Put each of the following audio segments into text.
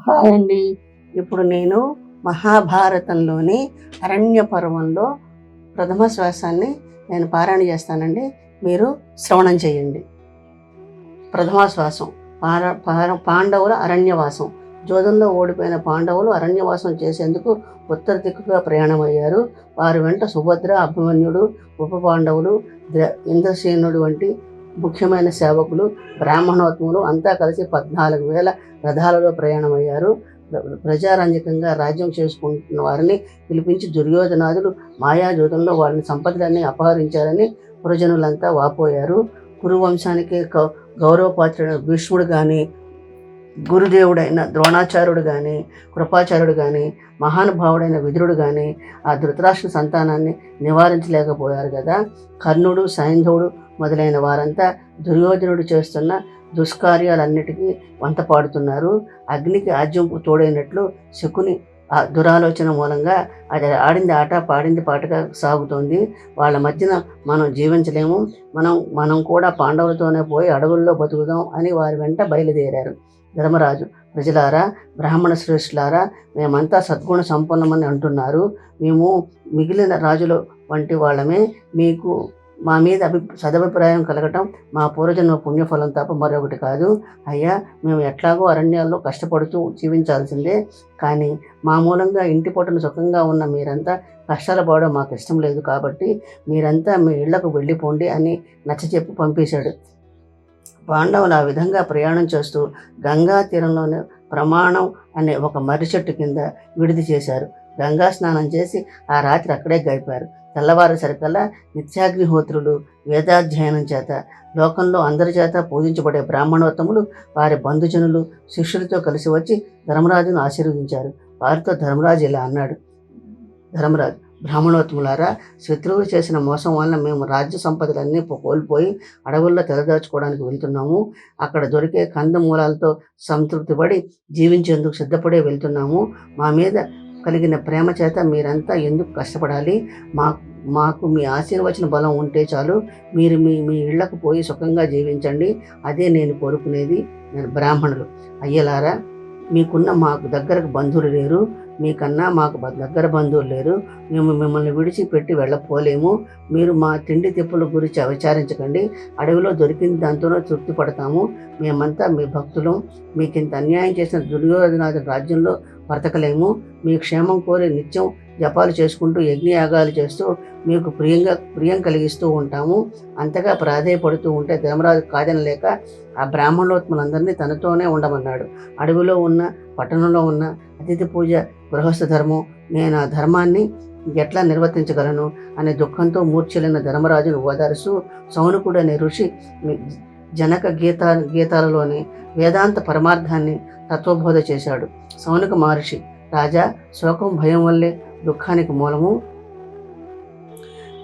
Hi అండి. ఇప్పుడు నేను మహాభారతంలోని అరణ్య పర్వంలో ప్రథమ శ్వాసాన్ని నేను పారాయణ చేస్తానండి. మీరు శ్రవణం చేయండి. ప్రథమ శ్వాసం పాండవుల అరణ్యవాసం. జోదంలో ఓడిపోయిన పాండవులు అరణ్యవాసం చేసేందుకు ఉత్తర దిక్కుగా ప్రయాణమయ్యారు. వారి వెంట సుభద్ర, అభిమన్యుడు, ఉప పాండవులు, ఇంద్రసేనుడు వంటి ముఖ్యమైన సేవకులు, బ్రాహ్మణోత్తములు అంతా కలిసి 14,000 రథాలలో ప్రయాణమయ్యారు. ప్రజారంజకంగా రాజ్యం చేసుకుంటున్న వారిని పిలిపించి దుర్యోధనాదులు మాయాజూతంలో వారిని సంపదలన్నీ అపహరించారని పురజనులంతా వాపోయారు. కురువంశానికి గౌరవపాత్రుడైన భీష్ముడు కానీ, గురుదేవుడైన ద్రోణాచార్యుడు కానీ, కృపాచార్యుడు కానీ, మహానుభావుడైన విదురుడు కానీ ఆ ధృతరాష్ట్ర సంతానాన్ని నివారించలేకపోయారు కదా. కర్ణుడు, సైంధవుడు మొదలైన వారంతా దుర్యోధనుడు చేస్తున్న దుష్కార్యాలన్నిటికీ వంత పాడుతున్నారు. అగ్నికి ఆజ్యంపు తోడైనట్లు శకుని ఆ దురాలోచన మూలంగా అది ఆడింది ఆట పాడింది పాటగా సాగుతోంది. వాళ్ళ మధ్యన మనం జీవించలేము, మనం కూడా పాండవులతోనే పోయి అడవుల్లో బతుకుదాం అని వారి వెంట బయలుదేరారు. ధర్మరాజు, ప్రజలారా, బ్రాహ్మణ శ్రేష్ఠులారా, మేమంతా సద్గుణ సంపన్నమని అంటున్నారు. మేము మిగిలిన రాజుల వంటి వాళ్ళమే. మీకు మా మీద సదభిప్రాయం కలగటం మా పూర్వజన్మ పుణ్యఫలం తప్ప మరొకటి కాదు. అయ్యా, మేము ఎట్లాగో అరణ్యాల్లో కష్టపడుతూ జీవించాల్సిందే. కానీ మా మూలంగా ఇంటి పొట్టను సుఖంగా ఉన్న మీరంతా కష్టాలు పడడం మాకు ఇష్టం లేదు. కాబట్టి మీరంతా మీ ఇళ్లకు వెళ్ళిపోండి అని నచ్చచెప్పి పంపేశాడు. పాండవులు ఆ విధంగా ప్రయాణం చేస్తూ గంగా తీరంలోని ప్రమాణం అనే ఒక మర్రి చెట్టు కింద విడిది చేశారు. గంగా స్నానం చేసి ఆ రాత్రి అక్కడే గడిపారు. తెల్లవారేసరికల్లా నిత్యాగ్నిహోత్రులు వేదాధ్యయనం చేత లోకంలో అందరి చేత పూజించబడే బ్రాహ్మణోత్తములు వారి బంధుజనులు శిష్యులతో కలిసి వచ్చి ధర్మరాజును ఆశీర్వదించారు. వారితో ధర్మరాజు ఇలా అన్నాడు. ధర్మరాజు, బ్రాహ్మణోత్తములారా, శత్రువు చేసిన మోసం వలన మేము రాజ్య సంపదలన్నీ కోల్పోయి అడవుల్లో తెలదాచుకోవడానికి వెళ్తున్నాము. అక్కడ దొరికే కందమూలాలతో సంతృప్తిపడి జీవించేందుకు సిద్ధపడే వెళ్తున్నాము. మా మీద కలిగిన ప్రేమ చేత మీరంతా ఎందుకు కష్టపడాలి? మాకు మీ ఆశీర్వచన బలం ఉంటే చాలు. మీరు మీ ఇళ్లకు పోయి సుఖంగా జీవించండి. అదే నేను కోరుకునేది. నేను బ్రాహ్మణులు అయ్యలారా, మీకున్న మాకు దగ్గరకు బంధువులు లేరు, మీకన్నా మాకు దగ్గర బంధువులు లేరు. మేము మిమ్మల్ని విడిచిపెట్టి వెళ్ళపోలేము. మీరు మా తిండి తిప్పుల గురించి విచారించకండి. అడవిలో దొరికింది దాంతోనే తృప్తి పడతాము. మేమంతా మీ భక్తులం. మీకింత అన్యాయం చేసిన దుర్యోధనాథ రాజ్యంలో బ్రతకలేము. మీ క్షేమం కోరి నిత్యం జపాలు చేసుకుంటూ యజ్ఞయాగాలు చేస్తూ మీకు ప్రియం కలిగిస్తూ ఉంటాము. అంతగా ప్రాధేయపడుతూ ఉంటే ధర్మరాజు కాదనలేక ఆ బ్రాహ్మణోత్మలందరినీ తనతోనే ఉండమన్నాడు. అడవిలో ఉన్న, పట్టణంలో ఉన్న అతిథి పూజ గృహస్థ ధర్మం, నేను ఆ ధర్మాన్ని ఎట్లా నిర్వర్తించగలను అనే దుఃఖంతో మూర్ఛలిన ధర్మరాజును ఓదారుస్తూ సౌనకుడు అనే ఋషి జనక గీతాలలోని వేదాంత పరమార్థాన్ని తత్వబోధ చేశాడు. సౌనక మహర్షి, రాజా, శోకం భయం వల్లే దుఃఖానికి మూలము.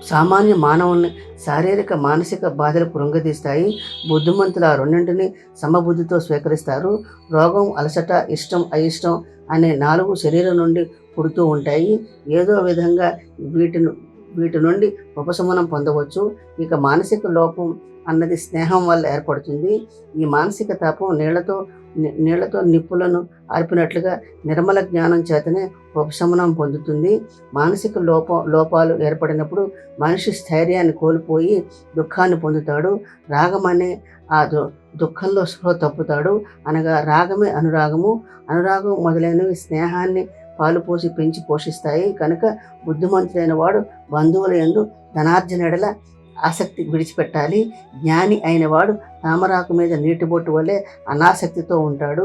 సామాన్య మానవుల్ని శారీరక మానసిక బాధలు కృంగదీస్తాయి. బుద్ధిమంతులు ఆ రెండింటిని సమబుద్ధితో స్వీకరిస్తారు. రోగం, అలసట, ఇష్టం, అయిష్టం అనే 4 శరీరం నుండి పుడుతూ ఉంటాయి. ఏదో విధంగా వీటి నుండి ఉపశమనం పొందవచ్చు. ఇక మానసిక లోపం అన్నది స్నేహం వల్ల ఏర్పడుతుంది. ఈ మానసిక తాపం నీళ్లతో నిప్పులను ఆర్పినట్లుగా నిర్మల జ్ఞానం చేతనే ఉపశమనం పొందుతుంది. మానసిక లోపాలు ఏర్పడినప్పుడు మనిషి స్థైర్యాన్ని కోల్పోయి దుఃఖాన్ని పొందుతాడు. రాగం అనే ఆ దుఃఖంలో స్పృహ తప్పుతాడు. అనగా రాగమే అనురాగము. అనురాగం మొదలైనవి స్నేహాన్ని పాలుపోసి పెంచి పోషిస్తాయి. కనుక బుద్ధిమంతుడైన వాడు బంధువుల యందు ధనార్జన ఎడల ఆసక్తి విడిచిపెట్టాలి. జ్ఞాని అయిన వాడు తామరాకు మీద నీటి బొట్టు వల్లే అనాసక్తితో ఉంటాడు.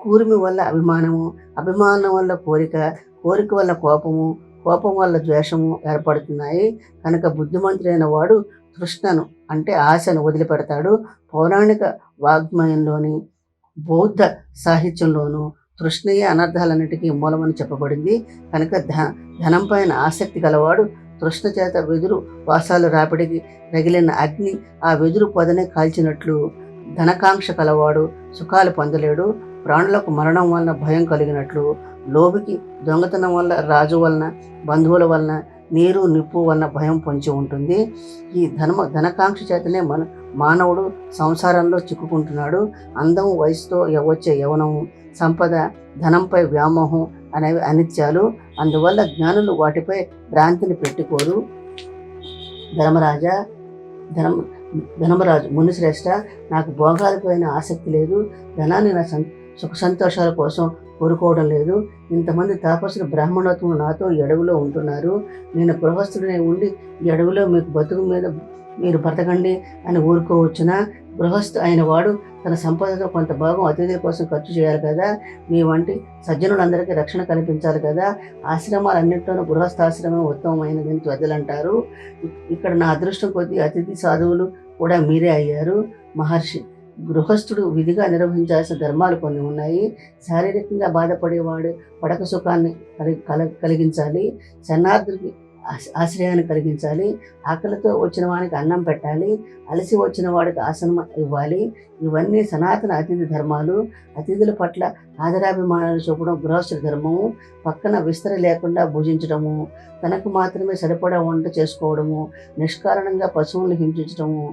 కూర్మి వల్ల అభిమానము, అభిమానం వల్ల కోరిక, కోరిక వల్ల కోపము, కోపం వల్ల ద్వేషము ఏర్పడుతున్నాయి. కనుక బుద్ధిమంతుడైన వాడు తృష్ణను అంటే ఆశను వదిలిపెడతాడు. పౌరాణిక వాగ్మయంలోని బౌద్ధ సాహిత్యంలోనూ తృష్ణయే అనర్థాలన్నిటికీ మూలమని చెప్పబడింది. కనుక ధనం పైన ఆసక్తి గలవాడు తృష్ణ చేత వెదురు వాసాలు రాపిడికి రగిలిన అగ్ని ఆ వెదురు పొదనే కాల్చినట్లు ధనకాంక్ష కలవాడు సుఖాలు పొందలేడు. ప్రాణులకు మరణం వలన భయం కలిగినట్లు లోబికి దొంగతనం వల్ల, రాజు వలన, బంధువుల వలన, నీరు నిప్పు వలన భయం పొంచి ఉంటుంది. ఈ ధనకాంక్ష చేతనే మానవుడు సంసారంలో చిక్కుకుంటున్నాడు. అందం, వయసుతో వచ్చే యవనం, సంపద, ధనంపై వ్యామోహం అనేవి అనిత్యాలు. అందువల్ల జ్ఞానులు వాటిపై భ్రాంతిని పెట్టుకోరు. ధర్మరాజా ధర్మరాజు మునిశ్రేష్ఠ, నాకు భోగాలపైన ఆసక్తి లేదు. ధనాన్ని నా సుఖ సంతోషాల కోసం కోరుకోవడం లేదు. ఇంతమంది తాపసులు బ్రాహ్మణత్వం నాతో ఈ అడవిలో ఉంటున్నారు. నేను గృహస్థుడినే ఉండి ఈ అడవిలో మీకు బతుకు మీద మీరు బ్రతకండి అని ఊరుకోవచ్చునా? గృహస్థు అయిన వాడు తన సంపదతో కొంత భాగం అతిథుల కోసం ఖర్చు చేయాలి కదా. మీ వంటి సజ్జనులందరికీ రక్షణ కల్పించాలి కదా. ఆశ్రమాలన్నింటిలోనూ గృహస్థాశ్రమం ఉత్తమమైనదని పెద్దలంటారు. ఇక్కడ నా అదృష్టం కొద్దీ అతిథి సాధువులు కూడా మీరే అయ్యారు. మహర్షి, గృహస్థుడు విధిగా నిర్వహించాల్సిన ధర్మాలు కొన్ని ఉన్నాయి. శారీరకంగా బాధపడేవాడు పడక సుఖాన్ని కలిగించాలి. శరణార్థుడికి ఆశ్రయాన్ని కలిగించాలి. ఆకలితో వచ్చిన వాడికి అన్నం పెట్టాలి. అలసి వచ్చిన వాడికి ఆసనం ఇవ్వాలి. ఇవన్నీ సనాతన అతిథి ధర్మాలు. అతిథుల పట్ల ఆదరాభిమానాలు చూపడం గృహస్థుడి ధర్మము. పక్కన విస్తర లేకుండా భుజించడము, తనకు మాత్రమే సరిపడా వంట చేసుకోవడము, నిష్కారణంగా పశువులను హింసించడము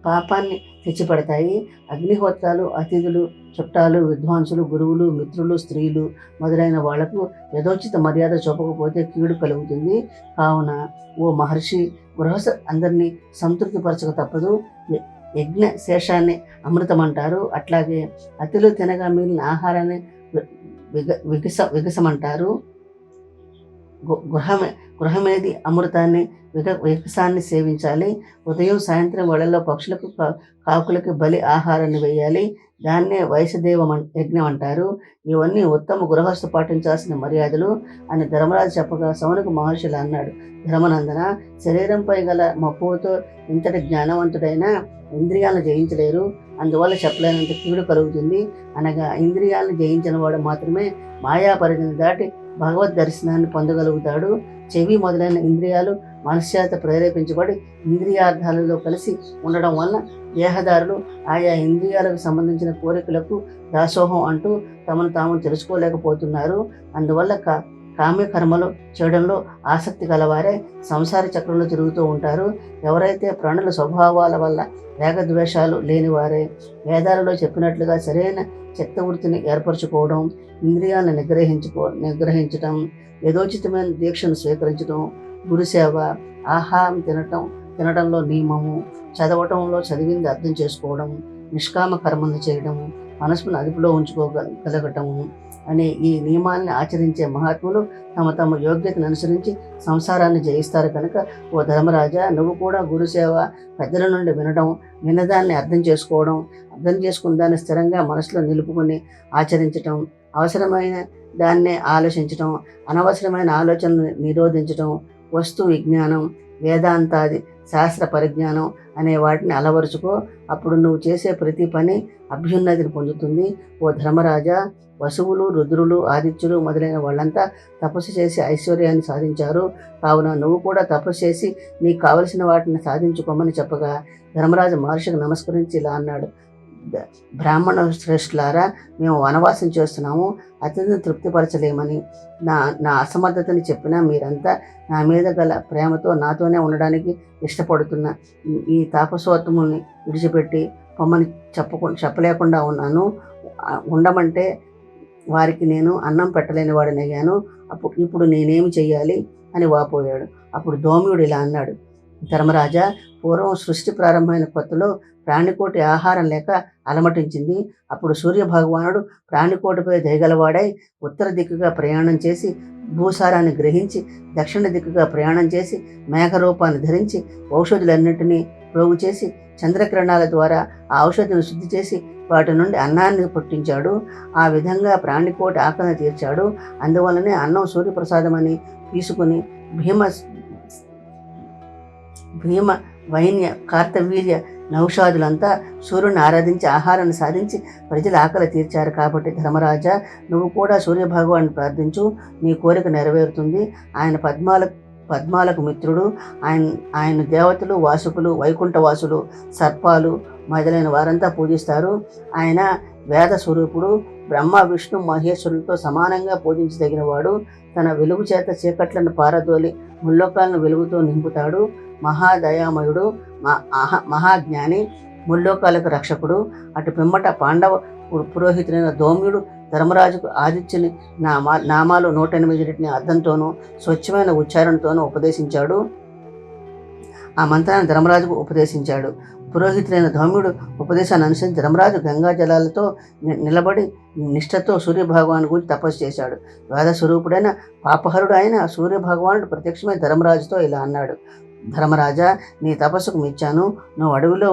పాపాన్ని తెచ్చిపెడతాయి. అగ్నిహోత్రాలు అతిథులు, చుట్టాలు, విద్వాంసులు, గురువులు, మిత్రులు, స్త్రీలు మొదలైన వాళ్లకు యథోచిత మర్యాద చూపకపోతే కీడు కలుగుతుంది. కావున ఓ మహర్షి, గృహస్థ అందరినీ సంతృప్తిపరచక తప్పదు. యజ్ఞ శేషాన్ని అమృతం అంటారు. అట్లాగే అతిథులు తినగా మిగిలిన ఆహారాన్ని వికసమంటారు. గృహమేది అమృతాన్ని వికసాన్ని సేవించాలి. ఉదయం సాయంత్రం వేళల్లో పక్షులకు, కాకులకి బలి ఆహారాన్ని వేయాలి. దాన్నే వైశదేవ యజ్ఞం అంటారు. ఇవన్నీ ఉత్తమ గృహస్థు పాటించాల్సిన మర్యాదలు అని ధర్మరాజు చెప్పగా సౌనక మహర్షులు అన్నాడు, ధర్మనందన, శరీరంపై గల మక్కువతో ఇంతటి జ్ఞానవంతుడైనా ఇంద్రియాలను జయించలేరు. అందువల్ల చెప్పలేనంత కీడు కలుగుతుంది. అనగా ఇంద్రియాలను జయించిన వాడు మాత్రమే మాయా పరిధిని దాటి భగవద్ దర్శనాన్ని పొందగలుగుతాడు. చెవి మొదలైన ఇంద్రియాలు మనశ్శాత ప్రేరేపించబడి ఇంద్రియార్థాలలో కలిసి ఉండడం వలన దేహదారులు ఆయా ఇంద్రియాలకు సంబంధించిన కోరికలకు దాసోహం అంటూ తమను తాము తెలుసుకోలేకపోతున్నారు. అందువల్ల కామ్యకర్మలు చేయడంలో ఆసక్తి గలవారే సంసార చక్రంలో తిరుగుతూ ఉంటారు. ఎవరైతే ప్రాణుల స్వభావాల వల్ల వేగద్వేషాలు లేనివారే వేదాలలో చెప్పినట్లుగా సరైన చిత్తవృత్తిని ఏర్పరచుకోవడం, ఇంద్రియాలను నిగ్రహించటం, యథోచితమైన దీక్షను స్వీకరించడం, గురుసేవ, ఆహారం తినటంలో నియమము, చదవటంలో చదివింది అర్థం చేసుకోవడం, నిష్కామ కర్మలు చేయడము, మనసును అదుపులో ఉంచుకోగలగటము అనే ఈ నియమాన్ని ఆచరించే మహాత్ములు తమ యోగ్యతను అనుసరించి సంసారాన్ని జయిస్తారు. కనుక ఓ ధర్మరాజా, నువ్వు కూడా గురుసేవ, పెద్దల నుండి వినడం, విన్నదాన్ని అర్థం చేసుకున్న దాన్ని స్థిరంగా మనసులో నిలుపుకొని ఆచరించటం, అవసరమైన దాన్నే ఆలోచించటం, అనవసరమైన ఆలోచనలు నిరోధించటం, వస్తు విజ్ఞానం, వేదాంతాది శాస్త్ర పరిజ్ఞానం అనే వాటిని అలవరుచుకో. అప్పుడు నువ్వు చేసే ప్రతి పని అభ్యున్నతిని పొందుతుంది. ఓ ధర్మరాజా, వసువులు, రుద్రులు, ఆదిత్యులు మొదలైన వాళ్ళంతా తపస్సు చేసి ఐశ్వర్యాన్ని సాధించారు. కావున నువ్వు కూడా తపస్సు చేసి నీకు కావలసిన వాటిని సాధించుకోమని చెప్పగా ధర్మరాజు మహర్షికి నమస్కరించి ఇలా అన్నాడు, బ్రాహ్మణ శ్రేష్ఠులారా, మేము వనవాసం చేస్తున్నాము. అతిథిని తృప్తిపరచలేమని నా అసమర్థతని చెప్పినా మీరంతా నా మీద గల ప్రేమతో నాతోనే ఉండడానికి ఇష్టపడుతున్న ఈ తాపసోత్తముల్ని విడిచిపెట్టి పొమ్మని చెప్పలేకుండా ఉండమంటే వారికి నేను అన్నం పెట్టలేని వాడిని అయ్యాను. ఇప్పుడు నేనేమి చెయ్యాలి అని వాపోయాడు. అప్పుడు ధౌమ్యుడు ఇలా అన్నాడు, ధర్మరాజా, పూర్వం సృష్టి ప్రారంభమైన కొత్తలో ప్రాణికోటి ఆహారం లేక అలమటించింది. అప్పుడు సూర్య భగవానుడు ప్రాణికోటిపై దయగలవాడై ఉత్తర దిక్కుగా ప్రయాణం చేసి భూసారాన్ని గ్రహించి దక్షిణ దిక్కుగా ప్రయాణం చేసి మేఘరూపాన్ని ధరించి ఔషధులన్నింటినీ ప్రోగు చేసి చంద్రకిరణాల ద్వారా ఆ ఔషధిని శుద్ధి చేసి వాటి నుండి అన్నాన్ని పుట్టించాడు. ఆ విధంగా ప్రాణికోటి ఆకలిని తీర్చాడు. అందువల్లనే అన్నం సూర్యప్రసాదమని తీసుకుని భీమ వైన్య కార్తవీర్య నౌషాదులంతా సూర్యుని ఆరాధించి ఆహారాన్ని సాధించి ప్రజల ఆకలి తీర్చారు. కాబట్టి ధర్మరాజా, నువ్వు కూడా సూర్యభగవాన్ని ప్రార్థించు, నీ కోరిక నెరవేరుతుంది. ఆయన పద్మాలకు మిత్రుడు. ఆయన దేవతలు, వాసుకులు, వైకుంఠవాసులు, సర్పాలు మొదలైన వారంతా పూజిస్తారు. ఆయన వేద స్వరూపుడు. బ్రహ్మ, విష్ణు, మహేశ్వరులతో సమానంగా పూజించదగినవాడు. తన వెలుగు చేత చీకట్లను పారదోలి ముల్లోకాలను వెలుగుతో నింపుతాడు. మహాదయామయుడు, మహాజ్ఞాని, ముల్లోకాలకు రక్షకుడు. అటు పిమ్మట పాండవ పురోహితుడైన ధౌమ్యుడు ధర్మరాజుకు ఆదిత్యుని నామాలు 108 అర్థంతోనూ స్వచ్ఛమైన ఉచ్చారణతోనూ ఉపదేశించాడు. ఆ మంత్రాన్ని ధర్మరాజుకు ఉపదేశించాడు. పురోహితుడైన ధౌమ్యుడు ఉపదేశాన్ని అనుసరించి ధర్మరాజు గంగా జలాలతో నిలబడి నిష్ఠతో సూర్యభగవాను గురించి తపస్సు చేశాడు. వేద స్వరూపుడైన పాపహరుడు అయిన సూర్యభగవానుడు ప్రత్యక్షమై ధర్మరాజుతో ఇలా అన్నాడు: ధర్మరాజా, నీ తపస్సుకు మెచ్చాను. నువ్వు అడవిలో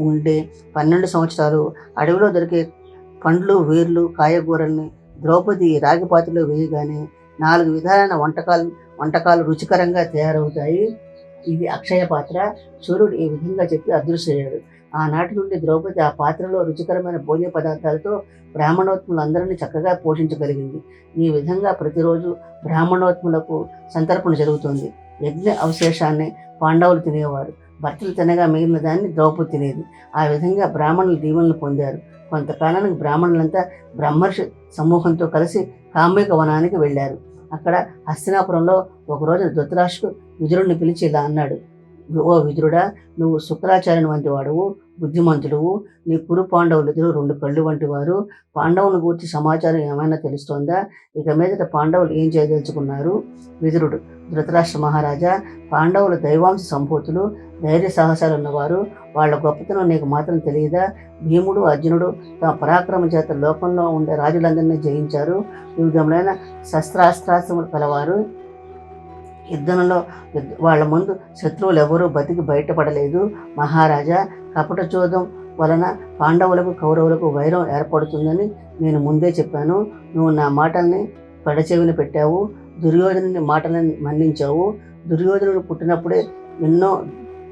ఉండే 12 సంవత్సరాలు అడవిలో దొరికే పండ్లు, వేర్లు, కాయగూరల్ని ద్రౌపది రాగి పాత్రలో వేయగానే 4 విధాలైన వంటకాలు రుచికరంగా తయారవుతాయి. ఇది అక్షయ పాత్ర. సూర్యుడు ఈ విధంగా చెప్పి అదృశ్యయ్యాడు. ఆనాటి నుండి ద్రౌపది ఆ పాత్రలో రుచికరమైన భోజ్య పదార్థాలతో బ్రాహ్మణోత్ములందరినీ చక్కగా పోషించగలిగింది. ఈ విధంగా ప్రతిరోజు బ్రాహ్మణోత్ములకు సంతర్పణ జరుగుతుంది. యజ్ఞ అవశేషాన్ని పాండవులు తినేవారు. భర్తలు తినగా మిగిలిన దాన్ని ద్రౌపది తినేది. ఆ విధంగా బ్రాహ్మణులు దీవెనలు పొందారు. కొంతకాలానికి బ్రాహ్మణులంతా బ్రహ్మర్షి సమూహంతో కలిసి కామ్యక వనానికి వెళ్ళారు. అక్కడ హస్తినాపురంలో ఒకరోజు ధృతరాష్ట్రుడు విదురుడిని పిలిచి ఇలా అన్నాడు: ఓ విదురుడా, నువ్వు శుక్రాచార్యుని వంటి వాడువు, బుద్ధిమంతుడువు. నీ కురు పాండవులు 2 కళ్ళు వంటి వారు. పాండవులను గూర్చి సమాచారం ఏమైనా తెలుస్తోందా? ఇక మీదట పాండవులు ఏం చేయదలుచుకున్నారు? విదురుడు: ధృతరాష్ట్ర మహారాజా, పాండవులు దైవాంశ సంభూతులు, ధైర్య సాహసాలు ఉన్నవారు. వాళ్ళ గొప్పతనం నీకు మాత్రం తెలియదా? భీముడు, అర్జునుడు తమ పరాక్రమ చేత లోకంలో ఉండే రాజులందరినీ జయించారు. వివిధములైన శస్త్రాస్త్రాస్త్రములు కలవారు. యుద్ధంలో వాళ్ళ ముందు శత్రువులు ఎవరూ బతికి బయటపడలేదు. మహారాజా, కపట చోదం వలన పాండవులకు కౌరవులకు వైరం ఏర్పడుతుందని నేను ముందే చెప్పాను. నువ్వు నా మాటల్ని పెడచెవిన పెట్టావు. దుర్యోధనుని మాటలను మన్నించావు. దుర్యోధనుడు పుట్టినప్పుడే ఎన్నో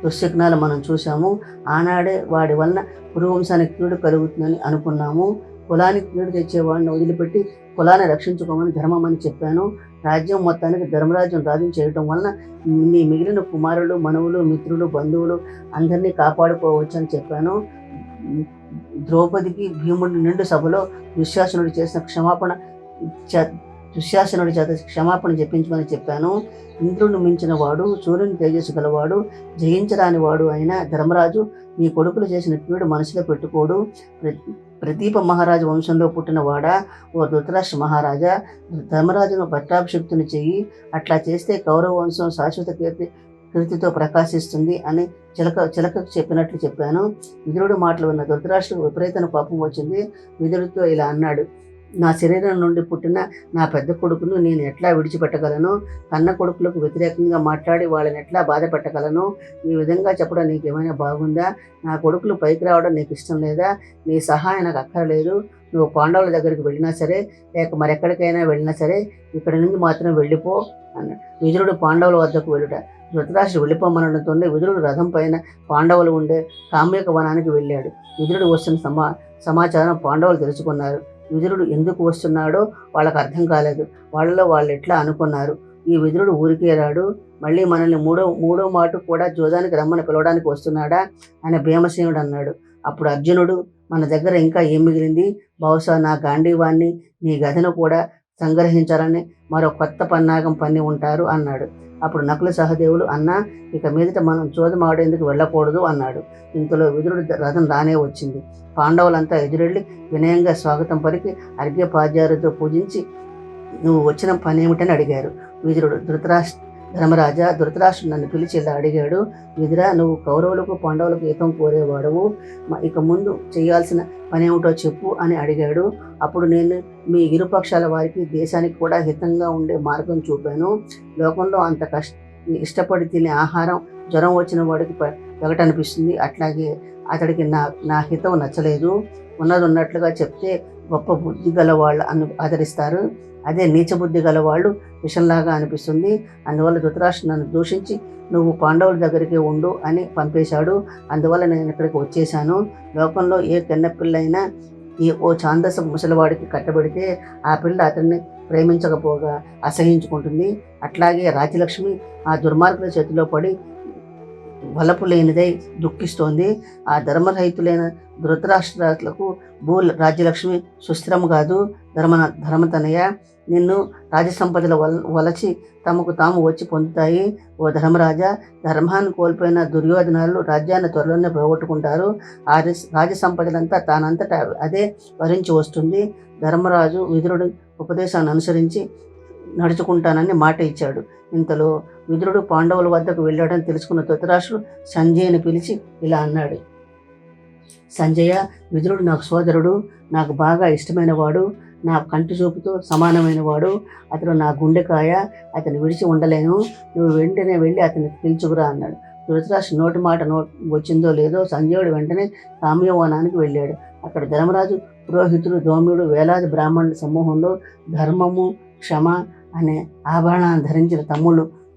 దుశ్శకునాలు మనం చూసాము. ఆనాడే వాడి వలన పురువంశానికి కీడు కలుగుతుందని అనుకున్నాము. కులానికి కీడు తెచ్చేవాడిని వదిలిపెట్టి కులాన్ని రక్షించుకోమని ధర్మం అని చెప్పాను. రాజ్యం మొత్తానికి ధర్మరాజ్యం రాజ్యం చేయటం వలన నీ మిగిలిన కుమారులు, మనవులు, మిత్రులు, బంధువులు అందరినీ కాపాడుకోవచ్చు అని చెప్పాను. ద్రౌపదికి భీముడి నిండు సభలో దుశ్శాసనుడు చేత క్షమాపణ చెప్పించమని చెప్పాను. ఇంద్రుని మించిన వాడు, సూర్యుని తేజస్సు గలవాడు, జయించరాని వాడు అయిన ధర్మరాజు నీ కొడుకులు చేసిన కీడు మనసులో పెట్టుకోడు. ప్రదీప మహారాజు వంశంలో పుట్టినవాడా, ఓ ధృతరాష్ట్ర మహారాజా, ధర్మరాజును పట్టాభిషిక్తుని చెయ్యి. అట్లా చేస్తే కౌరవ వంశం శాశ్వత కీర్తితో ప్రకాశిస్తుంది అని చిలకకు చెప్పినట్లు చెప్పాను. విదురుడి మాటలు విన్న ధృతరాష్ట్రుడు విపరీతమైన కోపం వచ్చింది. విదురుడితో ఇలా అన్నాడు: నా శరీరం నుండి పుట్టిన నా పెద్ద కొడుకును నేను ఎట్లా విడిచిపెట్టగలను? కన్న కొడుకులకు వ్యతిరేకంగా మాట్లాడి వాళ్ళని ఎట్లా బాధ పెట్టగలను? ఈ విధంగా చెప్పడం నీకేమైనా బాగుందా? నా కొడుకులు పైకి రావడం నీకు ఇష్టం లేదా? నీ సహాయం నాకు అక్కర్లేదు. నువ్వు పాండవుల దగ్గరికి వెళ్ళినా సరే, లేక మరెక్కడికైనా వెళ్ళినా సరే, ఇక్కడి నుంచి మాత్రం వెళ్ళిపో అన్నాడు. విదురుడు పాండవుల వద్దకు వెళ్ళుట. ధృతరాష్ట్రుడు వెళ్ళిపోమనడంతోనే విదురుడు రథం పైన పాండవులు ఉండే కామ్యక వనానికి వెళ్ళాడు. విదురుడు వస్తున్న సమాచారం పాండవులు తెలుసుకున్నారు. విదురుడు ఎందుకు వస్తున్నాడో వాళ్ళకు అర్థం కాలేదు. వాళ్ళలో వాళ్ళు ఎట్లా అనుకున్నారు: ఈ విదురుడు ఊరికే రాడు, మళ్ళీ మనల్ని మూడో మాట కూడా జోదానికి రమ్మని పిలవడానికి వస్తున్నాడా అని భీమసేనుడు అన్నాడు. అప్పుడు అర్జునుడు: మన దగ్గర ఇంకా ఏం మిగిలింది? బహుశా నా గాంధీవాన్ని, నీ గదను కూడా సంగ్రహించాలని మరో కొత్త పన్నాగం పన్ని ఉంటారు అన్నాడు. అప్పుడు నకుల సహదేవులు: అన్నా, ఇక మీదట మనం జోదం ఆడేందుకు వెళ్ళకూడదు అన్నాడు. ఇంతలో విదురుడి రథం రానే వచ్చింది. పాండవులంతా ఎదురెళ్ళి వినయంగా స్వాగతం పలికి అర్ఘ్యపాద్యాలతో పూజించి నువ్వు వచ్చిన పని ఏమిటని అడిగారు. విదురుడు: ధృతరాష్ట్రుడు నన్ను పిలిచి ఇలా అడిగాడు: విదురా, నువ్వు కౌరవులకు పాండవులకు హితం కోరేవాడవు. ఇక ముందు చేయాల్సిన పని ఏమిటో చెప్పు అని అడిగాడు. అప్పుడు నేను మీ ఇరుపక్షాల వారికి, దేశానికి కూడా హితంగా ఉండే మార్గం చూపాను. లోకంలో అంత ఇష్టపడి తినే ఆహారం జ్వరం వచ్చిన వాడికి వెగటనిపిస్తుంది. అట్లాగే అతడికి నా హితం నచ్చలేదు. ఉన్నట్లుగా చెప్తే గొప్ప బుద్ధి గల వాళ్ళు ఆదరిస్తారు. అదే నీచ బుద్ధి గల వాళ్ళు విషంలాగా అనిపిస్తుంది. అందువల్ల ధృతరాష్ట్రుడు నన్ను దూషించి నువ్వు పాండవుల దగ్గరికి ఉండు అని పంపేశాడు. అందువల్ల నేను ఇక్కడికి వచ్చేసాను. లోకంలో ఏ కన్నెపిల్లైనా ఓ ఛాందస ముసలివాడికి కట్టబెడితే ఆ పిల్ల అతన్ని ప్రేమించకపోగా అసహించుకుంటుంది. అట్లాగే రాజ్యలక్ష్మి ఆ దుర్మార్గుల చేతిలో పడి వలపు లేనిదై దుఃఖిస్తోంది. ఆ ధర్మరహితులైన ధృతరాష్ట్రాలకు రాజ్యలక్ష్మి సుస్థిరం కాదు. ధర్మతనయ, నిన్ను రాజసంపదల వలచి తమకు తాము వచ్చి పొందుతాయి. ఓ ధర్మరాజా, ధర్మాన్ని కోల్పోయిన దుర్యోధనాలు రాజ్యాన్ని త్వరలోనే పోగొట్టుకుంటారు. ఆ రాజసంపదలంతా తానంతటా అదే వరించి వస్తుంది. ధర్మరాజు విదురుడి ఉపదేశాన్ని అనుసరించి నడుచుకుంటానని మాట ఇచ్చాడు. ఇంతలో విదురుడు పాండవుల వద్దకు వెళ్ళాడని తెలుసుకున్న ధృతరాష్ట్రుడు సంజయుని పిలిచి ఇలా అన్నాడు: సంజయ, విదురుడు నాకు సోదరుడు, నాకు బాగా ఇష్టమైన వాడు, నా కంటి చూపుతో సమానమైన వాడు. అతడు నా గుండెకాయ, అతన్ని విడిచి ఉండలేను. నువ్వు వెంటనే వెళ్ళి అతన్ని పిలుచుకురా అన్నాడు. ధృతరాష్ట్రుడు నోటి మాట వచ్చిందో లేదో సంజయుడు వెంటనే కామ్యవనానికి వెళ్ళాడు. అక్కడ ధర్మరాజు, పురోహితుడు, ధౌమ్యుడు, వేలాది బ్రాహ్మణుల సమూహంలో ధర్మము, క్షమ అనే ఆభరణాన్ని ధరించిన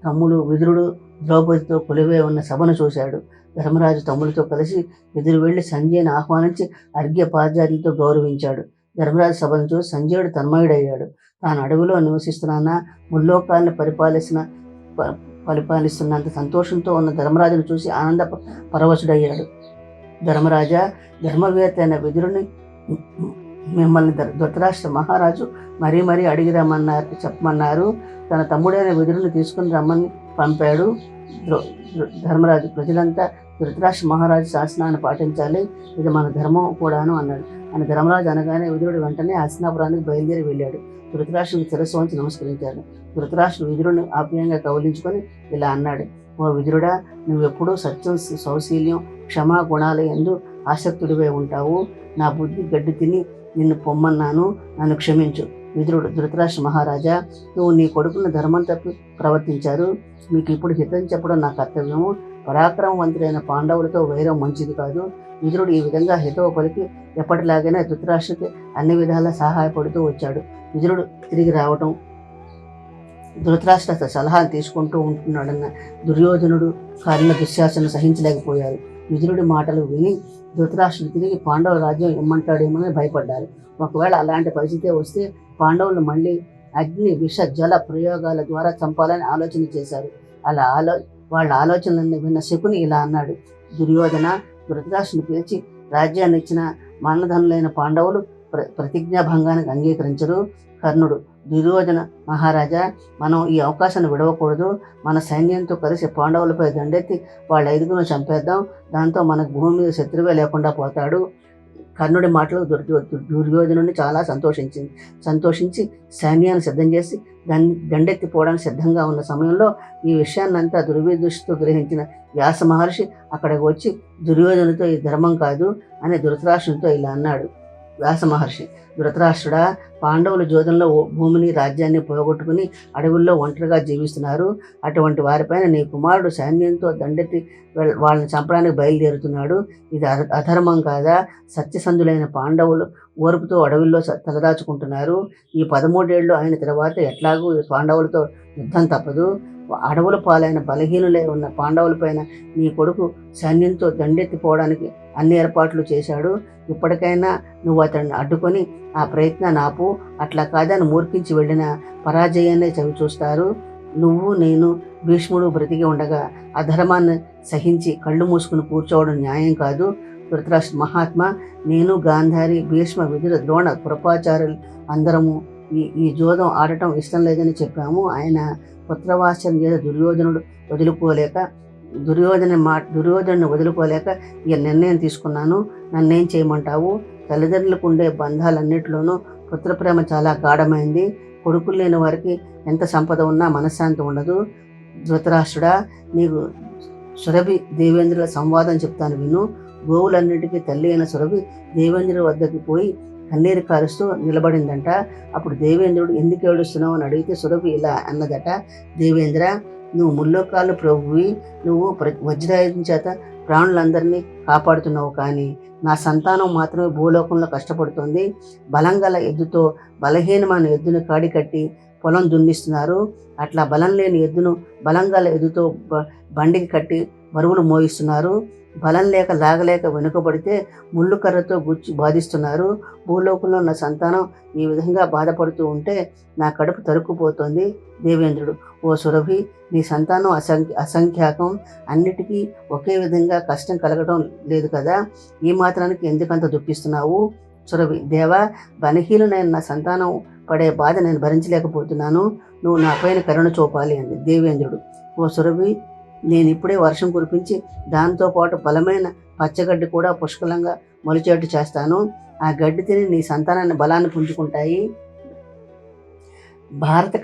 తమ్ములు విదురుడు ద్రౌపదితో కొలివే ఉన్న సభను చూశాడు. ధర్మరాజు తమ్ములతో కలిసి ఎదురు వెళ్లి సంజయుని ఆహ్వానించి అర్ఘ్యపాద్యాదితో గౌరవించాడు. ధర్మరాజు సభను చూసి సంజయుడు తన్మయుడయ్యాడు. తాను అడవిలో నివసిస్తున్న ముల్లోకాలను పరిపాలిస్తున్నంత సంతోషంతో ఉన్న ధర్మరాజును చూసి ఆనంద పరవశుడయ్యాడు. ధర్మరాజా, ధర్మవేత్త అయిన విదురుని మిమ్మల్ని ధృతరాష్ట్ర మహారాజు మరీ అడిగి చెప్పమన్నారు. తన తమ్ముడైన విదురుని తీసుకుని రమ్మని పంపాడు. ధర్మరాజు, ప్రజలంతా ధృతరాష్ట్ర మహారాజు శాసనాన్ని పాటించాలి, ఇది మన ధర్మం కూడాను అన్నాడు. అని ధర్మరాజు అనగానే విదురుడు వెంటనే హస్తినాపురానికి బయలుదేరి వెళ్ళాడు. ధృతరాష్ట్రుడికి శిరస్సు వంచి నమస్కరించాడు. ధృతరాష్ట్రుడు విదురుని ఆప్యాయంగా కౌలించుకొని ఇలా అన్నాడు: ఓ విదురుడా, నువ్వెప్పుడూ సత్యం, సౌశీల్యం, క్షమా గుణాల యందు ఆసక్తుడివై ఉంటావు. నా బుద్ధి గడ్డి తిని నిన్ను పొమ్మన్నాను, నన్ను క్షమించు. విదురుడు: ధృతరాష్ట్ర మహారాజా, నువ్వు నీ కొడుకున్న ధర్మం తప్పి ప్రవర్తించారు. మీకు ఇప్పుడు హితం చెప్పడం నా కర్తవ్యము. పరాక్రమవంతుడైన పాండవులతో వైరం మంచిది కాదు. విదురుడు ఈ విధంగా హితవు పలికి ఎప్పటిలాగానే ధృతరాష్ట్రుడికి అన్ని విధాలా సహాయపడుతూ వచ్చాడు. విదురుడు తిరిగి రావటం, ధృతరాష్ట్ర సలహాలు తీసుకుంటూ ఉంటున్నాడన్న దుర్యోధనుడు, కర్ణ, దుశ్శాసన సహించలేకపోయారు. విదురుడి మాటలు విని ధృతరాష్ట్రుడు తిరిగి పాండవ రాజ్యం ఇమ్మంటాడేమని భయపడ్డారు. ఒకవేళ అలాంటి పరిస్థితి వస్తే పాండవులు మళ్ళీ అగ్ని, విష, జల ప్రయోగాల ద్వారా చంపాలని ఆలోచన చేశారు. వాళ్ళ ఆలోచనలన్నీ విన్న శకుని ఇలా అన్నాడు: దుర్యోధన, ధృతరాష్ట్రుని పిలిచి రాజ్యాన్ని ఇచ్చిన మన్నధనులైన పాండవులు ప్రతిజ్ఞాభంగానికి అంగీకరించరు. కర్ణుడు: దుర్యోధన మహారాజా, మనం ఈ అవకాశాన్ని విడవకూడదు. మన సైన్యంతో కలిసి పాండవులపై దండెత్తి వాళ్ళ 5గురిని చంపేద్దాం. దాంతో మనకు భూమి మీద శత్రువే లేకుండా పోతాడు. కర్ణుడి మాటలు దుర్యోధనుడిని చాలా సంతోషించి సైన్యాన్ని సిద్ధం చేసి దండెత్తిపోవడానికి సిద్ధంగా ఉన్న సమయంలో ఈ విషయాన్నంతా దుర్విదృష్టితో గ్రహించిన వ్యాస మహర్షి అక్కడికి వచ్చి దుర్యోధనుడితో ఈ ధర్మం కాదు అని ధృతరాష్ట్రునితో ఇలా అన్నాడు. వ్యాస మహర్షి: ధృతరాష్ట్రుడా, పాండవులు జోదంలో భూమిని, రాజ్యాన్ని పోగొట్టుకుని అడవుల్లో ఒంటరిగా జీవిస్తున్నారు. అటువంటి వారిపైన నీ కుమారుడు సైన్యంతో దండెత్తి వాళ్ళని చంపడానికి బయలుదేరుతున్నాడు. ఇది అధర్మం కాదా? సత్యసంధులైన పాండవులు ఓర్పుతో అడవుల్లో తలదాచుకుంటున్నారు. ఈ 13 ఏళ్ళు అయిన తర్వాత ఎట్లాగూ పాండవులతో యుద్ధం తప్పదు. అడవుల పాలైన బలహీనులై ఉన్న పాండవులపైన నీ కొడుకు సైన్యంతో దండెత్తిపోవడానికి అన్ని ఏర్పాట్లు చేశాడు. ఇప్పటికైనా నువ్వు అతన్ని అడ్డుకొని ఆ ప్రయత్నాన్ని ఆపు. అట్లా కాదని మూర్ఖించి వెళ్ళిన పరాజయాన్ని చవి చూస్తారు. నువ్వు, నేను, భీష్ముడు బ్రతికి ఉండగా అధర్మాన్ని సహించి కళ్ళు మూసుకుని కూర్చోవడం న్యాయం కాదు. ధృతరాష్ట్ర మహాత్మా, నేను, గాంధారి, భీష్మ, విదుర, ద్రోణ, కృపాచార్యులు అందరము ఈ జోదం ఆడటం ఇష్టం లేదని చెప్పాము. ఆయన పుత్రవాత్సల్యం చేత దుర్యోధను వదులుకోలేక ఈ నిర్ణయం తీసుకున్నాను. నన్నేం చేయమంటావు? తల్లిదండ్రులకు ఉండే బంధాలన్నింటిలోనూ పుత్రప్రేమ చాలా గాఢమైంది. కొడుకులు లేని వారికి ఎంత సంపద ఉన్నా మనశ్శాంతి ఉండదు. ధృతరాష్ట్రుడా, నీకు సురభి దేవేంద్రుల సంవాదం చెప్తాను విను. గోవులన్నింటికీ తల్లి అయిన సురభి దేవేంద్రుడి వద్దకు పోయి కన్నీరు కారుస్తూ నిలబడిందంట. అప్పుడు దేవేంద్రుడు ఎందుకు ఏడుస్తున్నావు అని అడిగితే సురభి ఇలా అన్నదట: దేవేంద్ర, నువ్వు ముల్లోకాలు ప్రభువి, నువ్వు వజ్రాయుధం చేత ప్రాణులందరినీ కాపాడుతున్నావు. కానీ నా సంతానం మాత్రమే భూలోకంలో కష్టపడుతోంది. బలం గల ఎద్దుతో బలహీనమైన ఎద్దును కాడి కట్టి పొలం దున్నిస్తున్నారు. అట్లా బలం లేని ఎద్దును బలం గల ఎద్దుతో బండికి కట్టి బరువులు మోయిస్తున్నారు. బలం లేక లాగలేక వెనుకబడితే ముళ్ళు కర్రతో గుచ్చి బాధిస్తున్నారు. భూలోకంలో నా సంతానం ఈ విధంగా బాధపడుతూ ఉంటే నా కడుపు తరుక్కుపోతోంది. దేవేంద్రుడు: ఓ సురభి, నీ సంతానం అసంఖ్యాకం. అన్నిటికీ ఒకే విధంగా కష్టం కలగడం లేదు కదా, ఈ మాత్రానికి ఎందుకంత దుఃఖిస్తున్నావు? సురభి: దేవా, బలహీనునైన నా సంతానం పడే బాధ నేను భరించలేకపోతున్నాను. నువ్వు నా పైన కరుణ చూపాలి అంది. దేవేంద్రుడు: ఓ సురభి, నేను ఇప్పుడే వర్షం కురిపించి దాంతోపాటు బలమైన పచ్చగడ్డి కూడా పుష్కలంగా మొలిచేట్టు చేస్తాను. ఆ గడ్డి తిని నీ సంతానాన్ని బలాన్ని పుంజుకుంటాయి. భారత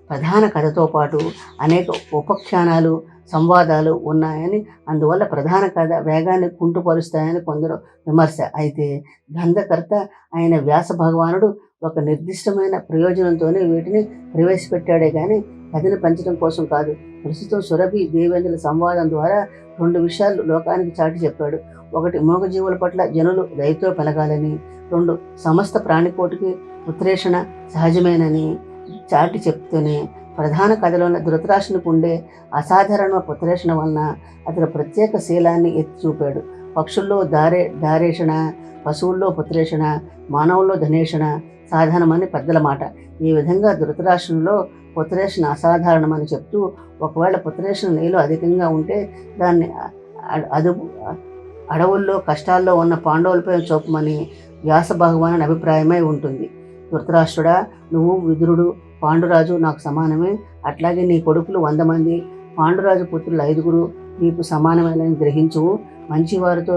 ప్రధాన కథతో పాటు అనేక ఉపఖ్యానాలు, సంవాదాలు ఉన్నాయని, అందువల్ల ప్రధాన కథ వేగాన్ని కుంటుపరుస్తాయని కొందరు విమర్శ. అయితే గ్రంథకర్త అయిన వ్యాస భగవానుడు ఒక నిర్దిష్టమైన ప్రయోజనంతోనే వీటిని ప్రవేశపెట్టాడే కానీ కథని పెంచడం కోసం కాదు. ప్రస్తుతం సురభి దేవేంద్రుల సంవాదం ద్వారా 2 విషయాలు లోకానికి చాటి చెప్పాడు. 1, మూగజీవుల పట్ల జనులు దయతో పెరగాలని. 2, సమస్త ప్రాణికోటికి ఉత్ప్రేషణ సహజమేనని చాటి చెప్తూనే ప్రధాన కథలోని ధృతరాష్ట్రునికి ఉండే అసాధారణ పుత్రేషణ వలన అతని ప్రత్యేక శీలాన్ని ఎత్తి చూపాడు. పక్షుల్లో దారేషణ, పశువుల్లో పుత్రేషణ, మానవుల్లో ధనేషణ సాధారణమని పెద్దల మాట. ఈ విధంగా ధృతరాష్ట్రంలో పుత్రేషణ అసాధారణమని చెప్తూ, ఒకవేళ పుత్రేషణ నీలో అధికంగా ఉంటే దాన్ని అడవుల్లో కష్టాల్లో ఉన్న పాండవులపై చూపమని వ్యాస భగవానుని అభిప్రాయమై ఉంటుంది. ధృతరాష్ట్రుడా, నువ్వు, విదురుడు, పాండురాజు నాకు సమానమే. అట్లాగే నీ కొడుకులు 100 మంది, పాండురాజు పుత్రులు 5 నీకు సమానమేనని గ్రహించువు. మంచివారితో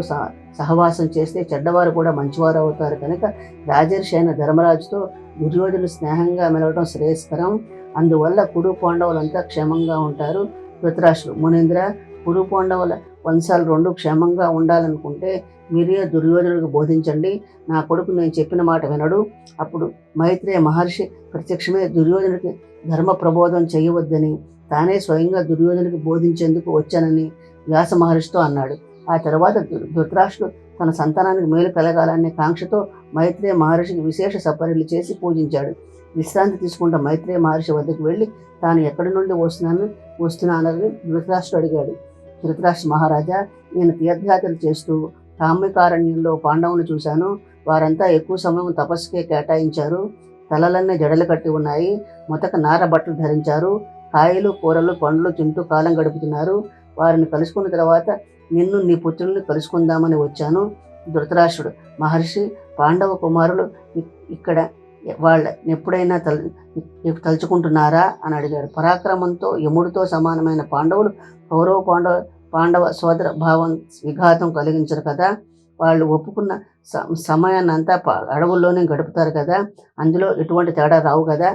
సహవాసం చేస్తే చెడ్డవారు కూడా మంచివారు అవుతారు కనుక రాజర్షి అయిన ధర్మరాజుతో దుర్యోధనులు స్నేహంగా మెలవడం శ్రేయస్కరం. అందువల్ల కురు పాండవులంతా క్షేమంగా ఉంటారు. ధృతరాష్ట్రుడు, మునీంద్ర, కురు పాండవుల వంశాలు 2 క్షేమంగా ఉండాలనుకుంటే మీరే దుర్యోధనుడికి బోధించండి. నా కొడుకు నేను చెప్పిన మాట వినడు. అప్పుడు మైత్రేయ మహర్షి ప్రత్యక్షమే దుర్యోధనుడికి ధర్మ ప్రబోధం చేయవద్దని, తానే స్వయంగా దుర్యోధనుడికి బోధించేందుకు వచ్చానని వ్యాస మహర్షితో అన్నాడు. ఆ తర్వాత ధృతరాష్ట్రుడు తన సంతానానికి మేలు కలగాలనే కాంక్షతో మైత్రేయ మహర్షికి విశేష సపర్యలు చేసి పూజించాడు. విశ్రాంతి తీసుకుంటూ మైత్రేయ మహర్షి వద్దకు వెళ్ళి తాను ఎక్కడి నుండి వస్తున్నానని ధృతరాష్ట్రుడు అడిగాడు. ధృతరాష్ట్ర మహారాజా, నేను తీర్థయాత్రలు చేస్తూ కామ్యకారణ్యంలో పాండవులు చూశాను. వారంతా ఎక్కువ సమయం తపస్సుకే కేటాయించారు. తలలన్నీ జడలు కట్టి ఉన్నాయి. మొతక నార బట్టలు ధరించారు. కాయలు, కూరలు, పండ్లు తింటూ కాలం గడుపుతున్నారు. వారిని కలుసుకున్న తర్వాత నిన్ను, నీ పుత్రుల్ని కలుసుకుందామని వచ్చాను. ధృతరాష్ట్రుడు, మహర్షి, పాండవ కుమారులు ఇక్కడ వాళ్ళ ఎప్పుడైనా తలుచుకుంటున్నారా అని అడిగాడు. పరాక్రమంతో యముడితో సమానమైన పాండవులు పాండవ సోదర భావం విఘాతం కలిగించరు కదా. వాళ్ళు ఒప్పుకున్న సమయాన్ని అంతా అడవుల్లోనే గడుపుతారు కదా. అందులో ఎటువంటి తేడా రావు కదా.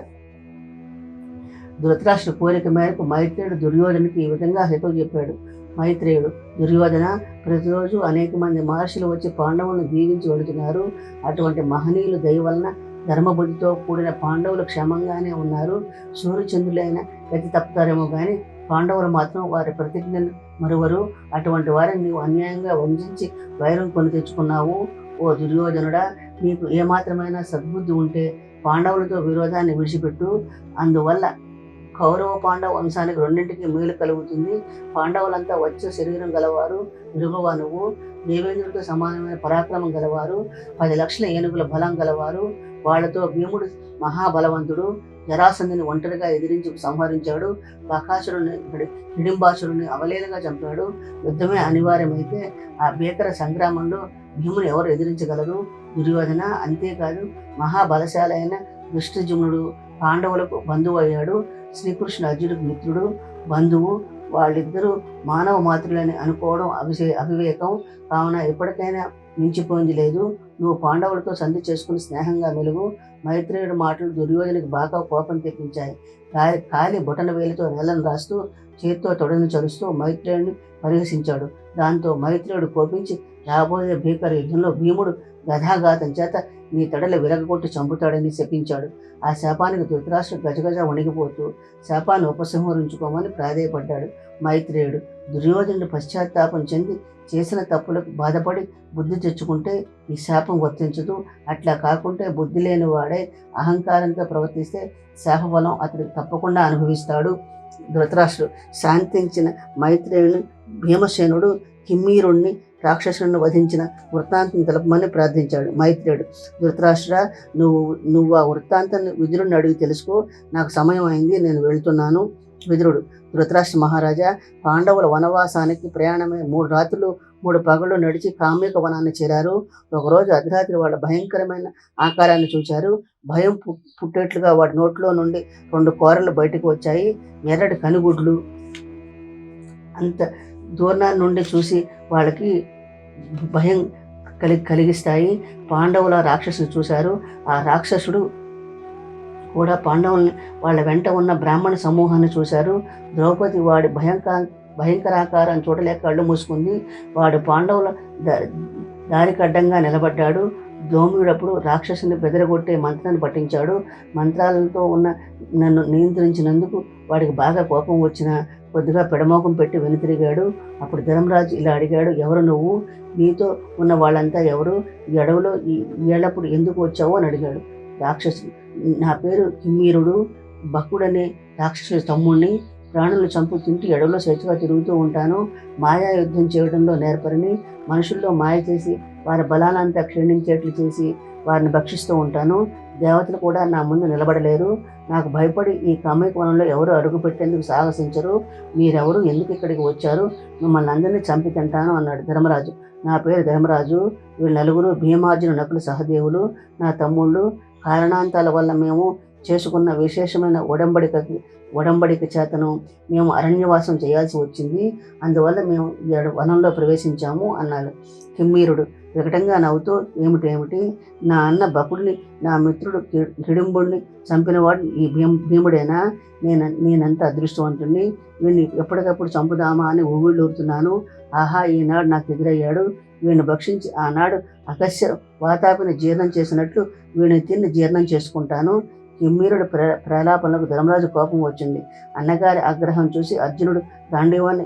ధృతరాష్ట్ర కోరిక మేరకు మైత్రేయుడు దుర్యోధనుడికి ఈ విధంగా హితవు చెప్పాడు. మైత్రేయుడు, దుర్యోధన, ప్రతిరోజు అనేక మంది మహర్షులు వచ్చి పాండవులను దీవించి వెళుతున్నారు. అటువంటి మహనీయులు దయ వలన ధర్మబుద్ధితో కూడిన పాండవులు క్షేమంగానే ఉన్నారు. సూర్యచంద్రులైన గతి తప్పుతారేమో కానీ పాండవులు మాత్రం వారి ప్రతిజ్ఞను మరువరు. అటువంటి వారిని నీవు అన్యాయంగా వంచించి వైరం కొని తెచ్చుకున్నావు. ఓ దుర్యోధనుడా, నీకు ఏమాత్రమైన సద్బుద్ధి ఉంటే పాండవులతో విరోధాన్ని విడిచిపెట్టు. అందువల్ల కౌరవ పాండవ వంశానికి 2ంటికి మేలు కలుగుతుంది. పాండవులంతా వచ్చే శరీరం గలవారు, ఇరుగువ నువ్వు. దేవేంద్రుడితో సమానమైన పరాక్రమం గలవారు, 10 లక్షల ఏనుగుల బలం గలవారు. వాళ్లతో భీముడు మహాబలవంతుడు. జరాసంధిని ఒంటరిగా ఎదిరించి సంహరించాడు. బకాసురుని, హిడింబాసురుని అవలేలుగా చంపాడు. యుద్ధమే అనివార్యమైతే ఆ భీకర సంగ్రామంలో భీముని ఎవరు ఎదిరించగలరు? దుర్యోధన. అంతేకాదు, మహాబలశాలైన దుష్టజుమ్నుడు పాండవులకు బంధువు అయ్యాడు. శ్రీకృష్ణుడు అర్జునుడికి మిత్రుడు, బంధువు. వాళ్ళిద్దరూ మానవ మాతృలని అనుకోవడం అవివేకం. కావున ఎప్పటికైనా మించిపోయింది లేదు. నువ్వు పాండవులతో సంధి చేసుకుని స్నేహంగా మెలుగు. మైత్రేయుడి మాటలు దుర్యోధనికి బాగా కోపం తెప్పించాయి. కాలి బొటన వేలితో నేలను రాస్తూ చేతితో తొడని చరుస్తూ మైత్రేయుడిని పరిహసించాడు. దాంతో మైత్రేయుడు కోపించి రాబోయే భీకర యుద్ధంలో భీముడు గదాఘాతం చేత నీ తడలు విరగొట్టి చంపుతాడని శపించాడు. ఆ శాపానికి ధృతరాష్ట్రుడు గజగజ వణిగిపోతూ శాపాన్ని ఉపసంహరించుకోమని ప్రాధేయపడ్డాడు. మైత్రేయుడు, దుర్యోధనుడు పశ్చాత్తాపం చెంది చేసిన తప్పులకు బాధపడి బుద్ధి తెచ్చుకుంటే ఈ శాపం వర్తించదు. అట్లా కాకుంటే బుద్ధి లేని వాడే అహంకారంతో ప్రవర్తిస్తే శాపఫలం అతడికి తప్పకుండా అనుభవిస్తాడు. ధృతరాష్ట్రుడు శాంతించిన మైత్రేయుని భీమసేనుడు కిమ్మీరుణ్ణి రాక్షసులను వధించిన వృత్తాంతం తెలపమని ప్రార్థించాడు. మైత్రేయుడు, ధృతరాష్ట్ర, నువ్వు ఆ వృత్తాంతాన్ని విదురుని అడిగి తెలుసుకో. నాకు సమయం అయింది, నేను వెళ్తున్నాను. విదురుడు, ధృతరాష్ట్ర మహారాజా, పాండవుల వనవాసానికి ప్రయాణమై 3 రాత్రులు 3 పగళ్ళు నడిచి కామ్యక వనాన్ని చేరారు. ఒకరోజు అర్ధరాత్రి వాళ్ళ భయంకరమైన ఆకారాన్ని చూశారు. భయం పుట్టేట్లుగా వాటి నోట్లో నుండి 2 కోరలు బయటకు వచ్చాయి. ఎర్రటి కనుగుడ్లు. అంత దూరం నుండి చూసి వాళ్ళకి భయం కలిగిస్తాయి. పాండవుల రాక్షసుడు చూశారు. ఆ రాక్షసుడు కూడా పాండవుల్ని వాళ్ళ వెంట ఉన్న బ్రాహ్మణ సమూహాన్ని చూశారు. ద్రౌపది వాడి భయంకరాకారాన్ని చూడలేక కళ్ళు మూసుకుంది. వాడు పాండవుల దారికి అడ్డంగా నిలబడ్డాడు. ధౌమ్యుడప్పుడు రాక్షసుని బెదరగొట్టే మంత్రాన్ని పట్టించాడు. మంత్రాలతో ఉన్న నన్ను నియంత్రించినందుకు వాడికి బాగా కోపం వచ్చిన కొద్దిగా పెడమోకం పెట్టి వెనుతిరిగాడు. అప్పుడు ధర్మరాజు ఇలా అడిగాడు, ఎవరు నువ్వు? నీతో ఉన్న వాళ్ళంతా ఎవరు? ఈ అడవిలో ఈ ఏళ్ళప్పుడు ఎందుకు వచ్చావు అని అడిగాడు. రాక్షసుడు, నా పేరు కిమ్మీరుడు, బకుడనే రాక్షసుడి తమ్ముడిని. ప్రాణులు చంపు తింటూ ఎడవలో స్వేచ్ఛగా తిరుగుతూ ఉంటాను. మాయా యుద్ధం చేయడంలో నేర్పరిని. మనుషుల్లో మాయ చేసి వారి బలానంతా క్షీణించేట్లు చేసి వారిని భక్షిస్తూ ఉంటాను. దేవతలు కూడా నా ముందు నిలబడలేరు. నాకు భయపడి ఈ కామేకవనంలో ఎవరు అడుగు పెట్టేందుకు సాహసించరు. మీరెవరు? ఎందుకు ఇక్కడికి వచ్చారు? మిమ్మల్ని అందరినీ చంపి తింటాను అన్నాడు ధర్మరాజు. నా పేరు ధర్మరాజు. వీళ్ళు నలుగురు భీమార్జున నకులు సహదేవులు నా తమ్ముళ్ళు. కారణాంతాల వల్ల మేము చేసుకున్న విశేషమైన ఒడంబడిక చేతను మేము అరణ్యవాసం చేయాల్సి వచ్చింది. అందువల్ల మేము ఈ వనంలో ప్రవేశించాము అన్నాడు. కిమ్మీరుడు వికటంగా నవ్వుతూ, ఏమిటి నా అన్న బకుడిని, నా మిత్రుడు హిడింబుడిని చంపినవాడు ఈ భీముడేనా? నేనంత అదృష్టవంతుణ్ణి. వీడిని ఎప్పటికప్పుడు చంపుదామా అని ఊగిళ్ళూరుతున్నాను. ఆహా, ఈనాడు నాకు ఎదురయ్యాడు. వీడిని భక్షించి ఆనాడు అగస్య వాతాపిని జీర్ణం చేసినట్లు వీడిని తిని జీర్ణం చేసుకుంటాను. కిమ్మీరుడు ప్రలాపనలకు ధర్మరాజు కోపం వచ్చింది. అన్నగారి ఆగ్రహం చూసి అర్జునుడు గాంధీవాన్ని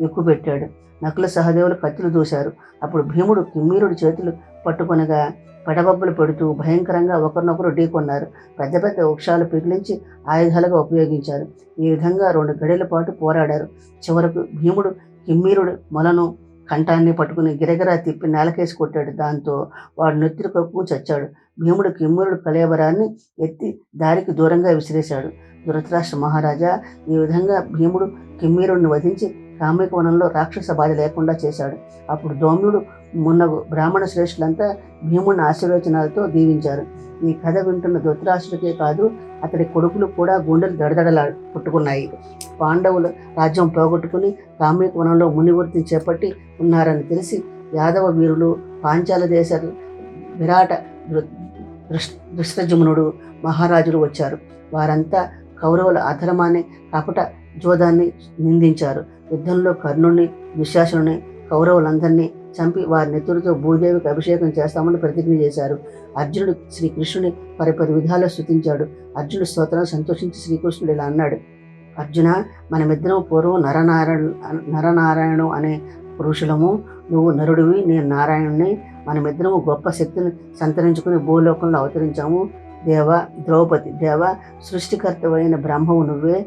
ఎక్కుపెట్టాడు. నకుల సహదేవులు కత్తులు దూశారు. అప్పుడు భీముడు కిమ్మీరుడి చేతులు పట్టుకొనగా పెడబొబ్బలు పెడుతూ భయంకరంగా ఒకరినొకరు ఢీకొన్నారు. పెద్ద పెద్ద వృక్షాలు పిగిలించి ఆయుధాలుగా ఉపయోగించారు. ఈ విధంగా 2 గడియల పాటు పోరాడారు. చివరకు భీముడు కిమ్మీరుడు మొలను కంఠాన్ని పట్టుకుని గిరగిరా తిప్పి నేలకేసి కొట్టాడు. దాంతో వాడు నెత్తిరి కప్పుకు చచ్చాడు. భీముడు కిమ్మీరుడు కళేబరాన్ని ఎత్తి దారికి దూరంగా విసిరేశాడు. ధృతరాష్ట్ర మహారాజా, ఈ విధంగా భీముడు కిమ్మీరుడిని వధించి కామికవనంలో రాక్షస బాధ లేకుండా చేశాడు. అప్పుడు ధౌమ్యుడు మున్నగు బ్రాహ్మణ శ్రేష్ఠులంతా భీముడిని ఆశీర్వచనాలతో దీవించారు. ఈ కథ వింటున్న ధృతరాష్ట్రుడికే కాదు, అతడి కొడుకులు కూడా గుండెలు దడదడలా పుట్టుకున్నాయి. పాండవుల రాజ్యం పోగొట్టుకుని కామికవనంలో మునివృత్తిని చేపట్టి ఉన్నారని తెలిసి యాదవ వీరులు, పాంచాల దేశ విరాట దృష్టజమునుడు మహారాజులు వచ్చారు. వారంతా కౌరవుల అధర్మాన్ని, కపట జోదాన్ని నిందించారు. యుద్ధంలో కర్ణుడిని, దుశ్శాసనుని, కౌరవులందరినీ చంపి వారి నెత్తుడితో భూదేవికి అభిషేకం చేస్తామని ప్రతిజ్ఞ చేశారు. అర్జునుడు శ్రీకృష్ణుని పరిపరి విధాలు స్తుతించాడు. అర్జునుడి స్తోత్రం సంతోషించి శ్రీకృష్ణుడు ఇలా అన్నాడు, అర్జున, మనమిద్దరం పూర్వం నరనారాయణు అనే పురుషులము. నువ్వు నరుడివి, నేను నారాయణుని. మనమిద్దరము గొప్ప శక్తిని సంతరించుకుని భూలోకంలో అవతరించాము. ద్రౌపది సృష్టికర్తవైన బ్రహ్మవు నువ్వే.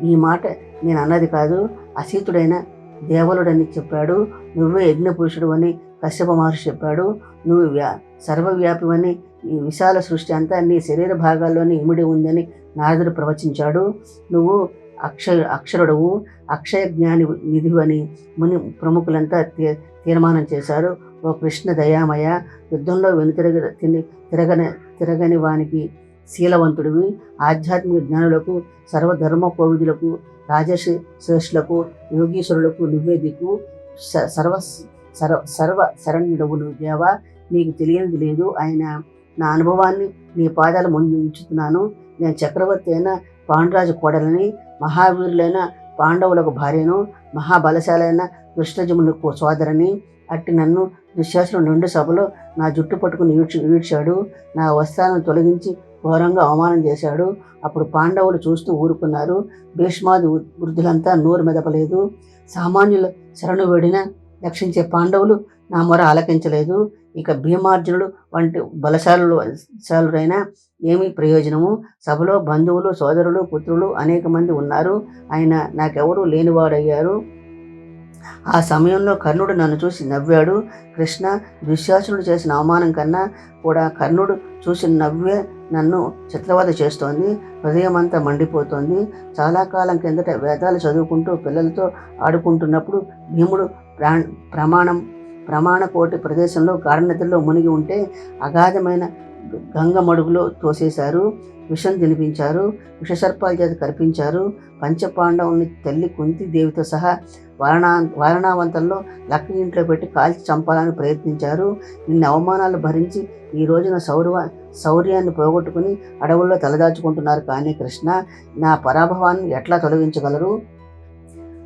ఈ మాట నేను అన్నది కాదు, అసీతుడైన దేవలుడని చెప్పాడు. నువ్వే యజ్ఞపురుషుడు అని కశ్యప మహర్షి చెప్పాడు. నువ్వు సర్వవ్యాపివని, ఈ విశాల సృష్టి అంతా నీ శరీర భాగాల్లోనే ఇమిడి ఉందని నారదుడు ప్రవచించాడు. నువ్వు అక్షరుడవు, అక్షయ జ్ఞాని నిధివని ముని ప్రముఖులంతా తీర్మానం చేశారు. ఓ కృష్ణ దయామయ, యుద్ధంలో తిరగని వానికి శీలవంతుడివి. ఆధ్యాత్మిక జ్ఞానులకు, సర్వధర్మ కోవిదులకు, రాజర్షి శ్రేష్ఠులకు, యోగీశ్వరులకు నువ్వే దిక్కు. సర్వ శరణ్యుడవు నువ్వు దేవా. నీకు తెలియనిది లేదు. ఆయన నా అనుభవాన్ని నీ పాదాల ముందు ఉంచుతున్నాను. నేను చక్రవర్తి అయిన పాండురాజు కోడలని, మహావీరులైన పాండవులకు భార్యను, మహాబలశాలైన కృష్ణజమునుకు సోదరని. అట్టి నన్ను దుశ్శాసనుడు 2 సభలో నా జుట్టు పట్టుకుని ఈడ్చాడు. నా వస్త్రాలను తొలగించి ఘోరంగా అవమానం చేశాడు. అప్పుడు పాండవులు చూస్తూ ఊరుకున్నారు. భీష్మాది వృద్ధులంతా నోరు మెదపలేదు. సామాన్యుల శరణు వేడిన రక్షించే పాండవులు నా మొర ఆలకించలేదు. ఇక భీమార్జునుడు వంటి బలశాలురైనా ఏమీ ప్రయోజనము? సభలో బంధువులు, సోదరులు, పుత్రులు అనేక మంది ఉన్నారు. ఆయన నాకెవరూ లేనివాడయ్యారు. ఆ సమయంలో కర్ణుడు నన్ను చూసి నవ్వాడు. కృష్ణ, దుశ్శాసనుడు చేసిన అవమానం కన్నా కూడా కర్ణుడు చూసి నవ్వే నన్ను చిత్రవద చేస్తోంది. హృదయం అంతా మండిపోతోంది. చాలా కాలం కిందట వేదాలు చదువుకుంటూ పిల్లలతో ఆడుకుంటున్నప్పుడు భీముడు ప్రమాణకోటి ప్రదేశంలో గాఢనిద్రలో మునిగి ఉంటే అగాధమైన గంగ మడుగులో తోసేశారు. విషం తినిపించారు, విషసర్పాల చేత కరిపించారు. పంచపాండవుల్ని తల్లి కుంతి దేవితో సహా వారణావంతంలో లక్క ఇంట్లో పెట్టి కాల్చి చంపాలని ప్రయత్నించారు. ఇన్ని అవమానాలు భరించి ఈ రోజున శౌర్యాన్ని పోగొట్టుకుని అడవుల్లో తలదాచుకుంటున్నారు. కానీ కృష్ణ, నా పరాభవాన్ని ఎట్లా తొలగించగలరు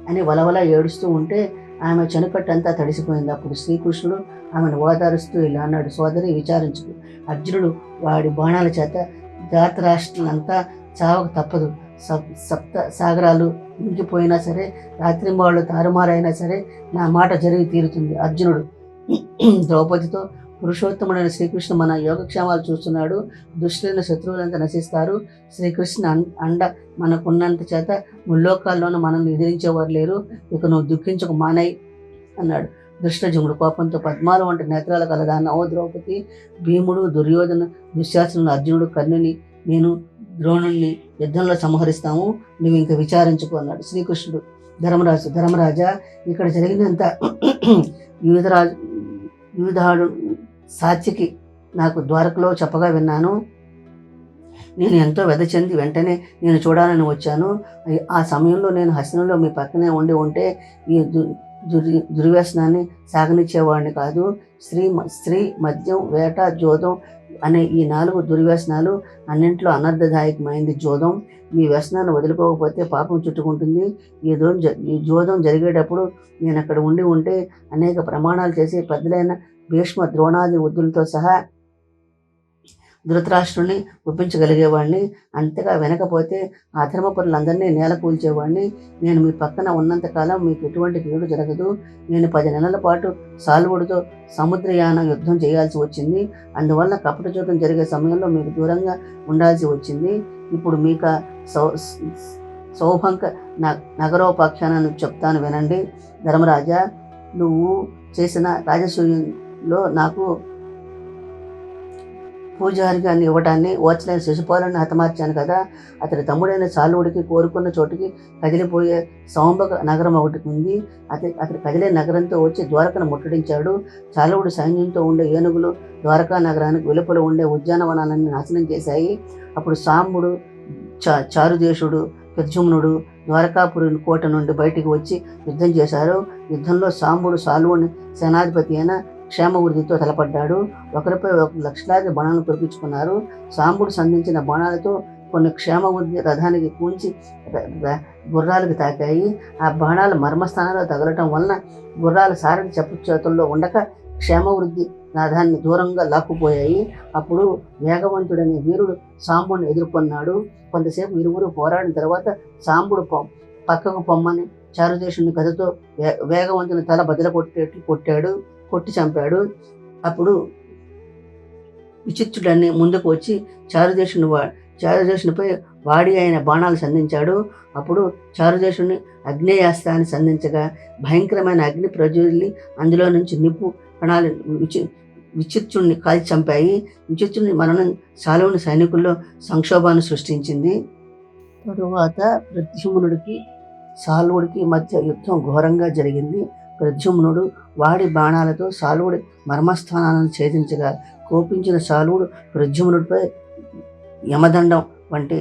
అని వలవల ఏడుస్తూ ఉంటే ఆమె చెనుకట్టంతా తడిసిపోయింది. అప్పుడు శ్రీకృష్ణుడు ఆమెను ఓదారుస్తూ ఇలా అన్నాడు, సోదరి విచారించుకు. అర్జునుడు వాడి బాణాల చేత ధాతరాష్ట్రులంతా చావక తప్పదు. సప్త సాగరాలు ఇంకిపోయినా సరే, రాత్రింబాళ్ళు తారుమారైనా సరే నా మాట జరిగి తీరుతుంది. అర్జునుడు ద్రౌపదితో, పురుషోత్తముడైన శ్రీకృష్ణ మన యోగక్షేమాలు చూస్తున్నాడు. దుష్టులైన శత్రువులంతా నశిస్తారు. శ్రీకృష్ణ అండ మనకున్నంత చేత ముల్లోకాల్లోనూ మనల్ని ఎదిరించేవారు లేరు. ఇక నువ్వు దుఃఖించకు మానై అన్నాడు. దుష్టజముడు కోపంతో, పద్మాలు వంటి నేత్రాల కలదాన్న ఓ ద్రౌపది, భీముడు, దుర్యోధన, దుశ్శాసనుడు, అర్జునుడు, కర్ణుని, నేను ద్రోణుణ్ణి యుద్ధంలో సంహరిస్తాము, నువ్వు ఇంకా విచారించుకో అన్నాడు. శ్రీకృష్ణుడు ధర్మరాజా, ఇక్కడ జరిగినంత యూధాడు సాత్యకి నాకు ద్వారకలో చెప్పగా విన్నాను. నేను ఎంతో వ్యధ చెంది వెంటనే నేను చూడాలని వచ్చాను. ఆ సమయంలో నేను హస్తినంలో మీ పక్కనే ఉంటే ఈ దుర్వ్యసనాన్ని సాగనిచ్చేవాడిని కాదు. స్త్రీ మద్యం, వేట, జోదం అనే ఈ 4 దుర్వ్యసనాలు అన్నింట్లో అనర్థదాయకమైంది జోదం. ఈ వ్యసనాన్ని వదులుకోకపోతే పాపం చుట్టుకుంటుంది. ఈ జోదం జరిగేటప్పుడు నేను అక్కడ ఉంటే అనేక ప్రమాణాలు చేసి పెద్దలైన భీష్మ, ద్రోణాది వృద్ధులతో సహా ధృతరాష్ట్రుని ఒప్పించగలిగేవాడిని. అంతగా వినకపోతే ఆ ధర్మపరులందరినీ నేల కూల్చేవాడిని. నేను మీ పక్కన ఉన్నంతకాలం మీకు ఎటువంటి కీడు జరగదు. నేను 10 నెలల పాటు సాల్వుడితో సముద్రయాన యుద్ధం చేయాల్సి వచ్చింది. అందువల్ల కపటచూతం జరిగే సమయంలో మీకు దూరంగా ఉండాల్సి వచ్చింది. ఇప్పుడు మీకు సౌభంక నగరోపాఖ్యానాన్ని చెప్తాను వినండి. ధర్మరాజా, నువ్వు చేసిన రాజసూయంలో నాకు పూజారిగా ఇవ్వటాన్ని ఓచలేని శిశుపాలను హతమార్చాను కదా. అతడి తమ్ముడైన సాలువుడికి కోరుకున్న చోటుకి కదిలిపోయే సౌంబక నగరం ఒకటి ఉంది. అతడి కదిలే నగరంతో వచ్చి ద్వారకను ముట్టడించాడు. సాలువుడి సైన్యంతో ఉండే ఏనుగులు ద్వారకా నగరానికి వెలుపల ఉండే ఉద్యానవనాలన్నీ నాశనం చేశాయి. అప్పుడు సాంబుడు, చారుదేశుడు, ప్రద్యుమ్నుడు ద్వారకాపురి కోట నుండి బయటికి వచ్చి యుద్ధం చేశారు. యుద్ధంలో సాంబుడు సాలువుని సేనాధిపతి అయిన క్షేమవృద్ధితో తలపడ్డాడు. ఒకరిపై ఒక లక్షలాది బాణాలను కురిపించుకున్నారు. సాంబుడు సంధించిన బాణాలతో కొన్ని క్షేమవృద్ధి రథానికి కూల్చి గుర్రాలకు తాకాయి. ఆ బాణాలు మర్మస్థానంలో తగలటం వలన గుర్రాల సారథి చెప్పు చేతుల్లో ఉండక క్షేమవృద్ధి రథాన్ని దూరంగా లాక్కుపోయాయి. అప్పుడు వేగవంతుడనే వీరుడు సాంబుడిని ఎదుర్కొన్నాడు. కొంతసేపు ఇరువురు పోరాడిన తర్వాత సాంబుడు పక్కకు పొమ్మని చారుదేశుని కథతో వేగవంతుని తల బదల కొట్టి చంపాడు. అప్పుడు విచిత్రుడని ముందుకు వచ్చి చారుదేశునిపై వాడి అయిన బాణాలు సంధించాడు. అప్పుడు చారుదేశుని అగ్నేయాస్త్రాన్ని సంధించగా భయంకరమైన అగ్ని ప్రజ్వలి అందులో నుంచి నిప్పు కణాలు విచిత్రుడిని కాల్చి చంపాయి. విచిత్రుని మరణం సాలువుని సైనికుల్లో సంక్షోభాన్ని సృష్టించింది. తరువాత ప్రద్యుమ్నుడికి సాలువుడికి మధ్య యుద్ధం ఘోరంగా జరిగింది. ప్రద్యుమ్నుడు వాడి బాణాలతో సాలువుడి మర్మస్థానాలను ఛేదించగా కోపించిన సాలువుడు ప్రద్యుమ్నుడిపై యమదండం వంటి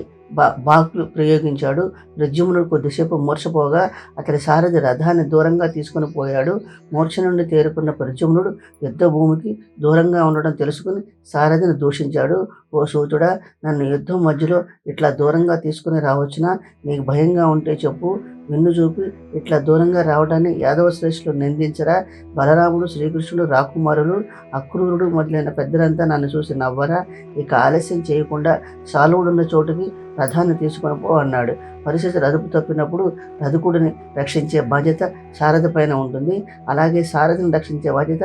బాకులు ప్రయోగించాడు. ప్రద్యుమ్నుడు కొద్దిసేపు మూర్ఛపోగా అతడి సారథి రథాన్ని దూరంగా తీసుకుని పోయాడు. మూర్ఛ నుండి తేరుకున్న ప్రద్యుమ్నుడు యుద్ధ భూమికి దూరంగా ఉండడం తెలుసుకుని సారథిని దూషించాడు. ఓ సూతుడా, నన్ను యుద్ధం మధ్యలో ఇట్లా దూరంగా తీసుకుని రావచ్చునా? నీకు భయంగా ఉంటే చెప్పు. వెన్ను చూపి ఇట్లా దూరంగా రావడాన్ని యాదవ శ్రేష్ఠులు నిందించరా? బలరాముడు, శ్రీకృష్ణుడు, రాకుమారులు, అక్రూరుడు మొదలైన పెద్దలంతా నన్ను చూసి నవ్వరా? ఇక ఆలస్యం చేయకుండా సాలువుడున్న చోటుకి రథాన్ని తీసుకొని పో అన్నాడు. పరిస్థితి రథపు తప్పినప్పుడు రథకుడిని రక్షించే బాధ్యత సారథి పైన ఉంటుంది. అలాగే సారథిని రక్షించే బాధ్యత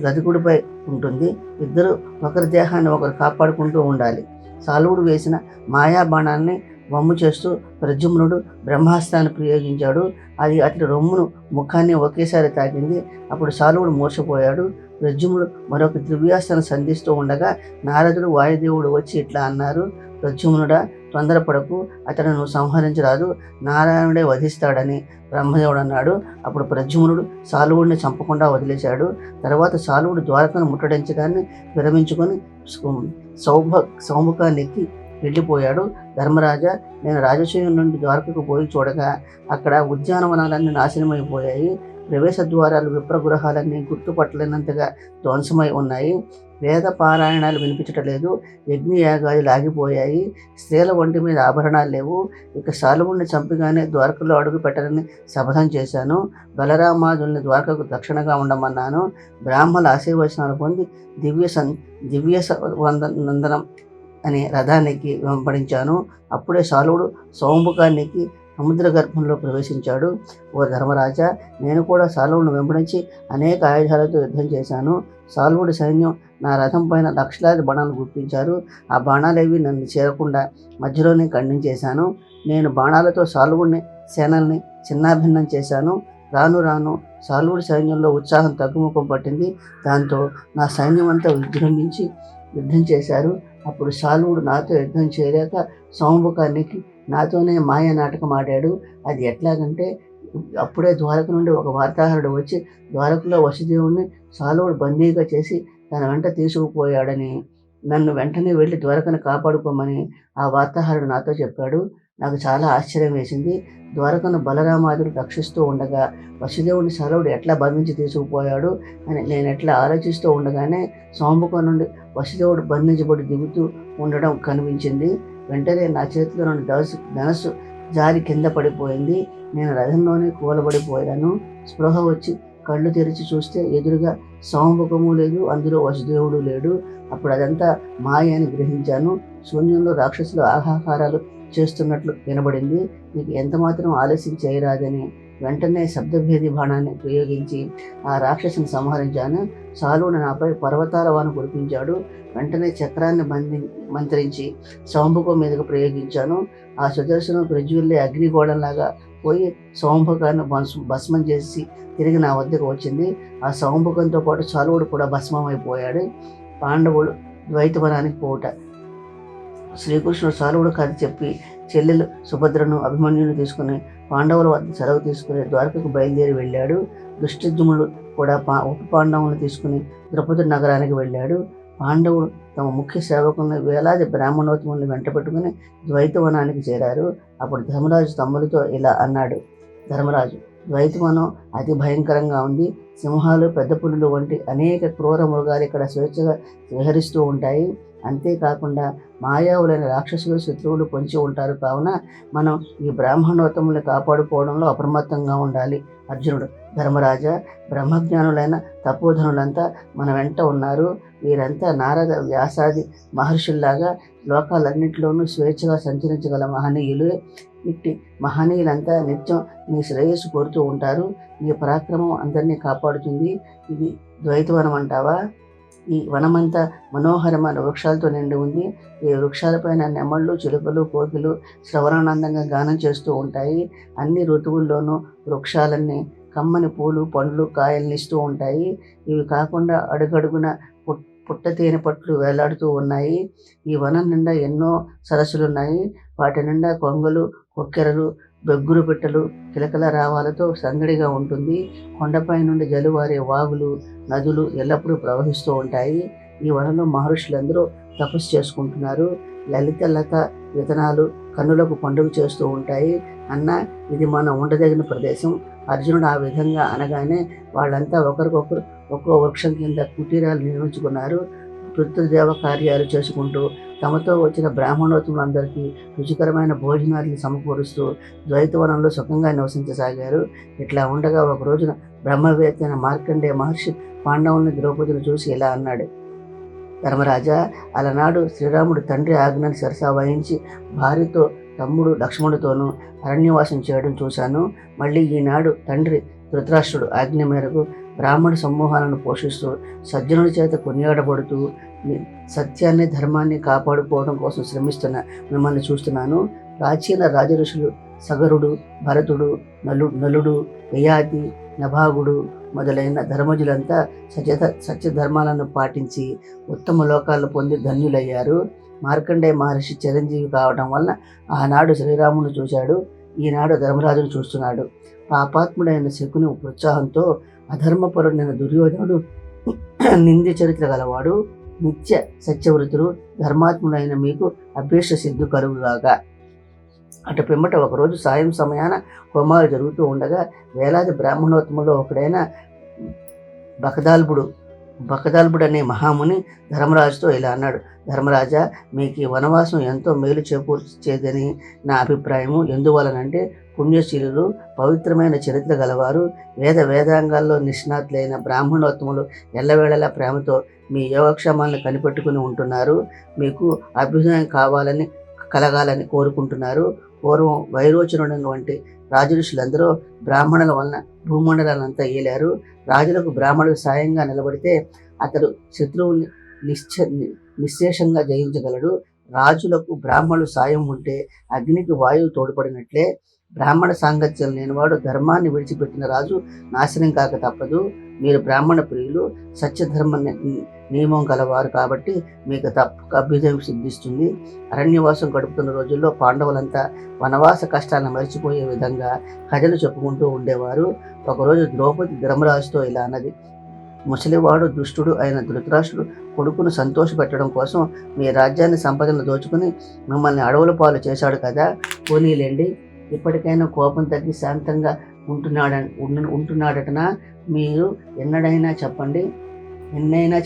రథకుడిపై ఉంటుంది. ఇద్దరు ఒకరి దేహాన్ని ఒకరు కాపాడుకుంటూ ఉండాలి. సాలువుడు వేసిన మాయా బాణాన్ని వమ్ము చేస్తూ ప్రద్యుమ్నుడు బ్రహ్మాస్త్రాన్ని ప్రయోగించాడు. అది అతడి రొమ్మును, ముఖాన్ని ఒకేసారి తాకింది. అప్పుడు సాలువుడు మూర్ఛపోయాడు. ప్రద్యుమ్నుడు మరొక దివ్యాస్త్రాన్ని సంధిస్తూ ఉండగా నారదుడు, వాయుదేవుడు వచ్చి ఇట్లా అన్నారు, ప్రద్యుమ్నుడా, తొందరపడకు, అతను నువ్వు సంహరించరాదు, నారాయణుడే వధిస్తాడని బ్రహ్మదేవుడు అన్నాడు. అప్పుడు ప్రద్యుమ్నుడు సాలువుడిని చంపకుండా వదిలేశాడు. తర్వాత సాలువుడు ద్వారకను ముట్టడించడాన్ని విరమించుకొని సౌముఖాన్ని ఎక్కి వెళ్ళిపోయాడు. ధర్మరాజా, నేను రాజసూయం నుండి ద్వారకకు పోయి చూడగా అక్కడ ఉద్యానవనాలన్నీ నాశనమైపోయాయి. ప్రవేశ ద్వారాలు విప్రగృహాలన్నీ గుర్తుపట్టలేనంతగా ధ్వంసమై ఉన్నాయి. వేద పారాయణాలు వినిపించటలేదు. యజ్ఞయాగాలు ఆగిపోయాయి. స్త్రీల ఒంటి మీద ఆభరణాలు లేవు. ఇక సాలువుణ్ణి చంపగానే ద్వారకలో అడుగు పెట్టాలని శపథం చేశాను. బలరామాదుల్ని ద్వారకకు దక్షిణగా ఉండమన్నాను. బ్రాహ్మణ ఆశీర్వచనాలు పొంది దివ్య నందనం అనే రథానికి వెంబడించాను. అప్పుడే సాలువుడు సౌంభుకానికి సముద్ర గర్భంలో ప్రవేశించాడు. ఓ ధర్మరాజా, నేను కూడా సాలువును వెంబడించి అనేక ఆయుధాలతో యుద్ధం చేశాను. సాలువుడి సైన్యం నా రథం పైన లక్షలాది బాణాలు గుర్తించారు. ఆ బాణాలేవి నన్ను చేరకుండా మధ్యలోనే ఖండించేశాను. నేను బాణాలతో సాలువుడిని సేనల్ని చిన్నాభిన్నం చేశాను. రాను రాను సాలువుడి సైన్యంలో ఉత్సాహం తగ్గుముఖం పట్టింది. దాంతో నా సైన్యం అంతా విజృంభించి యుద్ధం చేశారు. అప్పుడు సాలువుడు నాతో యుద్ధం చేయలేక సౌంభుకానికి నాతోనే మాయ నాటకం ఆడాడు. అది ఎట్లాగంటే, అప్పుడే ద్వారక నుండి ఒక వార్తాహరుడు వచ్చి ద్వారకలో వసుదేవుణ్ణి సాలువుడు బందీగా చేసి తన వెంట తీసుకుపోయాడని, నన్ను వెంటనే వెళ్ళి ద్వారకను కాపాడుకోమని ఆ వార్తాహరుడు నాతో చెప్పాడు. నాకు చాలా ఆశ్చర్యం వేసింది. ద్వారకను బలరామాదుడు రక్షిస్తూ ఉండగా వసుదేవుని సాలువుడు ఎట్లా బంధించి తీసుకుపోయాడు అని నేను ఎట్లా ఆలోచిస్తూ ఉండగానే సౌంభుకం నుండి వసుదేవుడు బంధించబడి దిగుతూ ఉండడం కనిపించింది. వెంటనే నా చేతిలో నుండి ధనస్సు జారి కింద పడిపోయింది. నేను రథంలోనే కూలబడిపోయాను. స్పృహ వచ్చి కళ్ళు తెరిచి చూస్తే ఎదురుగా సౌంభుకము లేదు, అందులో వసుదేవుడు లేడు. అప్పుడు అదంతా మాయ అని గ్రహించాను. శూన్యంలో రాక్షసులు ఆహాకారాలు చేస్తున్నట్లు వినబడింది. నీకు ఎంతమాత్రం ఆలస్యం చేయరాదని వెంటనే శబ్దభేది బాణాన్ని ప్రయోగించి ఆ రాక్షసుని సంహరించాను. సాలువుడు నాపై పర్వతాల వాన కురిపించాడు. వెంటనే చక్రాన్ని మంత్రించి సౌంభుకం మీదకు ప్రయోగించాను. ఆ సుదర్శనం ప్రజ్వల్లే అగ్నిగోళంలాగా పోయి సౌంభకాన్ని భస్మం చేసి తిరిగి నా వద్దకు వచ్చింది. ఆ సౌంభకంతో పాటు సాలువుడు కూడా భస్మం అయిపోయాడు. పాండవుడు ద్వైతవనానికి పోవుట. శ్రీకృష్ణుడు సాలువుడు కథ చెప్పి చెల్లెలు సుభద్రను అభిమన్యుని తీసుకుని పాండవుల వద్ద సెలవు తీసుకుని ద్వారకకు బయలుదేరి వెళ్ళాడు. దుష్టజుమ్నుడు కూడా ఉప పాండవులను తీసుకుని ద్రౌపది నగరానికి వెళ్ళాడు. పాండవులు తమ ముఖ్య సేవకులను వేలాది బ్రాహ్మణోత్తములను వెంట పెట్టుకుని ద్వైతవనానికి చేరారు. అప్పుడు ధర్మరాజు తమ్ములతో ఇలా అన్నాడు. ధర్మరాజు, ద్వైతవనం అతి భయంకరంగా ఉంది. సింహాలు, పెద్ద పులులు వంటి అనేక క్రూర మృగాలు ఇక్కడ స్వేచ్ఛగా విహరిస్తూ ఉంటాయి. అంతేకాకుండా మాయావులైన రాక్షసులు, శత్రువులు పొంచి ఉంటారు. కావున మనం ఈ బ్రాహ్మణోత్తములను కాపాడుకోవడంలో అప్రమత్తంగా ఉండాలి. అర్జునుడు, ధర్మరాజా, బ్రహ్మజ్ఞానులైన తపోధనులంతా మన వెంట ఉన్నారు. వీరంతా నారద, వ్యాసాది మహర్షుల్లాగా లోకాలన్నింటిలోనూ స్వేచ్ఛగా సంచరించగల మహనీయులు. ఇట్టి మహనీయులంతా నిత్యం నీ శ్రేయస్సు కోరుతూ ఉంటారు. ఈ పరాక్రమం అందరినీ కాపాడుతుంది. ఇది ద్వైతవనం అంటావా? ఈ వనమంతా మనోహరమైన వృక్షాలతో నిండి ఉంది. ఈ వృక్షాలపైన నెమళ్ళు, చిలుకలు, కోకిలు శ్రవణానందంగా గానం చేస్తూ ఉంటాయి. అన్ని ఋతువుల్లోనూ వృక్షాలన్నీ కమ్మని పూలు, పండ్లు, కాయల్ని ఇస్తూ ఉంటాయి. ఇవి కాకుండా అడుగడుగున పుట్ట తేనె పట్లు వేలాడుతూ ఉన్నాయి. ఈ వనం నిండా ఎన్నో సరస్సులున్నాయి. వాటి నిండా కొంగలు, కొక్కెరలు, బెగ్గురు పిట్టలు కిలకల రావాలతో సందడిగా ఉంటుంది. కొండపై నుండి జలువారే వాగులు, నదులు ఎల్లప్పుడూ ప్రవహిస్తూ ఉంటాయి. ఈ వనంలో మహర్షులందరూ తపస్సు చేసుకుంటున్నారు. లలిత లత వితనాలు కన్నులకు పండుగ చేస్తూ ఉంటాయి. అన్న, ఇది మనం ఉండదగిన ప్రదేశం. అర్జునుడు ఆ విధంగా అనగానే వాళ్ళంతా ఒకరికొకరు ఒక్కో వృక్షం కింద కుటీరాలు నిర్మించుకున్నారు. పితృదేవ కార్యాలు చేసుకుంటూ తమతో వచ్చిన బ్రాహ్మణోత్తములందరికీ రుచికరమైన భోజనాలను సమకూరుస్తూ ద్వైతవనంలో సుఖంగా నివసించసాగారు. ఇట్లా ఉండగా ఒక రోజున బ్రహ్మవేత్త అయిన మార్కండేయ మహర్షి పాండవుల్ని, ద్రౌపదిని చూసి ఇలా అన్నాడు. ధర్మరాజా, అలనాడు శ్రీరాముడు తండ్రి ఆజ్ఞను శిరసా వహించి భార్యతో, తమ్ముడు లక్ష్మణుడితోనూ అరణ్యవాసం చేయడం చూశాను. మళ్ళీ ఈనాడు తండ్రి ధృతరాష్ట్రుడు ఆజ్ఞ మేరకు బ్రాహ్మణ సమూహాలను పోషిస్తూ సజ్జనుల చేత కొనియాడబడుతూ సత్యాన్ని, ధర్మాన్ని కాపాడుకోవడం కోసం శ్రమిస్తున్న మిమ్మల్ని చూస్తున్నాను. ప్రాచీన రాజఋషులు సగరుడు, భరతుడు, నలుడు, యయాతి, నభాగుడు మొదలైన ధర్మజులంతా సత్యధర్మాలను పాటించి ఉత్తమ లోకాలను పొంది ధన్యులయ్యారు. మార్కండేయ మహర్షి చిరంజీవి కావడం వల్ల ఆనాడు శ్రీరామును చూశాడు. ఈనాడు ధర్మరాజును చూస్తున్నాడు. పాపాత్ముడైన శకుని ప్రోత్సాహంతో అధర్మపరుడైన దుర్యోధనుడు నింద్య చరిత్ర గలవాడు. నిత్య సత్యవృతులు ధర్మాత్ములైన మీకు అభీష్ట సిద్ధి కలుగుగాక. అటు పిమ్మట ఒకరోజు సాయం సమయాన హోమాలు జరుగుతూ ఉండగా వేలాది బ్రాహ్మణోత్తములో ఒకడైన బకదాల్బుడు అనే మహాముని ధర్మరాజుతో ఇలా అన్నాడు: ధర్మరాజా, మీకు ఈ వనవాసం ఎంతో మేలు చేకూర్చేదని నా అభిప్రాయము. ఎందువలనంటే పుణ్యశీలులు, పవిత్రమైన చరిత్ర గలవారు, వేదాంగాల్లో నిష్ణాతులైన బ్రాహ్మణోత్తములు ఎల్లవేళలా ప్రేమతో మీ యోగక్షేమాలను కనిపెట్టుకుని ఉంటున్నారు. మీకు అభ్యుదయం కలగాలని కోరుకుంటున్నారు. పూర్వం వైరోచనుడు వంటి రాజఋషులందరూ బ్రాహ్మణుల వలన భూమండలాలంతా ఏలారు. రాజులకు బ్రాహ్మణులకు సాయంగా నిలబడితే అతడు శత్రువుని నిశ్శేషంగా జయించగలడు. రాజులకు బ్రాహ్మణులు సాయం ఉంటే అగ్నికి వాయువు తోడ్పడినట్లే. బ్రాహ్మణ సాంగత్యం లేనివాడు ధర్మాన్ని విడిచిపెట్టిన రాజు నాశనం కాక తప్పదు. మీరు బ్రాహ్మణ ప్రియులు, సత్యధర్మ నియమం గలవారు కాబట్టి మీకు తప్పక అభ్యుదయం సిద్ధిస్తుంది. అరణ్యవాసం గడుపుతున్న రోజుల్లో పాండవులంతా వనవాస కష్టాలను మరిచిపోయే విధంగా కథలు చెప్పుకుంటూ ఉండేవారు. ఒకరోజు ద్రౌపది ధర్మరాజుతో ఇలా అన్నది: ముసలివాడు దుష్టుడు అయిన ధృతరాష్ట్రుడు కొడుకును సంతోషపెట్టడం కోసం మీ రాజ్యాన్ని సంపదను దోచుకుని మిమ్మల్ని అడవుల పాలు చేశాడు కదా. పోనీలేండి, ఇప్పటికైనా కోపం తగ్గి శాంతంగా ఉంటున్నాడటనా? మీరు ఎన్నైనా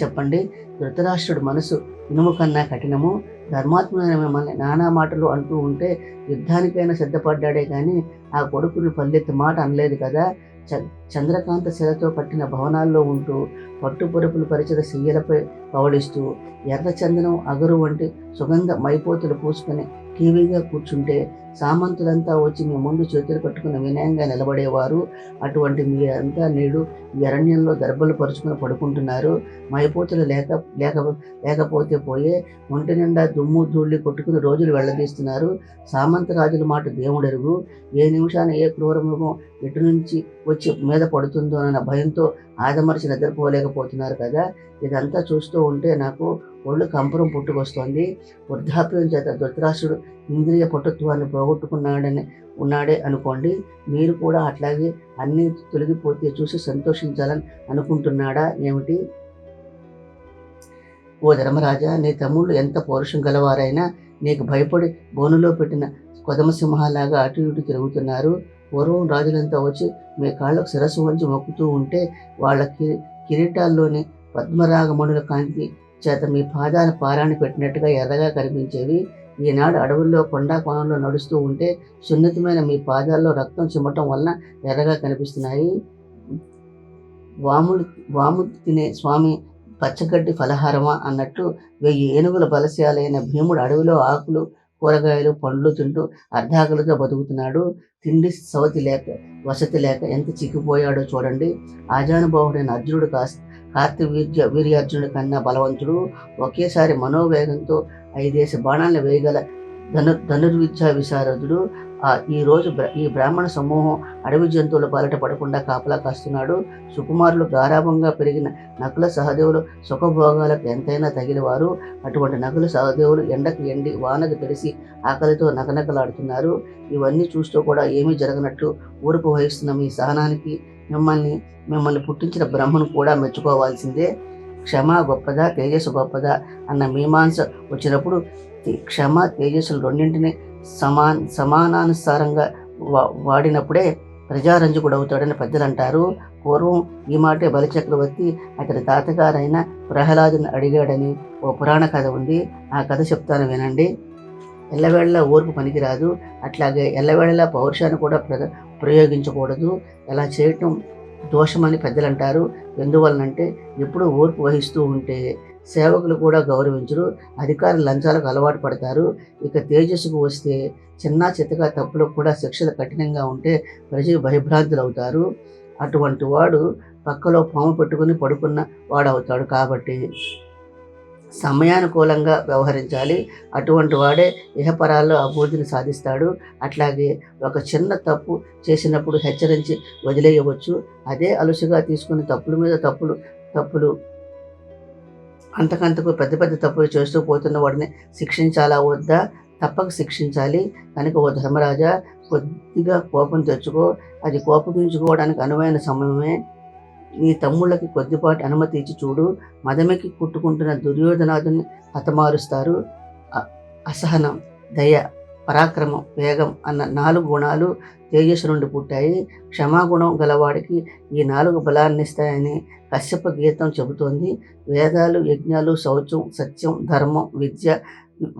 చెప్పండి. ధృతరాష్ట్రుడు మనసు ఇనుము కన్నా కఠినము. ధర్మాత్ములైన మిమ్మల్ని నానా మాటలు అంటూ ఉంటే యుద్ధానికైనా సిద్ధపడ్డాడే కానీ ఆ కొడుకుని పల్లెత్తి మాట అనలేదు కదా. చంద్రకాంత శిలతో కట్టిన భవనాల్లో ఉంటూ పట్టుపొరుపులు పరిచిన శయ్యలపై పవడిస్తూ ఎర్ర చందనం అగరు వంటి సుగంధ మైపోతులు పూసుకొని టీవీగా కూర్చుంటే సామంతులంతా వచ్చి మీ ముందు చేతులు కట్టుకుని వినయంగా నిలబడేవారు. అటువంటి మీరంతా నేడు ఈ అరణ్యంలో దర్భలు పరుచుకుని పడుకుంటున్నారు. మైపోతులు లేకపోతే పోయే ఒంటి నిండా దుమ్ము ధూళి కొట్టుకుని రోజులు వెళ్లదీస్తున్నారు. సామంత రాజుల మాట దేవుడెరుగు. ఏ నిమిషాన ఏ క్రూరమృగం ఎటు నుంచి వచ్చి మీద పడుతుందో అన్న భయంతో ఆదమర్చి నిద్రపోలేకపోతున్నారు కదా. ఇదంతా చూస్తూ ఉంటే నాకు ఒళ్ళు కంపరం పుట్టుకొస్తోంది. వృద్ధాప్యం చేత ధృతరాష్ట్రుడు ఇంద్రియ పటుత్వాన్ని ఉన్నాడే అనుకోండి. మీరు కూడా అట్లాగే అన్నీ తొలగిపోతే చూసి సంతోషించాలని అనుకుంటున్నాడా ఏమిటి? ఓ ధర్మరాజా, నీ తమ్ముళ్ళు ఎంత పౌరుషం గలవారైనా నీకు భయపడి బోనులో పెట్టిన కొదమసింహాలాగా అటు ఇటు తిరుగుతున్నారు. పూర్వం రాజులంతా వచ్చి మీ కాళ్ళకు శిరస్సు వంచి మొక్కుతూ ఉంటే వాళ్ళ కిరీటాల్లోని పద్మరాగమణుల కాంతి చేత మీ పాదాల పారాన్ని పెట్టినట్టుగా ఎర్రగా కనిపించేవి. ఈనాడు అడవుల్లో కొండా కోణంలో నడుస్తూ ఉంటే సున్నితమైన మీ పాదాల్లో రక్తం చిమ్మటం వలన ఎర్రగా కనిపిస్తున్నాయి. వాము తినే స్వామి పచ్చగడ్డి ఫలహారమా అన్నట్టు 1000 ఏనుగుల బలశాలైన భీముడు అడవిలో ఆకులు, కూరగాయలు, పండ్లు తింటూ అర్ధాకలితో బతుకుతున్నాడు. తిండి వసతి లేక ఎంత చిక్కిపోయాడో చూడండి. ఆజానుభావుడైన అర్జునుడు కార్తవీర్యార్జునుడి కన్నా బలవంతుడు. ఒకేసారి మనోవేగంతో 5 బాణాలను వేయగల ధనుర్విద్యా విశారదుడు. ఈ బ్రాహ్మణ సమూహం అడవి జంతువుల పాలిట పడకుండా కాపలా కాస్తున్నాడు. సుకుమారులు గారాభంగా పెరిగిన నకుల సహదేవులు సుఖభోగాలకు ఎంతైనా తగిలివారు. అటువంటి నకుల సహదేవులు ఎండకు ఎండి వానకు తెలిసి ఆకలితో నకనకలాడుతున్నారు. ఇవన్నీ చూస్తూ కూడా ఏమీ జరగనట్లు ఊరుకు వహిస్తున్న మీ సహనానికి మిమ్మల్ని పుట్టించిన బ్రహ్మను కూడా మెచ్చుకోవాల్సిందే. క్షమ గొప్పదా, తేజస్సు గొప్పదా అన్న మీమాంస వచ్చినప్పుడు క్షమ, తేజస్సులు రెండింటినీ సమానానుసారంగా వాడినప్పుడే ప్రజారంజకుడు అవుతాడని పెద్దలు అంటారు. పూర్వం ఈ మాటే బలిచక్రవర్తి అతడి తాతగారైన ప్రహ్లాదుని అడిగాడని ఓ పురాణ కథ ఉంది. ఆ కథ చెప్తాను వినండి. ఎల్లవేళలా ఓర్పు పనికిరాదు, అట్లాగే ఎల్లవేళలా పౌరుషాన్ని కూడా ప్రయోగించకూడదు. ఎలా చేయటం దోషమని పెద్దలు అంటారు. ఎందువలనంటే ఎప్పుడు ఓర్పు వహిస్తూ ఉంటే సేవకులు కూడా గౌరవించరు, అధికారులు లంచాలకు అలవాటు పడతారు. ఇక తేజస్సుకు వస్తే చిన్న చితక తప్పులకు కూడా శిక్షలు కఠినంగా ఉంటే ప్రజలు భయభ్రాంతులు అవుతారు. అటువంటి వాడు పక్కలో పాము పెట్టుకుని పడుకున్న వాడవుతాడు. కాబట్టి సమయానుకూలంగా వ్యవహరించాలి. అటువంటి వాడే ఇహపరాల్లో అభివృద్ధిని సాధిస్తాడు. అట్లాగే ఒక చిన్న తప్పు చేసినప్పుడు హెచ్చరించి వదిలేయవచ్చు. అదే అలుసుగా తీసుకుని తప్పుల మీద తప్పులు అంతకంతకు పెద్ద తప్పులు చేస్తూ పోతున్న వాడిని శిక్షించాలా వద్దా? తప్పక శిక్షించాలి. కనుక ఓ ధర్మరాజా, కొద్దిగా కోపం తెచ్చుకో. అది కోపగించుకోవడానికి అనువైన సమయమే. నీ తమ్ముళ్ళకి కొద్దిపాటి అనుమతి ఇచ్చి చూడు. మదమెక్కి కుట్టుకుంటున్న దుర్యోధనాదుని హతమారుస్తారు. అసహనం, దయ, పరాక్రమం, వేగం అన్న 4 గుణాలు తేజస్సు నుండి పుట్టాయి. క్షమాగుణం గలవాడికి ఈ 4 బలాన్నిస్తాయని కశ్యప గీతం చెబుతోంది. వేదాలు, యజ్ఞాలు, శౌచం, సత్యం, ధర్మం, విద్య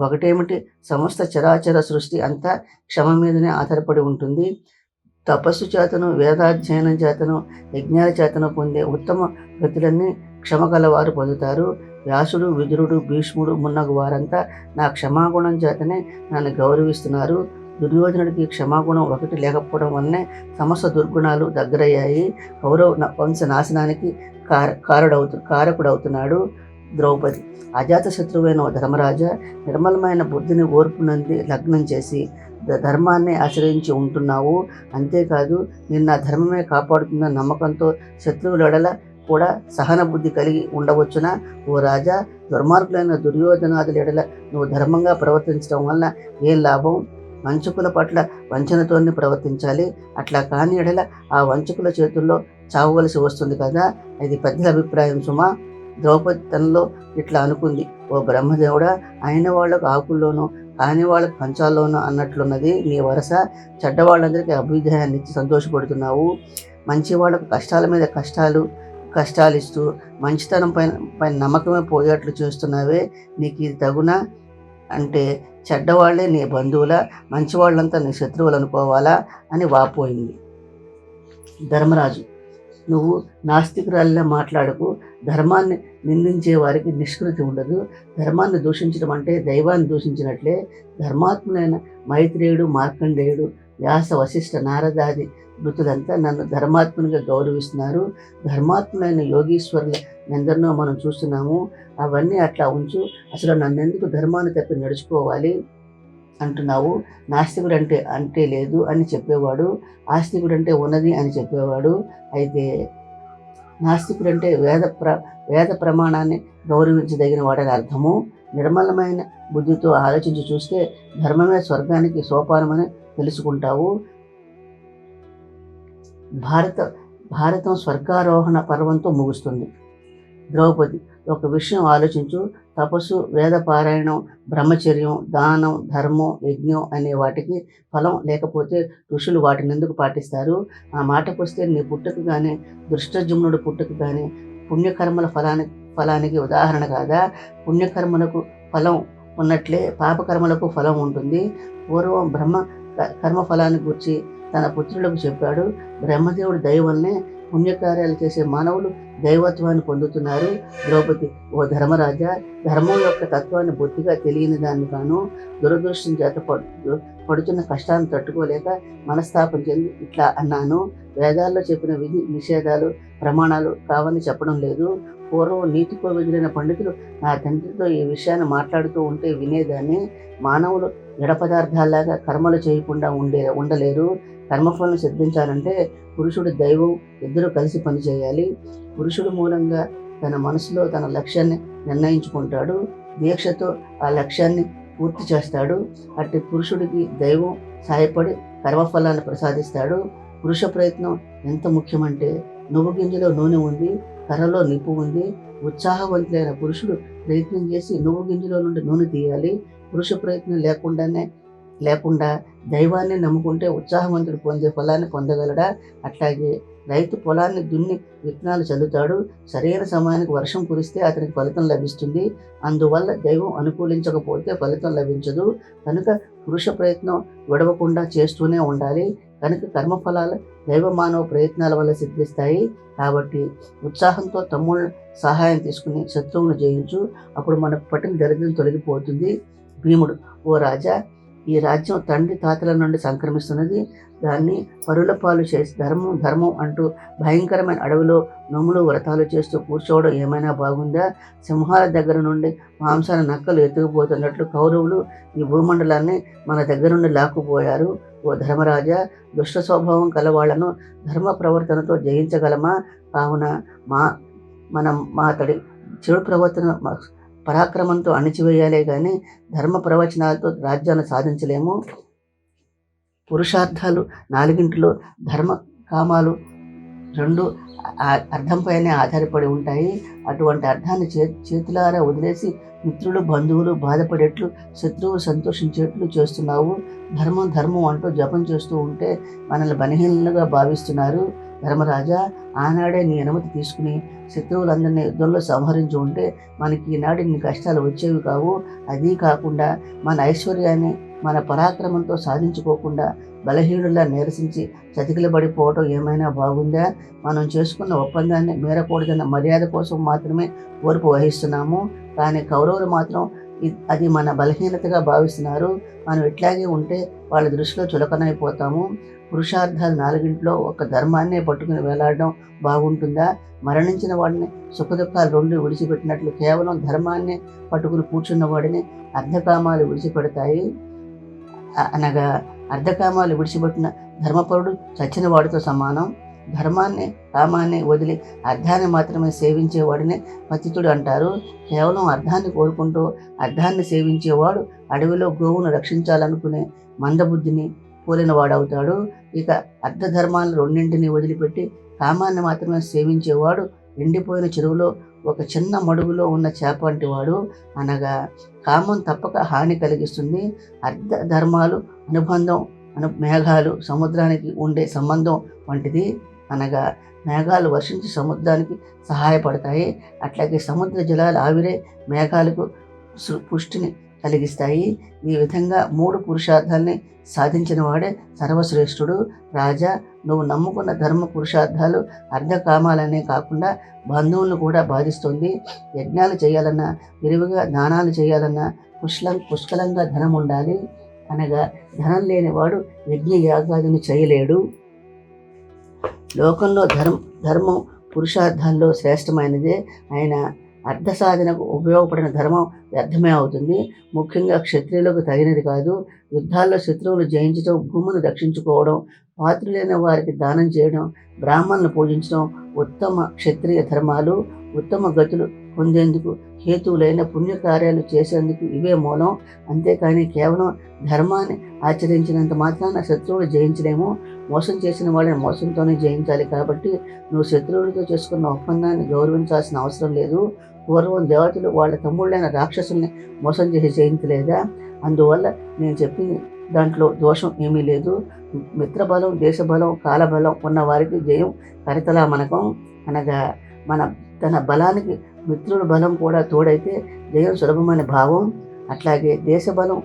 ఒకటేమిటి, సమస్త చరాచర సృష్టి అంతా క్షమ మీదనే ఆధారపడి ఉంటుంది. తపస్సు చేతను, వేదాధ్యయనం చేతను, యజ్ఞాల చేతను పొందే ఉత్తమ గతులన్నీ క్షమ గలవారు పొందుతారు. వ్యాసుడు, విదురుడు, భీష్ముడు మున్నగు వారంతా నా క్షమాగుణం చేతనే నన్ను గౌరవిస్తున్నారు. దుర్యోధనుడికి క్షమాగుణం ఒకటి లేకపోవడం వల్లనే సమస్త దుర్గుణాలు దగ్గరయ్యాయి. కౌరవ వంశ నాశనానికి కారకుడవుతున్నాడు. ద్రౌపది, అజాతశత్రువైన ధర్మరాజా, నిర్మలమైన బుద్ధిని ఓర్పునంది లగ్నం చేసి ధర్మాన్ని ఆశ్రయించి ఉంటున్నావు. అంతేకాదు నిన్న ధర్మమే కాపాడుతుందన్న నమ్మకంతో శత్రువులెడల కూడా సహన బుద్ధి కలిగి ఉండవచ్చునా? ఓ రాజా, దుర్మార్గులైన దుర్యోధనాదుల ఎడల నువ్వు ధర్మంగా ప్రవర్తించడం వల్ల ఏం లాభం? వంచకుల పట్ల వంచనతోనే ప్రవర్తించాలి. అట్లా కాని ఎడల ఆ వంచకుల చేతుల్లో చావవలసి వస్తుంది కదా. ఇది పెద్దల అభిప్రాయం సుమా. ద్రౌపది తనలో ఇట్లా అనుకుంది, ఓ బ్రహ్మదేవుడా, అయిన వాళ్లకు ఆకుల్లోనూ కాని వాళ్ళకు పంచాల్లోనూ అన్నట్లున్నది నీ వరస. చెడ్డవాళ్ళందరికీ అభ్యుదయాన్ని ఇచ్చి సంతోషపడుతున్నావు. మంచి వాళ్లకు కష్టాల మీద కష్టాలు ఇస్తూ మంచితనం పైన నమ్మకమే పోయేట్లు చేస్తున్నావే. నీకు ఇది తగునా? అంటే చెడ్డవాళ్లే నీ బంధువుల, మంచివాళ్ళంతా నీ శత్రువులు అనుకోవాలా అని వాపోయింది. ధర్మరాజు, నువ్వు నాస్తికురాలిలా మాట్లాడకు. ధర్మాన్ని నిందించే వారికి నిష్కృతి ఉండదు. ధర్మాన్ని దూషించడం అంటే దైవాన్ని దూషించినట్లే. ధర్మాత్ములైన మైత్రేయుడు, మార్కండేయుడు, వ్యాస, వశిష్ఠ, నారదాది మృతులంతా నన్ను ధర్మాత్మునిగా గౌరవిస్తున్నారు. ధర్మాత్ములైన యోగీశ్వరులు ఎందరినో మనం చూస్తున్నాము. అవన్నీ అట్లా ఉంచు. అసలు నన్నెందుకు ధర్మాన్ని తప్పి నడుచుకోవాలి అంటున్నావు? నాస్తికుడు అంటే లేదు అని చెప్పేవాడు, ఆస్తికుడు అంటే ఉన్నది అని చెప్పేవాడు. అయితే నాస్తికుడు అంటే వేద ప్రమాణాన్ని గౌరవించదగిన వాడని అర్థము. నిర్మలమైన బుద్ధితో ఆలోచించి చూస్తే ధర్మమే స్వర్గానికి సోపానమని తెలుసుకుంటావు. భారతం స్వర్గారోహణ పర్వంతో ముగుస్తుంది. ద్రౌపది, ఒక విషయం ఆలోచించు. తపస్సు, వేద పారాయణం, బ్రహ్మచర్యం, దానం, ధర్మం, యజ్ఞం అనే వాటికి ఫలం లేకపోతే ఋషులు వాటిని ఎందుకు పాటిస్తారు? ఆ మాటకు వస్తే నీ పుట్టుక కానీ, దృష్టజుమ్నుడు పుట్టుక కానీ పుణ్యకర్మల ఫలానికి ఉదాహరణ కాదా? పుణ్యకర్మలకు ఫలం ఉన్నట్లే పాపకర్మలకు ఫలం ఉంటుంది. పూర్వం బ్రహ్మ కర్మఫలాన్ని గురించి తన పుత్రులకు చెప్పాడు. బ్రహ్మదేవుడి దయ వల్లనే పుణ్యకార్యాలు చేసే మానవులు దైవత్వాన్ని పొందుతున్నారు. ద్రౌపది, ఓ ధర్మరాజా, ధర్మం యొక్క తత్వాన్ని బొత్తిగా తెలియని దాన్ని కాను దురదృష్టం చేత పడుతున్న కష్టాన్ని తట్టుకోలేక మనస్తాపం చెంది ఇట్లా అన్నాను. వేదాల్లో చెప్పిన విధి నిషేధాలు ప్రమాణాలు కావని చెప్పడం లేదు. పూర్వం నీతికో విధులైన పండితులు నా తండ్రితో ఈ విషయాన్ని మాట్లాడుతూ ఉంటే వినేదాన్ని. మానవులు జడ పదార్థాల్లాగా కర్మలు చేయకుండా ఉండలేరు. కర్మఫలం సిద్ధించాలంటే పురుషుడు, దైవం ఇద్దరు కలిసి పనిచేయాలి. పురుషుడు మూలంగా తన మనసులో తన లక్ష్యాన్ని నిర్ణయించుకుంటాడు. దీక్షతో ఆ లక్ష్యాన్ని పూర్తి చేస్తాడు. అట్టి పురుషుడికి దైవం సాయపడి కర్మఫలాన్ని ప్రసాదిస్తాడు. పురుష ప్రయత్నం ఎంత ముఖ్యమంటే, నువ్వు గింజలో నూనె ఉంది, కర్రలో నిప్పు ఉంది. ఉత్సాహవంతులైన పురుషుడు ప్రయత్నం చేసి నువ్వు గింజలో నుండి నూనె తీయాలి. పురుష ప్రయత్నం లేకుండా దైవాన్ని నమ్ముకుంటే ఉత్సాహవంతుడు పొందే ఫలాన్ని పొందగలడా? అట్లాగే రైతు పొలాన్ని దున్ని విత్తనాలు చల్లుతాడు. సరైన సమయానికి వర్షం కురిస్తే అతనికి ఫలితం లభిస్తుంది. అందువల్ల దైవం అనుకూలించకపోతే ఫలితం లభించదు. కనుక పురుష ప్రయత్నం విడవకుండా చేస్తూనే ఉండాలి. కనుక కర్మఫలాలు దైవ మానవ ప్రయత్నాల వల్ల సిద్ధిస్తాయి. కాబట్టి ఉత్సాహంతో తమ్ముళ్ళ సహాయం తీసుకుని శత్రువును జయించు. అప్పుడు మనకు పట్టిన దరిద్రం తొలగిపోతుంది. భీముడు, ఓ రాజా, ఈ రాజ్యం తండ్రి తాతల నుండి సంక్రమిస్తున్నది. దాన్ని పరుల పాలు చేసి ధర్మం అంటూ భయంకరమైన అడవిలో నోములు వ్రతాలు చేస్తూ కూర్చోవడం ఏమైనా బాగుందా? సింహాల దగ్గర నుండి మాంసాన్ని నక్కలు ఎత్తుకుపోతున్నట్లు కౌరవులు ఈ భూమండలాన్ని మన దగ్గర నుండి లాక్కుపోయారు. ఓ ధర్మరాజా, దుష్ట స్వభావం కలవాళ్లను ధర్మ ప్రవర్తనతో జయించగలమా? కావున మనం అతడి చెడు ప్రవర్తన పరాక్రమంతో అణిచివేయాలే కానీ ధర్మ ప్రవచనాలతో రాజ్యాన్ని సాధించలేము. పురుషార్థాలు 4 ధర్మ కామాలు రెండు అర్థంపైనే ఆధారపడి ఉంటాయి. అటువంటి అర్థాన్ని చేతులారా వదిలేసి మిత్రులు బంధువులు బాధపడేట్లు, శత్రువు సంతోషించేట్లు చేస్తున్నావు. ధర్మం ధర్మం అంటూ జపం చేస్తూ ఉంటే మనల్ని బలహీనులుగా భావిస్తున్నారు. ధర్మరాజా, ఆనాడే నీ అనుమతి తీసుకుని శత్రువులందరినీ యుద్ధంలో సంహరించి ఉంటే మనకి ఈనాడు నీ కష్టాలు వచ్చేవి కావు. అదీ కాకుండా మన ఐశ్వర్యాన్ని మన పరాక్రమంతో సాధించుకోకుండా బలహీనులా నిరసించి చతికిలబడిపోవటం ఏమైనా బాగుందా? మనం చేసుకున్న ఒప్పందాన్ని మీరకూడదన్న మర్యాద కోసం మాత్రమే ఓర్పు వహిస్తున్నాము. కానీ కౌరవులు మాత్రం అది మన బలహీనతగా భావిస్తున్నారు. మనం ఇట్లాగే ఉంటే వాళ్ళ దృష్టిలో చులకనైపోతాము. పురుషార్థాలు 4 ఒక ధర్మాన్నే పట్టుకుని వేలాడడం బాగుంటుందా? మరణించిన వాడిని సుఖదుఖాలు 2 విడిచిపెట్టినట్లు కేవలం ధర్మాన్ని పట్టుకుని కూర్చున్న వాడిని అర్ధకామాలు విడిచిపెడతాయి. అనగా అర్ధకామాలు విడిచిపెట్టిన ధర్మపరుడు చచ్చిన వాడితో సమానం. ధర్మాన్ని కామాన్ని వదిలి అర్థాన్ని మాత్రమే సేవించేవాడిని పతితుడు అంటారు. కేవలం అర్థాన్ని కోరుకుంటూ అర్థాన్ని సేవించేవాడు అడవిలో గోవును రక్షించాలనుకునే మందబుద్ధిని పోలిన వాడవుతాడు. ఇక అర్ధధర్మాలను 2 వదిలిపెట్టి కామాన్ని మాత్రమే సేవించేవాడు ఎండిపోయిన చెరువులో ఒక చిన్న మడుగులో ఉన్న చేప వంటి వాడు. అనగా కామం తప్పక హాని కలిగిస్తుంది. అర్ధ ధర్మాలు అనుబంధం మేఘాలు సముద్రానికి ఉండే సంబంధం వంటిది. అనగా మేఘాలు వర్షించి సముద్రానికి సహాయపడతాయి. అట్లాగే సముద్ర జలాలు ఆవిరే మేఘాలకు పుష్టిని కలిగిస్తాయి. ఈ విధంగా 3 పురుషార్థాలని సాధించిన వాడే సర్వశ్రేష్ఠుడు. రాజా, నువ్వు నమ్ముకున్న ధర్మ పురుషార్థాలు అర్ధకామాలనే కాకుండా బంధువులను కూడా బాధిస్తుంది. యజ్ఞాలు చేయాలన్నా, విరివిగా దానాలు చేయాలన్నా పుష్కలంగా ధనం ఉండాలి. అనగా ధనం లేనివాడు యజ్ఞ యాగాదుని చేయలేడు. లోకంలో ధర్మం పురుషార్థాల్లో శ్రేష్టమైనదే అయినా అర్థ సాధనకు ఉపయోగపడిన ధర్మం వ్యర్థమే అవుతుంది. ముఖ్యంగా క్షత్రియులకు తగినది కాదు. యుద్ధాల్లో శత్రువులు జయించడం, భూమిని రక్షించుకోవడం, పాత్రులైన వారికి దానం చేయడం, బ్రాహ్మణులను పూజించడం ఉత్తమ క్షత్రియ ధర్మాలు. ఉత్తమ గతులు పొందేందుకు హేతువులైన పుణ్యకార్యాలు చేసేందుకు ఇవే మూలం. అంతేకాని కేవలం ధర్మాన్ని ఆచరించినంత మాత్రాన శత్రువులు జయించలేము. మోసం చేసిన వాళ్ళని మోసంతోనే జయించాలి. కాబట్టి నువ్వు శత్రువులతో చేసుకున్న ఒప్పందాన్ని గౌరవించాల్సిన అవసరం లేదు. పూర్వం దేవతలు వాళ్ళ తమ్ముళ్ళైన రాక్షసుల్ని మోసం చేసి జయించలేదా? అందువల్ల నేను చెప్పింది దాంట్లో దోషం ఏమీ లేదు. మిత్రబలం, దేశబలం, కాలబలం ఉన్న వారికి జయం కరితలామనకం. అనగా తన బలానికి మిత్రుల బలం కూడా తోడైతే జయం సులభమైన భావం. అట్లాగే దేశబలం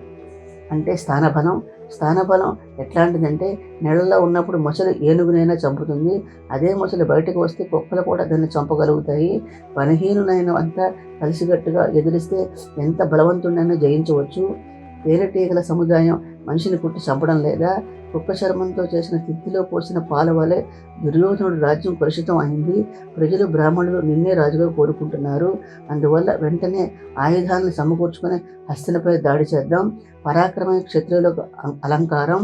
అంటే స్థానబలం. స్థానబలం ఎట్లాంటిదంటే నీళ్ళలో ఉన్నప్పుడు మొసలు ఏనుగునైనా చంపుతుంది. అదే మొసలు బయటకు వస్తే కుక్కలు కూడా దాన్ని చంపగలుగుతాయి. బలహీనునైన అంతా కలిసికట్టుగా ఎదిరిస్తే ఎంత బలవంతుడైనా జయించవచ్చు. తేనెటీగల సముదాయం మనిషిని కుట్టి చంపడం లేదా? కుక్క చర్మంతో చేసిన తిత్తిలో పోసిన పాల వలె దుర్యోధనుడు రాజ్యం కలుషితం అయింది. ప్రజలు బ్రాహ్మణులు నిన్నే రాజుగా కోరుకుంటున్నారు. అందువల్ల వెంటనే ఆయుధాలను సమకూర్చుకొని హస్తినపై దాడి చేద్దాం. పరాక్రమమైన క్షత్రియులకు అలంకారం.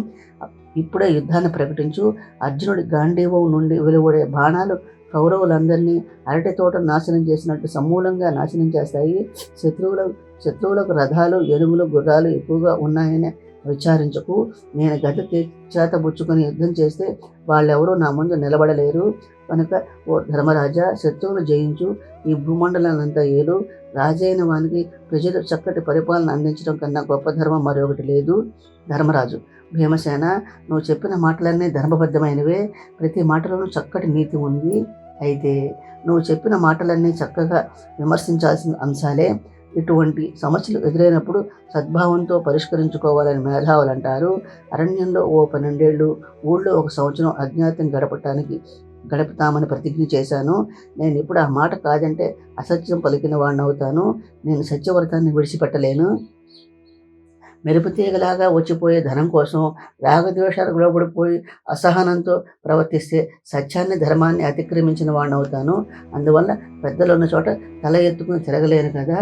ఇప్పుడే యుద్ధాన్ని ప్రకటించు. అర్జునుడి గాంధీవం నుండి వెలువడే బాణాలు కౌరవులందరినీ అరటి తోట నాశనం చేసినట్టు సమూలంగా నాశనం చేస్తాయి. శత్రువులకు రథాలు, ఏనుగులు, గుర్రాలు ఎక్కువగా ఉన్నాయని విచారించకు. నేను గద చేతబుచ్చుకొని యుద్ధం చేస్తే వాళ్ళెవరూ నా ముందు నిలబడలేరు. కనుక ఓ ధర్మరాజా, శత్రువును జయించు, ఈ భూమండలాన్నంతా ఏలు. రాజైన వానికి ప్రజలు చక్కటి పరిపాలన అందించడం కన్నా గొప్ప ధర్మం మరొకటి లేదు. ధర్మరాజు: భీమసేన, నువ్వు చెప్పిన మాటలన్నీ ధర్మబద్ధమైనవే. ప్రతి మాటలోనూ చక్కటి నీతి ఉంది. అయితే నువ్వు చెప్పిన మాటలన్నీ చక్కగా విమర్శించాల్సిన అంశాలే. ఇటువంటి సమస్యలు ఎదురైనప్పుడు సద్భావంతో పరిష్కరించుకోవాలని మేధావులు అంటారు. అరణ్యంలో ఓ 12 ఏళ్ళు, ఊళ్ళో 1 సంవత్సరం అజ్ఞాతం గడుపుతామని ప్రతిజ్ఞ చేశాను. నేను ఇప్పుడు ఆ మాట కాదంటే అసత్యం పలికిన వాడిని అవుతాను. నేను సత్యవ్రతాన్ని విడిచిపెట్టలేను. మెరుపుతీగలాగా వచ్చిపోయే ధనం కోసం రాగద్వేషాలకు లోబడిపోయి అసహనంతో ప్రవర్తిస్తే సత్యాన్ని, ధర్మాన్ని అతిక్రమించిన వాడిని అవుతాను. అందువల్ల పెద్దలున్న చోట తల ఎత్తుకుని తిరగలేను కదా.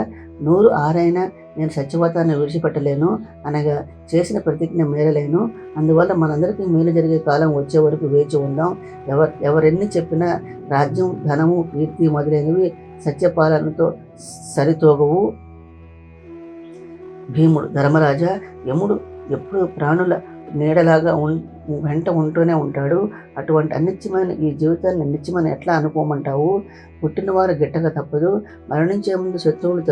నూరు ఆరైనా నేను సత్యవ్రతాన్ని విడిచిపెట్టలేను. అనగా చేసిన ప్రతిజ్ఞ మేరలేను. అందువల్ల మనందరికీ మేలు జరిగే కాలం వచ్చే వరకు వేచి ఉందాం. ఎవరెన్ని చెప్పినా రాజ్యం, ధనము, కీర్తి మొదలైనవి సత్యపాలనతో సరితూగవు. భీముడు: ధర్మరాజా, యముడు ఎప్పుడు ప్రాణుల నీడలాగా వెంట ఉంటూనే ఉంటాడు. అటువంటి అనిత్యమైన ఈ జీవితాన్ని అనిత్యమని ఎట్లా అనుకోమంటావు? పుట్టినవారు గిట్టక తప్పదు. మరణించే ముందు శత్రువులు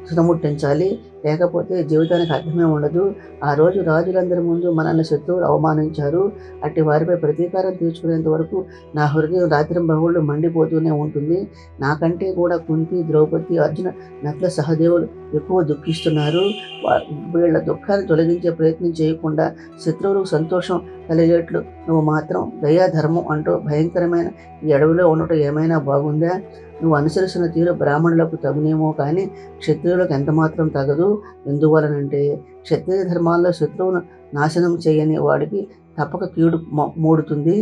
చుతముట్టించాలి, లేకపోతే జీవితానికి అర్థమే ఉండదు. ఆ రోజు రాజులందరి ముందు మనల్ని శత్రువులు అవమానించారు. అట్టి వారిపై ప్రతీకారం తీర్చుకునేంత వరకు నా హృదయం రాత్రింబగళ్ళు మండిపోతూనే ఉంటుంది. నాకంటే కూడా కుంతి, ద్రౌపది, అర్జున, నకుల, సహదేవులు ఎక్కువ దుఃఖిస్తున్నారు. వీళ్ళ దుఃఖాన్ని తొలగించే ప్రయత్నం చేయకుండా శత్రువులకు సంతోషం కలిగేట్లు నువ్వు మాత్రం దయాధర్మం అంటూ భయంకరమైన ఈ అడవిలో ఉండటం ఏమైనా బాగుందా? నువ్వు అనుసరిస్తున్న తీరు బ్రాహ్మణులకు తగునేమో కానీ క్షత్రియులకు ఎంతమాత్రం తగదు. ఎందువలనంటే క్షత్రియ ధర్మాల్లో శత్రువును నాశనం చేయని వాడికి తప్పక కీడు మూడుతుంది.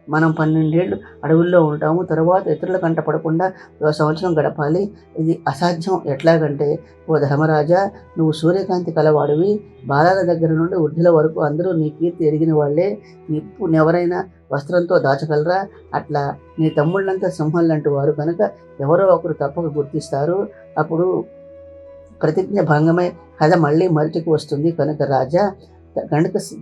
మనం 12 ఏళ్ళు అడవుల్లో ఉంటాము, తర్వాత ఇతరుల కంట పడకుండా 1 సంవత్సరం గడపాలి. ఇది అసాధ్యం. ఎట్లాగంటే, ఓ ధర్మరాజా, నువ్వు సూర్యకాంతి కలవాడివి. బాలాల దగ్గర నుండి వృద్ధుల వరకు అందరూ నీ కీర్తి ఎరిగిన వాళ్లే. నిప్పునెవరైనా వస్త్రంతో దాచగలరా? అట్లా నీ తమ్ముళ్ళంతా సింహంలాంటి వారు కనుక ఎవరో ఒకరు తప్పక గుర్తిస్తారు. అప్పుడు ప్రతిజ్ఞ భంగమై కథ మళ్ళీ మరటికి వస్తుంది. కనుక రాజా,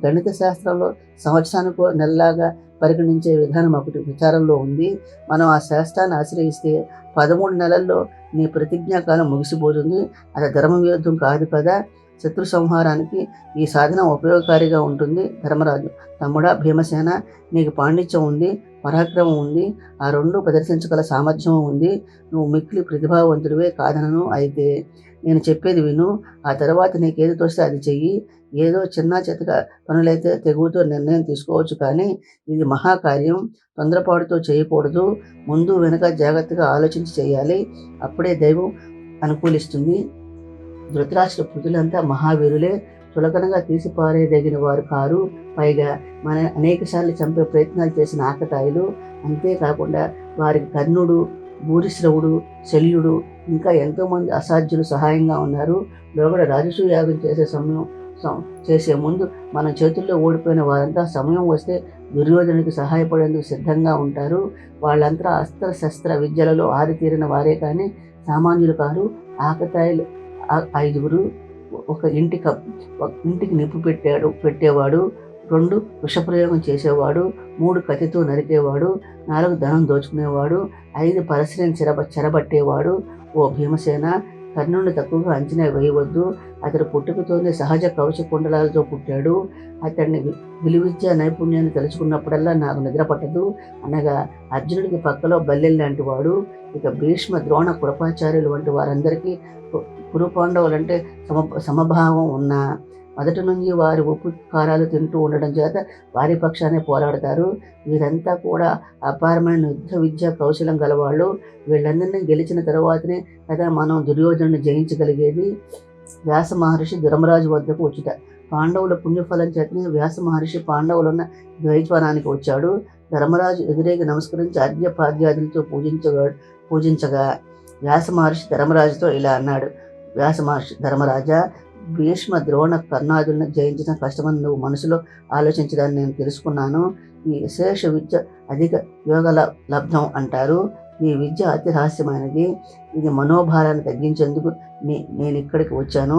గణిత శాస్త్రంలో సంవత్సరానికో నెలలాగా పరిగణించే విధానం ఒకటి విచారంలో ఉంది. మనం ఆ శాస్త్రాన్ని ఆశ్రయిస్తే 13 నెలల్లో నీ ప్రతిజ్ఞాకాలం ముగిసిపోతుంది. అది ధర్మ విరుద్ధం కాదు కదా. శత్రు సంహారానికి ఈ సాధనం ఉపయోగకారిగా ఉంటుంది. ధర్మరాజు, తమ్ముడా భీమసేన, నీకు పాండిత్యం ఉంది, పరాక్రమం ఉంది, ఆ రెండు ప్రదర్శించగల సామర్థ్యం ఉంది. నువ్వు మిక్కిలి ప్రతిభావంతుడివే కాదనను. అయితే నేను చెప్పేది విను. ఆ తర్వాత నీకేది తోస్తే అది చెయ్యి. ఏదో చిన్న చితక పనులైతే తెగువతో నిర్ణయం తీసుకోవచ్చు, కానీ ఇది మహాకార్యం. తొందరపాటుతో చేయకూడదు. ముందు వెనుక జాగ్రత్తగా ఆలోచించి చేయాలి. అప్పుడే దైవం అనుకూలిస్తుంది. ధృతరాష్ట్ర పుత్రులంతా మహావీరులే, చులకనగా తీసిపారేదగిన వారు కారు. పైగా మన అనేకసార్లు చంపే ప్రయత్నాలు చేసిన ఆకతాయిలు. అంతేకాకుండా వారికి కర్ణుడు, భూరిశ్రవుడు, శల్యుడు, ఇంకా ఎంతోమంది అసాధ్యులు సహాయంగా ఉన్నారు. లోగడ రాజసూయ యాగం చేసే ముందు మన చేతుల్లో ఓడిపోయిన వారంతా సమయం వస్తే దుర్యోధనుడికి సహాయపడేందుకు సిద్ధంగా ఉంటారు. వాళ్ళంతా అస్త్ర శస్త్ర విద్యలలో ఆరితీరిన వారే కానీ సామాన్యులు కారు. ఆకతాయిలు 5 ఒక ఇంటికి నిప్పు పెట్టేవాడు, 2 విషప్రయోగం చేసేవాడు, 3 కత్తితో నరికేవాడు, 4 ధనం దోచుకునేవాడు, 5 పరశ్రీని చెరబట్టేవాడు. ఓ భీమసేన, కర్ణుడిని తక్కువగా అంచనా వేయవద్దు. అతడు పుట్టుకతోనే సహజ కవచ కుండలాలతో పుట్టాడు. అతడిని విలువిద్య నైపుణ్యాన్ని తెలుసుకున్నప్పుడల్లా నాకు నిద్ర పట్టదు అనగా అర్జునుడికి పక్కలో బల్లెల్లాంటి వాడు. ఇక భీష్మ, ద్రోణ, కృపాచార్యులు వంటి వారందరికీ కురు పాండవులంటే సమభావం ఉన్న మొదటి నుంచి వారి ఉప్పు కారాలు తింటూ ఉండడం చేత వారి పక్షానే పోరాడతారు. వీరంతా కూడా అపారమైన యుద్ధ విద్య కౌశలం గలవాళ్ళు. వీళ్ళందరినీ గెలిచిన తర్వాతనే కదా మనం దుర్యోధనుని జయించగలిగేది. వ్యాస మహర్షి ధర్మరాజు వద్దకు వచ్చుట. పాండవుల పుణ్యఫలం చేతనే వ్యాస మహర్షి పాండవులున్న ద్వైత్వనానికి వచ్చాడు. ధర్మరాజు ఎదురేగి నమస్కరించి అర్ఘ్యపాద్యాదులతో పూజించగా వ్యాస మహర్షి ధర్మరాజుతో ఇలా అన్నాడు. వ్యాస మహర్షి, ధర్మరాజా, భీష్మ, ద్రోణ, కర్ణాదులను జయించడం కష్టమని నువ్వు మనసులో ఆలోచించడాన్ని నేను తెలుసుకున్నాను. ఈ విశేష విద్య అధిక యోగ లబ్ధం అంటారు. ఈ విద్య అతి రహస్యమైనది. ఇది మనోభారాన్ని తగ్గించేందుకు నేను ఇక్కడికి వచ్చాను.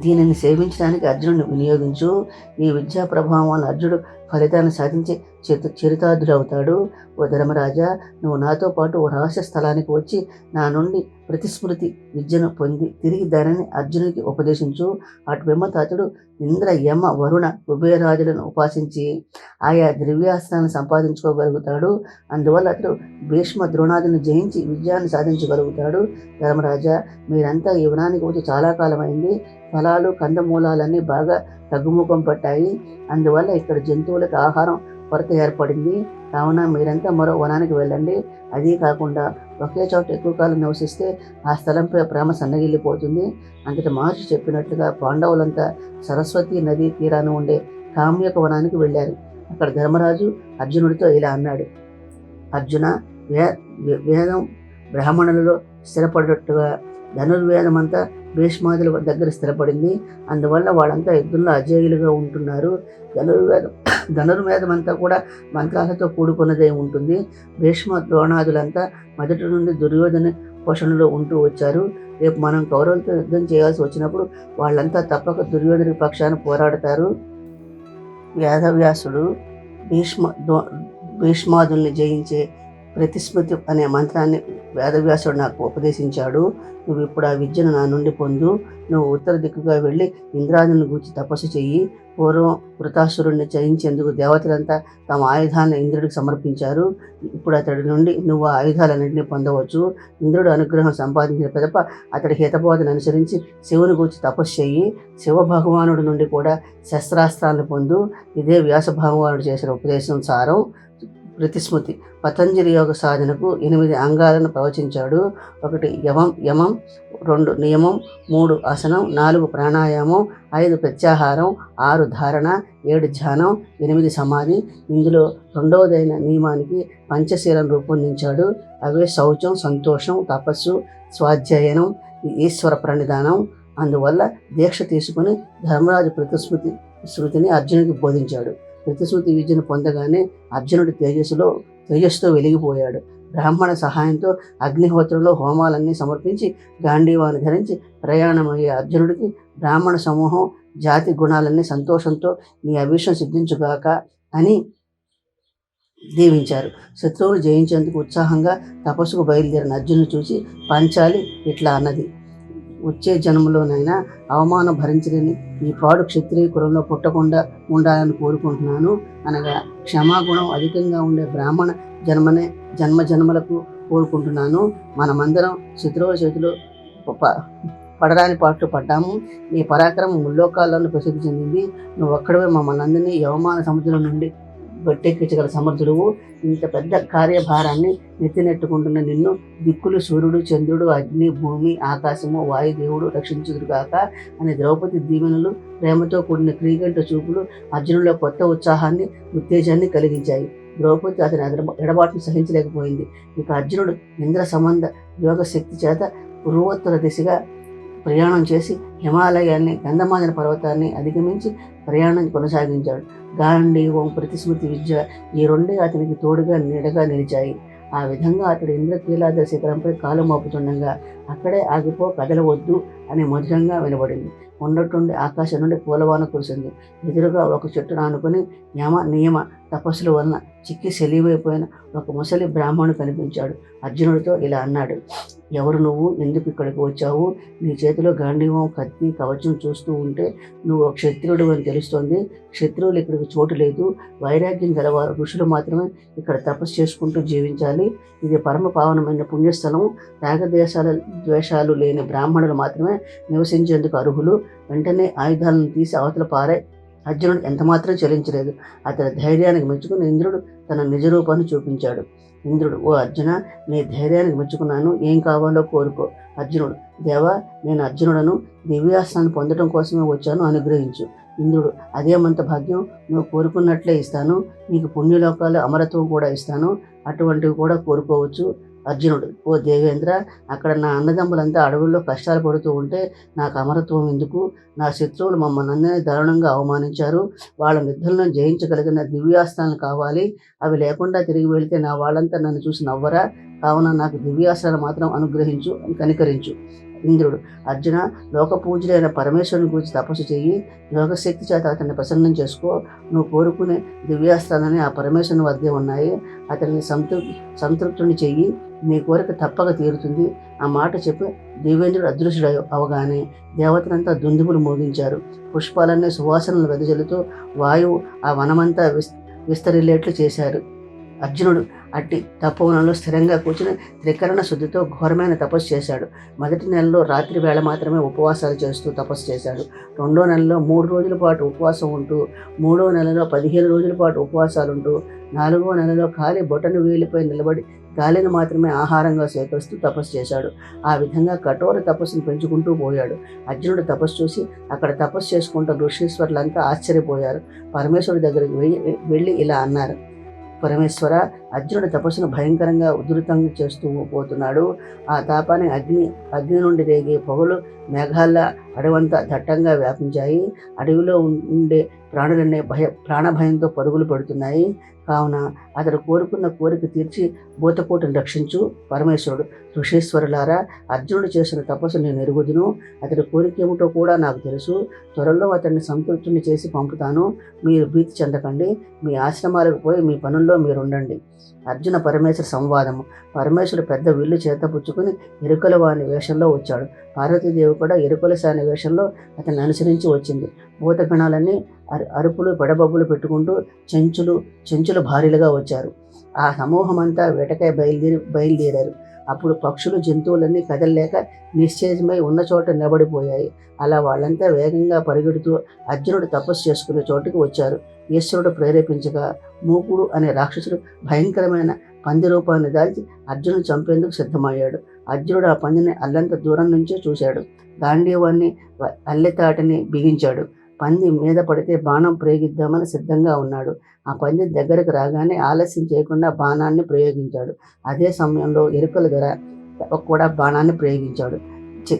దీనిని సేవించడానికి అర్జునుడిని వినియోగించు. ఈ విద్యా ప్రభావం వల్ల అర్జునుడు ఫలితాన్ని సాధించి చరితార్థుడవుతాడు. ఓ ధర్మరాజా, నువ్వు నాతో పాటు ఓ రహస్య స్థలానికి వచ్చి నా నుండి ప్రతిస్మృతి విద్యను పొంది తిరిగి దానిని అర్జునుడికి ఉపదేశించు. అటు పిమ్మట అతడు ఇంద్ర, యమ, వరుణ, కుబేరాజులను ఉపాసించి ఆయా ద్రవ్యాస్త్రాలను సంపాదించుకోగలుగుతాడు. అందువల్ల అతడు భీష్మ, ద్రోణాదులను జయించి విజయాన్ని సాధించగలుగుతాడు. ధర్మరాజా, మీరంతా ఈ వనానికి వచ్చి చాలా కాలమైంది. ఫలాలు, కందమూలాలన్నీ బాగా తగ్గుముఖం పట్టాయి. అందువల్ల ఇక్కడ జంతువులకు ఆహారం కొరత ఏర్పడింది. కావున మీరంతా మరో వనానికి వెళ్ళండి. అదీ కాకుండా ఒకే చోట ఎక్కువ కాలం నివసిస్తే ఆ స్థలంపై ప్రేమ సన్నగిల్లిపోతుంది. అంతటి మహర్షి చెప్పినట్లుగా పాండవులంతా సరస్వతి నదీ తీరాన ఉండే కామ్యక వనానికి వెళ్ళారు. అక్కడ ధర్మరాజు అర్జునుడితో ఇలా అన్నాడు. అర్జున, వేదం బ్రాహ్మణులలో స్థిరపడినట్టుగా ధనుర్వేదం అంతా భీష్మాదుల దగ్గర స్థిరపడింది. అందువల్ల వాళ్ళంతా యుద్ధంలో అజేయులుగా ఉంటున్నారు. ధనుర్వేదం అంతా కూడా మంత్రాలతో కూడుకున్నదే ఉంటుంది. భీష్మ, ద్రోణాదులంతా మొదటి నుండి దుర్యోధన పోషణలో ఉంటూ వచ్చారు. రేపు మనం కౌరవులతో యుద్ధం చేయాల్సి వచ్చినప్పుడు వాళ్ళంతా తప్పక దుర్యోధన పక్షాన పోరాడతారు. వేదవ్యాసుడు భీష్మాదుల్ని జయించే ప్రతిస్మృతి అనే మంత్రాన్ని వేదవ్యాసుడు నాకు ఉపదేశించాడు. నువ్వు ఇప్పుడు ఆ విద్యను నా నుండి పొందు. నువ్వు ఉత్తర దిక్కుగా వెళ్ళి ఇంద్రాదులను గూర్చి తపస్సు చెయ్యి. పూర్వం వృతాసురుణ్ణి జయించేందుకు దేవతలంతా తమ ఆయుధాలను ఇంద్రుడికి సమర్పించారు. ఇప్పుడు అతడి నుండి నువ్వు ఆ ఆయుధాలన్నింటినీ పొందవచ్చు. ఇంద్రుడు అనుగ్రహం సంపాదించిన పిదప అతడి హితబోధను అనుసరించి శివుని గూర్చి తపస్సు చెయ్యి. శివ భగవానుడి నుండి కూడా శస్త్రాస్త్రాలను పొందు. ఇదే వ్యాస భగవానుడు చేసిన ఉపదేశం సారం. ప్రతిస్మృతి పతంజలి యోగ సాధనకు 8 అంగాలను ప్రవచించాడు. 1 యమం, 2 నియమం, 3 ఆసనం, 4 ప్రాణాయామం, 5 ప్రత్యాహారం, 6 ధారణ, 7 ధ్యానం, 8 సమాధి. ఇందులో 2వదైన నియమానికి పంచశీలం రూపొందించాడు. అవే శౌచం, సంతోషం, తపస్సు, స్వాధ్యాయనం, ఈశ్వర ప్రణిధానం. అందువల్ల దీక్ష తీసుకుని ధర్మరాజు శృతిని అర్జునుడికి బోధించాడు. ప్రతిశ్రుతి విద్యను పొందగానే అర్జునుడి తేజస్సుతో వెలిగిపోయాడు. బ్రాహ్మణ సహాయంతో అగ్నిహోత్రంలో హోమాలన్నీ సమర్పించి గాంధీవాన్ని ధరించి ప్రయాణమయ్యే అర్జునుడికి బ్రాహ్మణ సమూహం జాతి గుణాలన్నీ సంతోషంతో నీ అభిషం సిద్ధించుగాక అని దీవించారు. శత్రువులు జయించేందుకు ఉత్సాహంగా తపస్సుకు బయలుదేరిన అర్జునుని చూసి పంచాలి ఇట్లా అన్నది, వచ్చే జన్మలోనైనా అవమానం భరించలేని ఈ పాడు క్షత్రియ కులంలో పుట్టకుండా ఉండాలని కోరుకుంటున్నాను. అనగా క్షమాగుణం అధికంగా ఉండే బ్రాహ్మణ జన్మలకు కోరుకుంటున్నాను. మనమందరం శత్రువుల చేతిలో పడరాని పాటలు పడ్డాము. నీ పరాక్రమం ముల్లోకాలను ప్రసిద్ధి చెందింది. నువ్వు ఒక్కడవే మమ్మల్ని అందరినీ ఈ అవమాన సముద్రం నుండి గట్టెక్కించగల సమర్థుడువు. ఇంత పెద్ద కార్యభారాన్ని నెత్తినెట్టుకుంటున్న నిన్ను దిక్కులు సూర్యుడు, చంద్రుడు, అగ్ని, భూమి, ఆకాశము, వాయుదేవుడు రక్షించుదురుగాక అని ద్రౌపది దీవెనలు, ప్రేమతో కూడిన క్రీగంట చూపులు అర్జునులో కొత్త ఉత్సాహాన్ని, ఉత్తేజాన్ని కలిగించాయి. ద్రౌపది అతని ఎడబాటును సహించలేకపోయింది. ఇక అర్జునుడు ఇంద్ర సంబంధ యోగ శక్తి చేత పూర్వోత్తర దిశగా ప్రయాణం చేసి హిమాలయాన్ని, గంధమాదన పర్వతాన్ని అధిగమించి ప్రయాణం కొనసాగించాడు. గాంధీవం, ప్రతిస్మృతి విద్య ఈ రెండే అతనికి తోడుగా నీడగా నిలిచాయి. ఆ విధంగా అతడు ఇంద్రకీలాద్రి శిఖరంపై కాలు మోపుతుండగా అక్కడే ఆగిపో, కదలవద్దు అని మధురంగా వినబడింది. ఉన్నట్టుండి ఆకాశం నుండి పూలవాన కురిసింది. ఎదురుగా ఒక చెట్టును ఆనుకుని నియమ తపస్సుల వలన చిక్కి సెలివైపోయిన ఒక ముసలి బ్రాహ్మణుడు కనిపించాడు. అర్జునుడితో ఇలా అన్నాడు, ఎవరు నువ్వు? ఎందుకు ఇక్కడికి వచ్చావు? నీ చేతిలో గాంధీవం, కత్తి, కవచం చూస్తూ ఉంటే నువ్వు క్షత్రియుడు అని తెలుస్తోంది. క్షత్రియులు ఇక్కడికి చోటు లేదు. వైరాగ్యం గలవారు ఋషులు మాత్రమే ఇక్కడ తపస్సు చేసుకుంటూ జీవించాలి. ఇది పరమ పావనమైన పుణ్యస్థలం. ద్వేషాలు లేని బ్రాహ్మణులు మాత్రమే నివసించేందుకు అర్హులు. వెంటనే ఆయుధాలను తీసి అవతల పారే. అర్జునుడు ఎంతమాత్రం చలించలేదు. అతని ధైర్యానికి మెచ్చుకుని ఇంద్రుడు తన నిజరూపాన్ని చూపించాడు. ఇంద్రుడు, ఓ అర్జున, నీ ధైర్యానికి మెచ్చుకున్నాను. ఏం కావాలో కోరుకో. అర్జునుడు, దేవా, నేను అర్జునుడను, దివ్యాస్త్రాన్ని పొందడం కోసమే వచ్చాను, అనుగ్రహించు. ఇంద్రుడు, అదేమంత భాగ్యం, నువ్వు కోరుకున్నట్లే ఇస్తాను. నీకు పుణ్యలోకాలు, అమరత్వం కూడా ఇస్తాను. అటువంటివి కూడా కోరుకోవచ్చు. అర్జునుడు, ఓ దేవేంద్ర, అక్కడ నా అన్నదమ్ములంతా అడవుల్లో కష్టాలు పడుతూ ఉంటే నాకు అమరత్వం ఎందుకు? నా శత్రువులు మమ్మల్ని అందరినీ దారుణంగా అవమానించారు. వాళ్ళ యుద్ధంలో జయించగలిగిన దివ్యాస్త్రాలు కావాలి. అవి లేకుండా తిరిగి వెళితే నా వాళ్ళంతా నన్ను చూసి నవ్వరా? కావున నాకు దివ్యాస్త్రాలు మాత్రం అనుగ్రహించు, కనికరించు. ఇంద్రుడు, అర్జున, లోక పూజ్యులైన పరమేశ్వరుని గురించి తపస్సు చెయ్యి. యోగశక్తి చేత అతన్ని ప్రసన్నం చేసుకో. నువ్వు కోరుకునే దివ్యాస్త్రాలని ఆ పరమేశ్వరుని వద్దే ఉన్నాయి. అతన్ని సంతృప్తుని చెయ్యి. నీ కోరిక తప్పక తీరుతుంది. ఆ మాట చెప్పి దేవేంద్రుడు అదృశ్యుడు అవగానే దేవతలంతా దుందుబులు మోగించారు. పుష్పాలన్నీ సువాసనలు వెదజల్లుతూ వాయువు ఆ వనమంతా విస్తరిల్లేట్లు చేశారు. అర్జునుడు అట్టి తపోవనంలో స్థిరంగా కూర్చుని త్రికరణ శుద్ధితో ఘోరమైన తపస్సు చేశాడు. మొదటి నెలలో రాత్రి వేళ మాత్రమే ఉపవాసాలు చేస్తూ తపస్సు చేశాడు. 2వ నెలలో 3 రోజుల పాటు ఉపవాసం ఉంటూ, 3వ నెలలో 15 రోజుల పాటు ఉపవాసాలు ఉంటూ, 4వ నెలలో ఖాళీ బొటను వేలిపై నిలబడి గాలిని మాత్రమే ఆహారంగా సేకరిస్తూ తపస్సు చేశాడు. ఆ విధంగా కఠోర తపస్సును పెంచుకుంటూ పోయాడు. అర్జునుడు తపస్సు చూసి అక్కడ తపస్సు చేసుకుంటూ ఋషీశ్వరులంతా ఆశ్చర్యపోయారు. పరమేశ్వరుడి దగ్గరికి వెళ్ళి ఇలా అన్నారు, పరమేశ్వర, అర్జునుడి తపస్సును భయంకరంగా ఉధృతంగా చేస్తూ పోతున్నాడు. ఆ తాపాన్ని అగ్ని నుండి రేగే పొగలు మేఘాల్లా అడవంతా దట్టంగా వ్యాపించాయి. అడవిలో ఉండే ప్రాణులన్నీ ప్రాణభయంతో పరుగులు పెడుతున్నాయి. కావున అతడు కోరుకున్న కోరిక తీర్చి భూతకోటిని రక్షించు పరమేశ్వరుడు. ఋషీశ్వరులారా, అర్జునుడు చేసిన తపస్సు నేను ఎరుగుదును. అతడి కోరిక ఏమిటో కూడా నాకు తెలుసు. త్వరలో అతన్ని సంతృప్తిని చేసి పంపుతాను. మీరు భీతి చెందకండి. మీ ఆశ్రమాలకు పోయి మీ పనుల్లో మీరుండండి. అర్జున పరమేశ్వర సంవాదము. పరమేశ్వరుడు పెద్ద విల్లు చేతపుచ్చుకుని ఎరుకల వాని వేషంలో వచ్చాడు. పార్వతీదేవి కూడా ఎరుకల సాని వేషంలో అతన్ని అనుసరించి వచ్చింది. భూతగణాలన్నీ అరుపులు పెడబబ్బులు పెట్టుకుంటూ చెంచులు భారీలుగా వచ్చారు. ఆ సమూహమంతా వేటకాయ బయలుదేరారు. అప్పుడు పక్షులు జంతువులన్నీ కదలలేక నిశ్చేజమై ఉన్న చోట నిలబడిపోయాయి. అలా వాళ్ళంతా వేగంగా పరిగెడుతూ అర్జునుడు తపస్సు చేసుకునే చోటుకు వచ్చారు. ఈశ్వరుడు ప్రేరేపించగా మూకుడు అనే రాక్షసుడు భయంకరమైన పంది రూపాన్ని దాల్చి అర్జునుడు చంపేందుకు సిద్ధమయ్యాడు. అర్జునుడు ఆ పందిని అల్లంత దూరం నుంచే చూశాడు. గాంధీవాన్ని అల్లెతాటిని బిగించాడు. పంది మీద పడితే బాణం ప్రయోగిద్దామని సిద్ధంగా ఉన్నాడు. ఆ పంది దగ్గరకు రాగానే ఆలస్యం చేయకుండా బాణాన్ని ప్రయోగించాడు. అదే సమయంలో ఎరుకల ధర కూడా బాణాన్ని ప్రయోగించాడు.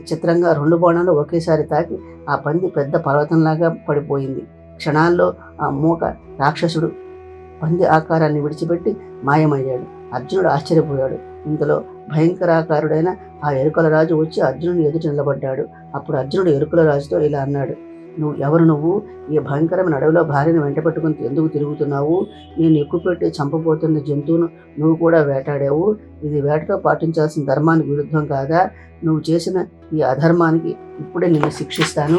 చిత్రంగా 2 బాణాలు ఒకేసారి తాకి ఆ పంది పెద్ద పర్వతంలాగా పడిపోయింది. క్షణాల్లో ఆ మూక రాక్షసుడు పంది ఆకారాన్ని విడిచిపెట్టి మాయమయ్యాడు. అర్జునుడు ఆశ్చర్యపోయాడు. ఇంతలో భయంకరాకారుడైన ఆ ఎరుకల రాజు వచ్చి అర్జునుడి ఎదుట నిలబడ్డాడు. అప్పుడు అర్జునుడు ఎరుకల రాజుతో ఇలా అన్నాడు: నువ్వు ఈ భయంకరమైన అడవిలో భార్యను వెంట పెట్టుకుని ఎందుకు తిరుగుతున్నావు? నేను ఎక్కుపెట్టి చంపబోతున్న జంతువును నువ్వు కూడా వేటాడావు. ఇది వేటతో పాటించాల్సిన ధర్మానికి విరుద్ధం కాదా? నువ్వు చేసిన ఈ అధర్మానికి ఇప్పుడే నిన్ను శిక్షిస్తాను.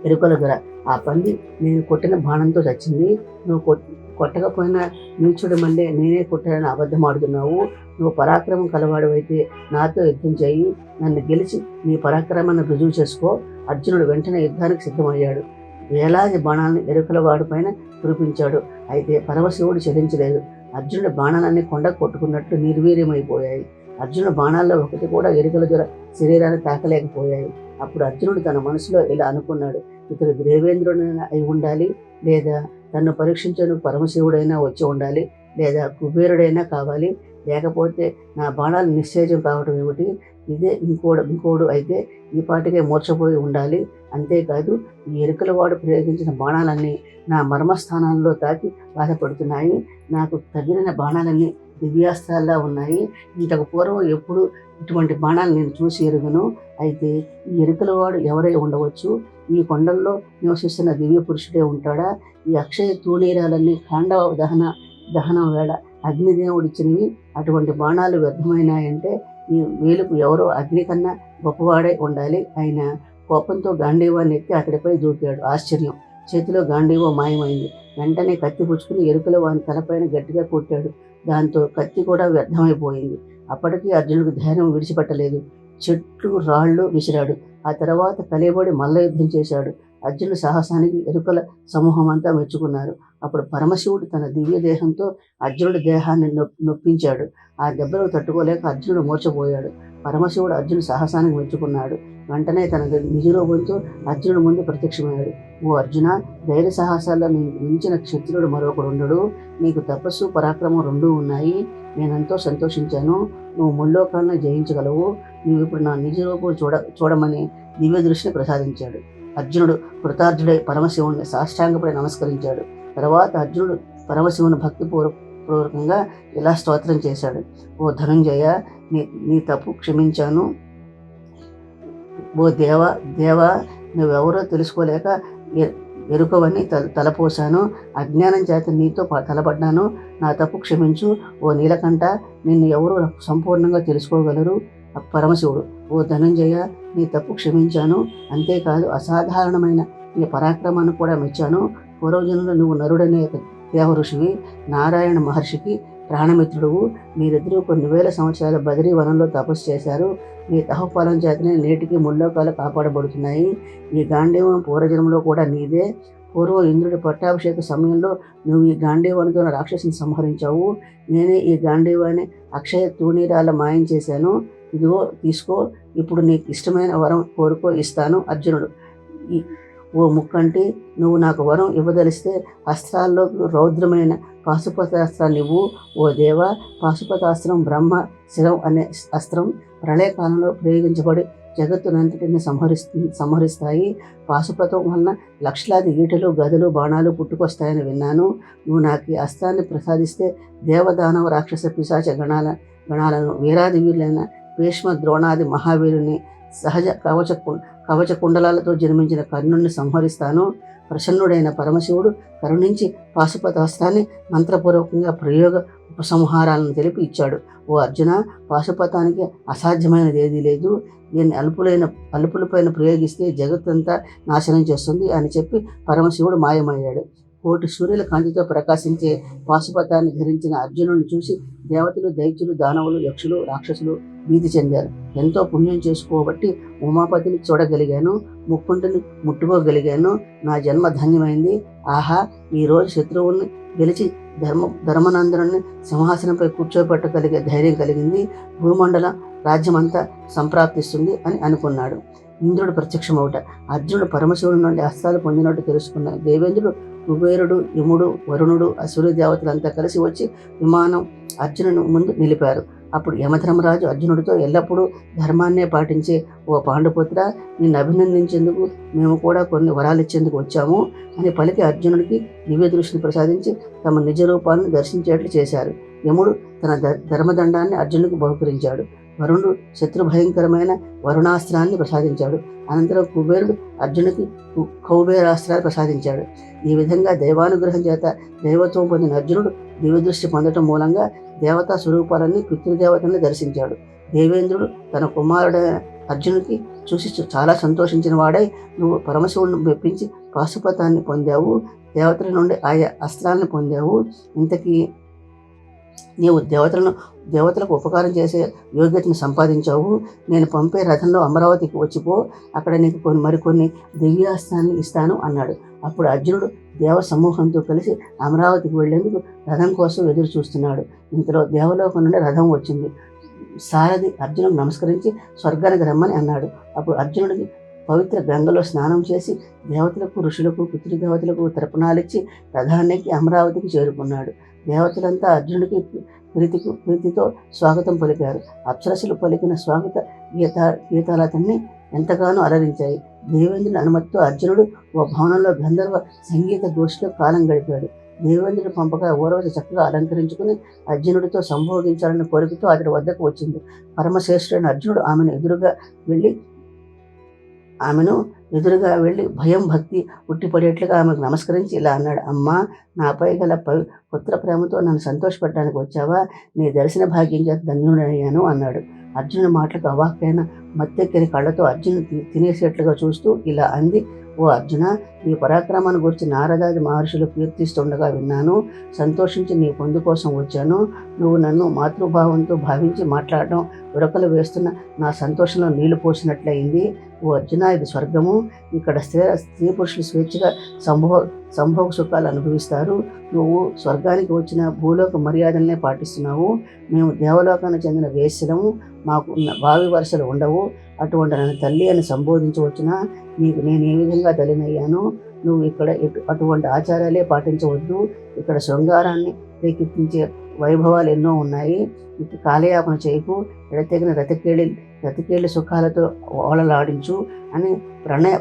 ఎరుకల దొర: ఆ పంది నేను కొట్టిన బాణంతో చచ్చింది. నువ్వు కొట్టకపోయినా నీచుడు మళ్ళీ నేనే కొట్టానని అబద్ధం ఆడుతున్నావు. నువ్వు పరాక్రమం కలవాడువైతే నాతో యుద్ధం చేయి. నన్ను గెలిచి నీ పరాక్రమాన్ని రుజువు చేసుకో. అర్జునుడు వెంటనే యుద్ధానికి సిద్ధమయ్యాడు. వేలాది బాణాలను ఎరుకల వాడిపైన కురిపించాడు. అయితే పరమశివుడు చెల్లించలేదు. అర్జునుడి బాణాలన్నీ కొండ కొట్టుకున్నట్లు నిర్వీర్యమైపోయాయి. అర్జునుడి బాణాల్లో ఒకటి కూడా ఎరుకల దొర శరీరాన్ని తాకలేకపోయాయి. అప్పుడు అర్జునుడు తన మనసులో ఇలా అనుకున్నాడు: ఇతడు దేవేంద్రుడైనా అయి ఉండాలి, లేదా తన్ను పరీక్షించడానికి పరమశివుడైనా వచ్చి ఉండాలి, లేదా కుబేరుడైనా కావాలి, లేకపోతే నా బాణాలు నిశ్చేజం కావటం ఏమిటి? ఇదే ఇంకోడు అయితే ఈ పాటికే మూర్చపోయి ఉండాలి. అంతేకాదు, ఈ ఎరుకల వాడు ప్రయోగించిన బాణాలన్నీ నా మర్మస్థానాల్లో తాకి బాధపడుతున్నాయి. నాకు తగిలిన బాణాలన్నీ దివ్యాస్త్రాల్లా ఉన్నాయి. ఇంతకు పూర్వం ఎప్పుడు ఇటువంటి బాణాలు నేను చూసి ఎరుగను. అయితే ఈ ఎరుకల వాడు ఎవరై ఉండవచ్చు? ఈ కొండల్లో నివసిస్తున్న దివ్య పురుషుడే ఉంటాడా? ఈ అక్షయ తూణీరాలన్నీ ఖాండవ దహనం వేళ అగ్నిదేవుడిచ్చినవి. అటువంటి బాణాలు వ్యర్థమైనాయంటే ఈ వేలుకు ఎవరో అగ్ని కన్నా గొప్పవాడై ఉండాలి. ఆయన కోపంతో గాంధీవాన్ని ఎత్తి అతడిపై దూకాడు. ఆశ్చర్యం! చేతిలో గాంధీవో మాయమైంది. వెంటనే కత్తి పుచ్చుకుని ఎరుకల వాని తలపైన గట్టిగా కొట్టాడు. దాంతో కత్తి కూడా వ్యర్థమైపోయింది. అప్పటికీ అర్జునుడికి ధైర్యం విడిచిపెట్టలేదు. చెట్లు రాళ్ళు విసిరాడు. ఆ తర్వాత కలేబడి మల్ల యుద్ధం చేశాడు. అర్జునుడి సాహసానికి ఎరుకల సమూహం అంతా మెచ్చుకున్నారు. అప్పుడు పరమశివుడు తన దివ్య దేహంతో అర్జునుడి దేహాన్ని నొప్పించాడు. ఆ దెబ్బలు తట్టుకోలేక అర్జునుడు మూర్చపోయాడు. పరమశివుడు అర్జునుడి సాహసానికి మెచ్చుకున్నాడు. వెంటనే తన నిజరూపంతో అర్జునుడి ముందు ప్రత్యక్షమయ్యాడు. ఓ అర్జున, ధైర్య సాహసాల్లో నీకు మించిన క్షత్రుడు మరొకడు ఉండడు. నీకు తపస్సు పరాక్రమం 2 ఉన్నాయి. నేనెంతో సంతోషించాను. నువ్వు ముల్లోకాలను జయించగలవు. నువ్వు ఇప్పుడు నా నిజరూపం చూడమని దివ్య దృష్టిని ప్రసాదించాడు. అర్జునుడు కృతార్థుడై పరమశివుని సాష్టాంగపై నమస్కరించాడు. తర్వాత అర్జునుడు పరమశివుని భక్తిపూర్వకంగా ఇలా స్తోత్రం చేశాడు: ఓ ధనంజయ, నీ తప్పు క్షమించాను. ఓ దేవా, నువ్వెవరో తెలుసుకోలేక ఎరుకవని తలపోశాను. అజ్ఞానం చేత నీతో తలపడ్డాను. నా తప్పు క్షమించు. ఓ నీలకంఠ, నిన్ను ఎవరు సంపూర్ణంగా తెలుసుకోగలరు? పరమశివుడు: ఓ ధనంజయ, నీ తప్పు క్షమించాను. అంతేకాదు, అసాధారణమైన నీ పరాక్రమాన్ని కూడా మెచ్చాను. పూర్వజనులు నువ్వు నరుడనే దేవ ఋషివి, నారాయణ మహర్షికి ప్రాణమిత్రుడువు. మీరిద్దరూ కొన్ని వేల సంవత్సరాల బదరీ వనంలో తపస్సు చేశారు. మీ తహఫలం చేతనే నేటికి ముల్లోకాలు కాపాడబడుతున్నాయి. ఈ గాంధీవం పూర్వజన్మలో కూడా నీదే. పూర్వం ఇంద్రుడి పట్టాభిషేక సమయంలో నువ్వు ఈ గాంధీవానితో రాక్షసుని సంహరించావు. నేనే ఈ గాంధీవాన్ని అక్షయ తూణీరాల మాయం చేశాను. ఇదిగో తీసుకో. ఇప్పుడు నీకు ఇష్టమైన వరం కోరుకో, ఇస్తాను. అర్జునుడు: ఓ ముక్కంటి, నువ్వు నాకు వరం ఇవ్వదలిస్తే అస్త్రాల్లో రౌద్రమైన పాశుపతాస్త్రాన్ని ఇవ్వు. ఓ దేవ, పాశుపతాస్త్రం బ్రహ్మ శిరం అనే అస్త్రం ప్రళయకాలంలో ప్రయోగించబడి జగత్తునంతటిని సంహరిస్తాయి. పాశుపతం వలన లక్షలాది ఈటలు, గదలు, బాణాలు పుట్టుకొస్తాయని విన్నాను. నువ్వు నాకు ఈ అస్త్రాన్ని ప్రసాదిస్తే దేవదానవ రాక్షస పిశాచ గణాలను వీరాది వీరులైన భీష్మ, ద్రోణాది మహావీరుని సహజ కవచ కుండలాలతో జన్మించిన కర్ణుడిని సంహరిస్తాను. ప్రసన్నుడైన పరమశివుడు కరుణించి పాశుపతాస్త్రాన్ని మంత్రపూర్వకంగా ప్రయోగ ఉపసంహారాలను తెలిపి ఇచ్చాడు. ఓ అర్జున, పాశుపతానికి అసాధ్యమైనది ఏదీ లేదు. దీన్ని అల్పులపైన ప్రయోగిస్తే జగత్తంతా నాశనం చేస్తుంది అని చెప్పి పరమశివుడు మాయమయ్యాడు. కోటి సూర్యుల కాంతితో ప్రకాశించే పాశుపతాన్ని ధరించిన అర్జునుడిని చూసి దేవతలు, దైత్యులు, దానవులు, యక్షులు, రాక్షసులు భీతి చెందారు. ఎంతో పుణ్యం చేసుకోబట్టి ఉమాపతిని చూడగలిగాను, ముక్కుంటిని ముట్టుకోగలిగాను. నా జన్మ ధన్యమైంది. ఆహా, ఈరోజు శత్రువుల్ని గెలిచి ధర్మనందనుని సింహాసనంపై కూర్చోబెట్టగలిగే ధైర్యం కలిగింది. భూమండల రాజ్యమంతా సంప్రాప్తిస్తుంది అని అనుకున్నాడు. ఇంద్రుడు ప్రత్యక్షమవుట. అర్జునుడు పరమశివుడి నుండి అస్త్రాలు పొందినట్టు తెలుసుకున్నాడు. దేవేంద్రుడు, కుబేరుడు, యముడు, వరుణుడు, అసురు దేవతలంతా కలిసి వచ్చి విమానం అర్జునుని ముందు నిలిపారు. అప్పుడు యమధర్మరాజు అర్జునుడితో, ఎల్లప్పుడూ ధర్మాన్నే పాటించే ఓ పాండుపుత్ర, నిన్ను అభినందించేందుకు మేము కూడా కొన్ని వరాలు ఇచ్చేందుకు వచ్చాము అని పలికి అర్జునుడికి దివ్య దృష్టిని ప్రసాదించి తమ నిజ రూపాలను దర్శించేట్లు చేశారు. యముడు తన ధర్మదండాన్ని అర్జునుడికి బహుకరించాడు. వరుణుడు శత్రుభయంకరమైన వరుణాస్త్రాన్ని ప్రసాదించాడు. అనంతరం కుబేరుడు అర్జునుడికి కౌబేరాస్త్రాన్ని ప్రసాదించాడు. ఈ విధంగా దైవానుగ్రహం చేత దైవత్వం పొందిన అర్జునుడు దివ్యదృష్టి పొందటం మూలంగా దేవతా స్వరూపాలన్నీ పితృదేవతల్ని దర్శించాడు. దేవేంద్రుడు తన కుమారుడైన అర్జునుడికి చూసి చాలా సంతోషించిన వాడై, నువ్వు పరమశివుడిని మెప్పించి పాశుపతాన్ని పొందావు, దేవతల నుండి ఆయా అస్త్రాలను పొందావు. ఇంతకీ నీవు దేవతలకు ఉపకారం చేసే యోగ్యతను సంపాదించావు. నేను పంపే రథంలో అమరావతికి వచ్చిపో, అక్కడ నీకు మరికొన్ని దివ్యాస్త్రాన్ని ఇస్తాను అన్నాడు. అప్పుడు అర్జునుడు దేవ సమూహంతో కలిసి అమరావతికి వెళ్లేందుకు రథం కోసం ఎదురు చూస్తున్నాడు. ఇంతలో దేవలోకం నుండి రథం వచ్చింది. సారథి అర్జునుడికి నమస్కరించి స్వర్గానికి రమ్మని అన్నాడు. అప్పుడు అర్జునుడికి పవిత్ర గంగలో స్నానం చేసి దేవతలకు, ఋషులకు, పితృదేవతలకు తర్పణాలిచ్చి రథానికి అమరావతికి చేరుకున్నాడు. దేవతలంతా అర్జునుడికి ప్రీతితో స్వాగతం పలికారు. అప్సరసులు పలికిన స్వాగత గీతాలతన్ని ఎంతగానో అలరించాయి. దేవేంద్రుని అనుమతితో అర్జునుడు ఓ భవనంలో గంధర్వ సంగీత గోష్ఠిలో కాలం గడిపాడు. దేవేంద్రుడు పంపగా ఊర్వశి చక్కగా అలంకరించుకుని అర్జునుడితో సంభోగించాలన్న కోరికతో అతడి వద్దకు వచ్చింది. పరమశ్రేష్ఠుడైన అర్జునుడు ఆమెను ఎదురుగా వెళ్ళి భయం, భక్తి ఉట్టిపడేట్లుగా ఆమెకు నమస్కరించి ఇలా అన్నాడు. అమ్మా, నాపై గల పుత్ర ప్రేమతో నన్ను సంతోషపెట్టడానికి వచ్చావా? నీ దర్శన భాగ్యం చేత ధన్యుడయ్యాను అన్నాడు. అర్జునుడి మాటలకు అవాక్కైన మత్తెక్కిన కళ్ళతో అర్జునుడు తినేసేట్లుగా చూస్తూ ఇలా అంది. ఓ అర్జున, నీ పరాక్రమాన్ని గురించి నారదాది మహర్షులు కీర్తిస్తుండగా విన్నాను. సంతోషించి నీ పొందు కోసం వచ్చాను. నువ్వు నన్ను మాతృభావంతో భావించి మాట్లాడటం ఉరకలు వేస్తున్న నా సంతోషంలో నీళ్లు పోసినట్లయింది. ఓ అర్జున, ఇది స్వర్గము. ఇక్కడ స్త్రీ పురుషులు స్వేచ్ఛగా సంభోగ సుఖాలు అనుభవిస్తారు. నువ్వు స్వర్గానికి వచ్చిన భూలోక మర్యాదలనే పాటిస్తున్నావు. మేము దేవలోకానికి చెందిన వేశ్యలము. మాకు వావి వరుసలు ఉండవు. అటువంటి నన్ను తల్లి అని సంబోధించవచ్చునా? నీకు నేను ఏ విధంగా తల్లినయ్యాను? నువ్వు ఇక్కడ అటువంటి ఆచారాలే పాటించవద్దు. ఇక్కడ శృంగారాన్ని రేకెత్తించే వైభవాలు ఎన్నో ఉన్నాయి. ఇక కాలయాపన చేయకు. ఎడతెగిన రతికేళి సుఖాలతో ఓలలాడించు అని ప్రణయ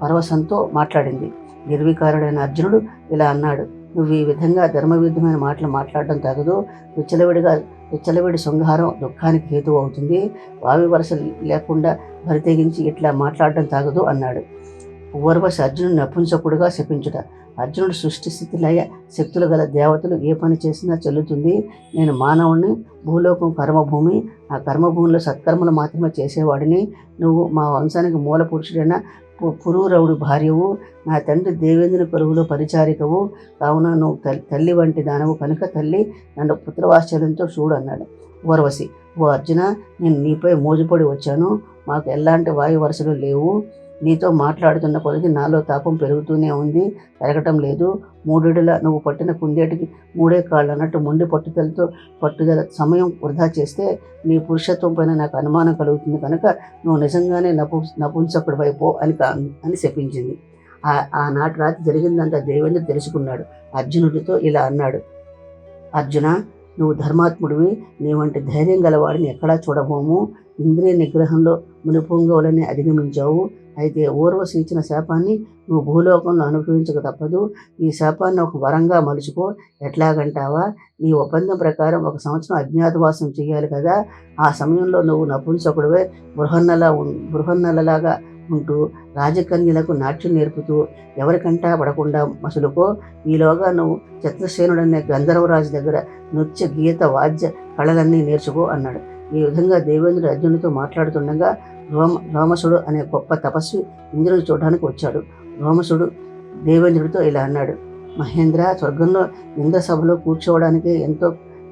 పరవశంతో మాట్లాడింది. నిర్వికారుడైన అర్జునుడు ఇలా అన్నాడు. నువ్వు ఈ విధంగా ధర్మవిరుద్ధమైన మాటలు మాట్లాడడం తగదు. విచ్చలవిడి శృంగారం దుఃఖానికి హేతువు అవుతుంది. వావి వరస లేకుండా బరితెగించి ఇట్లా మాట్లాడడం తగదు అన్నాడు. ఊర్వశి అర్జునుడు నపుంసకుడుగా శపించుట. అర్జునుడు సృష్టి స్థితి లయ శక్తులు గల దేవతలు ఏ పని చేసినా చెల్లుతుంది. నేను మానవుణ్ణి. భూలోకం కర్మభూమి. ఆ కర్మభూమిలో సత్కర్మలు మాత్రమే చేసేవాడిని. నువ్వు మా వంశానికి మూల పురుషుడైన పురూరవుడు భార్యవు. నా తండ్రి దేవేంద్రుని కొలువులో పరిచారికవు. కావున నువ్వు తల్లి వంటి దానవు కనుక తల్లి నన్ను పుత్రవాత్సల్యంతో చూడు అన్నాడు. ఊర్వశి, ఓ అర్జున, నేను నీపై మోజుపడి వచ్చాను. మాకు ఎలాంటి వాయు వరుసలు లేవు. నీతో మాట్లాడుతున్న కొలది నాలో తాపం పెరుగుతూనే ఉంది, పెరగటం లేదు. మూడేడులా నువ్వు పట్టిన కుందేటికి 3 కాళ్ళు అన్నట్టు మొండి పట్టుదల సమయం వృధా చేస్తే నీ పురుషత్వం పైన నాకు అనుమానం కలుగుతుంది కనుక నువ్వు నిజంగానే నపుంసకుడు వైపో అని శపించింది. ఆనాటి రాత్రి జరిగిందంతా దేవేంద్రుడు తెలుసుకున్నాడు. అర్జునుడితో ఇలా అన్నాడు: అర్జున, నువ్వు ధర్మాత్ముడివి, నీ వంటి ధైర్యం గలవాడిని ఎక్కడా చూడబోము. ఇంద్రియ నిగ్రహంలో మునిపొంగవులని అధిగమించావు. అయితే ఊర్వశి ఇచ్చిన శాపాన్ని నువ్వు భూలోకంలో అనుభవించక తప్పదు. ఈ శాపాన్ని ఒక వరంగా మలుచుకో. ఎట్లాగంటావా? నీ ఒప్పందం ప్రకారం 1 సంవత్సరం అజ్ఞాతవాసం చేయాలి కదా. ఆ సమయంలో నువ్వు నపుంసకుడివే బృహన్నలలాగా ఉంటూ రాజకన్యలకు నాట్యం నేర్పుతూ ఎవరికంటా పడకుండా మసులుకో. ఈలోగా నువ్వు చిత్రసేనుడనే గంధర్వరాజు దగ్గర నృత్య గీత వాద్య కళలన్నీ నేర్చుకో అన్నాడు. ఈ విధంగా దేవేంద్రుడు అర్జునుడితో మాట్లాడుతుండగా రోమసుడు అనే గొప్ప తపస్వి ఇంద్రుడిని చూడడానికి వచ్చాడు. రోమసుడు దేవేంద్రుడితో ఇలా అన్నాడు: మహేంద్ర, స్వర్గంలో ఇంద్రసభలో కూర్చోవడానికే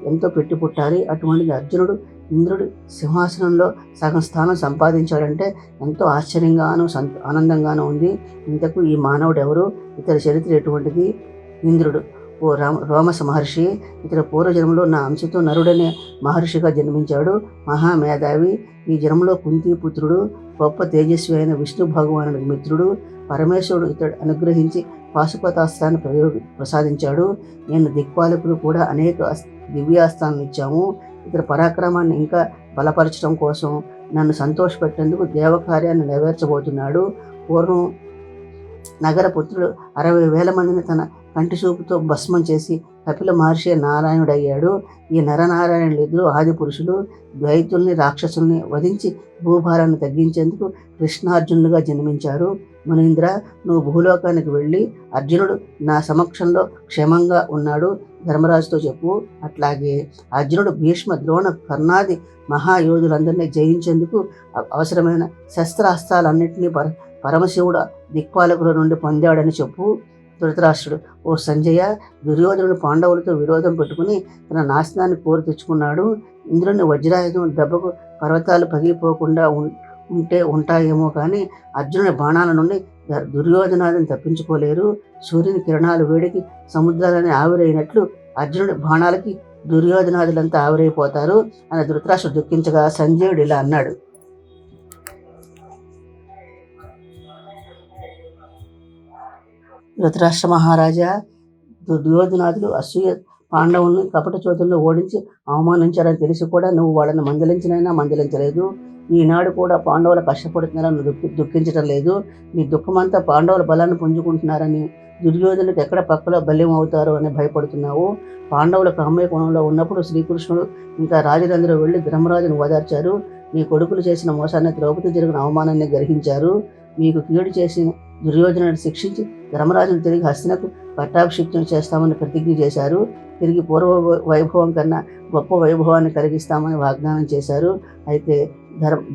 ఎంతో పెట్టి పుట్టాలి. అటువంటిది అర్జునుడు ఇంద్రుడి సింహాసనంలో సగం స్థానం సంపాదించాడంటే ఎంతో ఆశ్చర్యంగాను ఆనందంగానూ ఉంది. ఇంతకు ఈ మానవుడు ఎవరు? ఇతని చరిత్ర ఎటువంటిది? ఇంద్రుడు: ఓ రోమస మహర్షి, ఇతర పూర్వజన్మలో నా అంశతో నరుడనే మహర్షిగా జన్మించాడు. మహామేధావి. ఈ జన్మలో కుంతిపుత్రుడు, గొప్ప తేజస్వి అయిన విష్ణు భగవానుడికి మిత్రుడు. పరమేశ్వరుడు ఇతడు అనుగ్రహించి పాశుపతాస్త్రాన్ని ప్రసాదించాడు. నేను దిక్పాలకులు కూడా అనేక దివ్యాస్త్రాలను ఇచ్చాము. ఇతర పరాక్రమాన్ని ఇంకా బలపరచడం కోసం నన్ను సంతోషపెట్టేందుకు దేవకార్యాన్ని నెరవేర్చబోతున్నాడు. పూర్వం నగర పుత్రుడు 60,000 మందిని తన కంటి చూపుతో భస్మం చేసి కపిల మహర్షి నారాయణుడయ్యాడు. ఈ నరనారాయణులిద్దరూ ఆది పురుషులు. ద్వైతుల్ని రాక్షసుల్ని వధించి భూభారాన్ని తగ్గించేందుకు కృష్ణార్జునులుగా జన్మించారు. మునీంద్ర, నువ్వు భూలోకానికి వెళ్ళి అర్జునుడు నా సమక్షంలో క్షేమంగా ఉన్నాడు ధర్మరాజుతో చెప్పు. అట్లాగే అర్జునుడు భీష్మ, ద్రోణ, కర్ణాది మహాయోధులందరినీ జయించేందుకు అవసరమైన శస్త్రాస్త్రాలన్నింటినీ పరమశివుడు దిక్పాలకుల నుండి పొందాడని చెప్పు. ధృతరాష్ట్రుడు: ఓ సంజయ, దుర్యోధనుడు పాండవులతో విరోధం పెట్టుకుని తన నాశనాన్ని కోరి తెచ్చుకున్నాడు. ఇంద్రుని వజ్రాయుధం దెబ్బకు పర్వతాలు పగిలిపోకుండా ఉంటాయేమో కానీ అర్జునుడి బాణాల నుండి దుర్యోధనాలను తప్పించుకోలేరు. సూర్యుని కిరణాలు వేడికి సముద్రాలని ఆవిరైనట్లు అర్జునుడి బాణాలకి దుర్యోధనాదులంతా ఆవిరైపోతారు అని ధృతరాష్ట్రుడు దుఃఖించగా సంజయుడు ఇలా అన్నాడు: ధృతరాష్ట్ర మహారాజా, దుర్యోధనాదులు అసూయ పాండవుల్ని కపట చోతుల్లో ఓడించి అవమానించారని తెలిసి కూడా నువ్వు వాళ్ళని మందలించలేదు. ఈనాడు కూడా పాండవులు కష్టపడుతున్నారని దుఃఖించడం లేదు. నీ దుఃఖమంతా పాండవుల బలాన్ని పుంజుకుంటున్నారని, దుర్యోధనులకు ఎక్కడ పక్కలో బల్యం అవుతారో అని భయపడుతున్నావు. పాండవుల కామ్య కోణంలో ఉన్నప్పుడు శ్రీకృష్ణుడు ఇంకా రాజులందరూ వెళ్ళి ధర్మరాజును ఓదార్చారు. నీ కొడుకులు చేసిన మోసాన్ని, ద్రౌపది జరిగిన అవమానాన్ని గ్రహించారు. మీకు కీడు చేసి దుర్యోధనుడిని శిక్షించి ధర్మరాజును తిరిగి హస్తినకు పట్టాభిషిక్తం చేస్తామని ప్రతిజ్ఞ చేశారు. తిరిగి పూర్వ వైభవం కన్నా గొప్ప వైభవాన్ని కలిగిస్తామని వాగ్దానం చేశారు. అయితే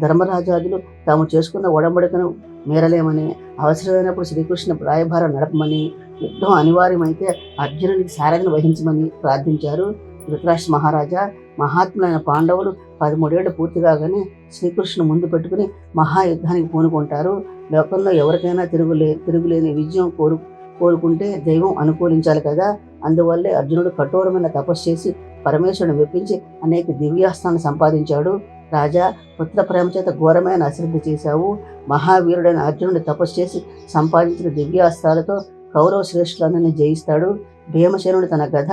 ధర్మరాజాదులు తాము చేసుకున్న ఒడంబడికను మేరలేమని, అవసరమైనప్పుడు శ్రీకృష్ణ రాయభారం నడపమని, యుద్ధం అనివార్యమైతే అర్జునునికి సారథిని వహించమని ప్రార్థించారు. ధృతరాష్ట్ర మహారాజా, మహాత్ములైన పాండవులు 13 ఏళ్లు పూర్తి కాగానే శ్రీకృష్ణుని ముందు పెట్టుకుని మహాయుద్ధానికి పూనుకుంటారు. లోకంలో ఎవరికైనా తిరుగులేని విజయం కోరుకుంటే దైవం అనుకూలించాలి కదా. అందువల్లే అర్జునుడు కఠోరమైన తపస్సు చేసి పరమేశ్వరుని మెప్పించి అనేక దివ్యాస్త్రాలను సంపాదించాడు. రాజా, పుత్ర ప్రేమ చేత ఘోరమైన అశ్రద్ధ చేశావు. మహావీరుడైన అర్జునుడు తపస్సు చేసి సంపాదించిన దివ్యాస్త్రాలతో కౌరవ శ్రేష్ఠులందరినీ జయిస్తాడు. భీమసేనుడు తన గద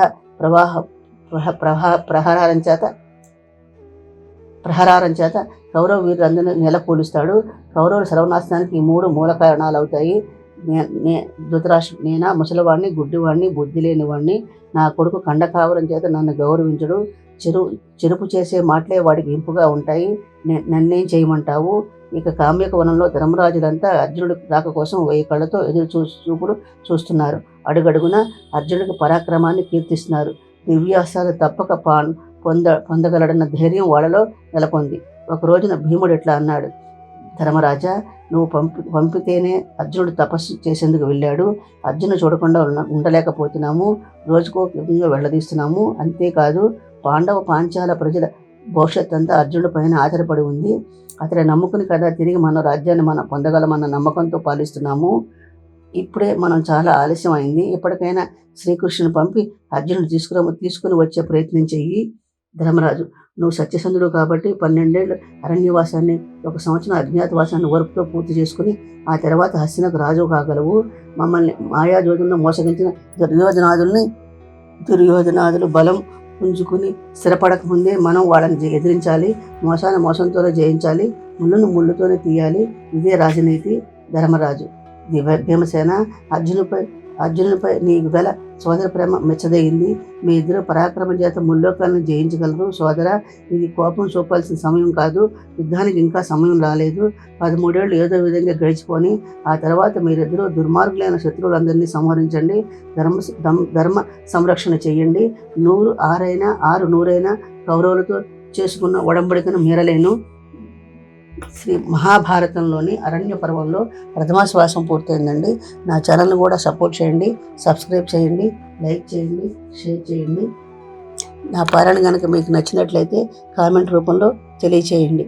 ప్రహరారం చేత కౌరవ వీరులందరినీ నెలకూలుస్తాడు. కౌరవుల సర్వనాశనానికి ఈ 3 మూల కారణాలు అవుతాయి. ధృతరాష్ట్రుడు: నేనా ముసలివాడిని, గుడ్డివాడిని, బుద్ధి లేనివాడిని. నా కొడుకు కండకావరం చేత నన్ను గౌరవించడు. చెరుపు చేసే మాటలే వాడికి ఇంపుగా ఉంటాయి. నన్నేం చేయమంటావు? ఇక కామ్యక వనంలో ధర్మరాజులంతా అర్జునుడి రాక కోసం 1000 కళ్ళతో ఎదురు చూపులు చూస్తున్నారు. అడుగడుగున అర్జునుడికి పరాక్రమాన్ని కీర్తిస్తున్నారు. దివ్యాస్త్రాలు తప్పక పొందగలడన్న ధైర్యం వాళ్ళలో నెలకొంది. ఒక రోజున భీముడు ఇట్లా అన్నాడు: ధర్మరాజా, నువ్వు పంపితేనే అర్జునుడు తపస్సు చేసేందుకు వెళ్ళాడు. అర్జును చూడకుండా ఉండలేకపోతున్నాము. రోజుకో విధంగా వెళ్ళదీస్తున్నాము. అంతేకాదు, పాండవ పాంచాల ప్రజల భవిష్యత్ అంతా అర్జునుడి పైన ఆధారపడి ఉంది. అతని నమ్ముకుని కదా తిరిగి మన రాజ్యాన్ని మనం పొందగలమన్న నమ్మకంతో పాలిస్తున్నాము. ఇప్పుడే మనం చాలా ఆలస్యం అయింది. ఇప్పటికైనా శ్రీకృష్ణుని పంపి అర్జునుడు తీసుకుని వచ్చే ప్రయత్నం చెయ్యి. ధర్మరాజు, నువ్వు సత్యసంధుడు కాబట్టి 12 ఏళ్ళు అరణ్యవాసాన్ని, 1 సంవత్సరం అజ్ఞాతవాసాన్ని ఓర్పుతో పూర్తి చేసుకుని ఆ తర్వాత హస్తినకు రాజు కాగలవు. మమ్మల్ని మాయాజోధులను మోసగించిన దుర్యోధనాదులు బలం పుంజుకుని స్థిరపడక ముందే మనం వాళ్ళని ఎదిరించాలి. మోసాన్ని మోసంతోనే జయించాలి. ముళ్ళును ముళ్ళుతోనే తీయాలి. ఇదే రాజనీతి. ధర్మరాజు, భీమసేన, అర్జునునిపై నీకు గల సోదర ప్రేమ మెచ్చదగింది. మీ ఇద్దరు పరాక్రమం చేత ముల్లోకాలను జయించగలరు. సోదర, ఇది కోపం చూపాల్సిన సమయం కాదు. యుద్ధానికి ఇంకా సమయం రాలేదు. 13 ఏళ్ళు ఏదో విధంగా గడిచిపోని ఆ తర్వాత మీరిద్దరూ దుర్మార్గులైన శత్రువులందరినీ సంహరించండి. ధర్మ సంరక్షణ చెయ్యండి. 100 కౌరవులతో చేసుకున్న ఒడంబడికను మీరలేను. శ్రీ మహాభారతంలోని అరణ్య పర్వంలో ప్రథమాశ్వాసం పూర్తయిందండి. నా ఛానల్ని కూడా సపోర్ట్ చేయండి, సబ్స్క్రైబ్ చేయండి, లైక్ చేయండి, షేర్ చేయండి. నా పారాయణ కనుక మీకు నచ్చినట్లయితే కామెంట్ రూపంలో తెలియచేయండి.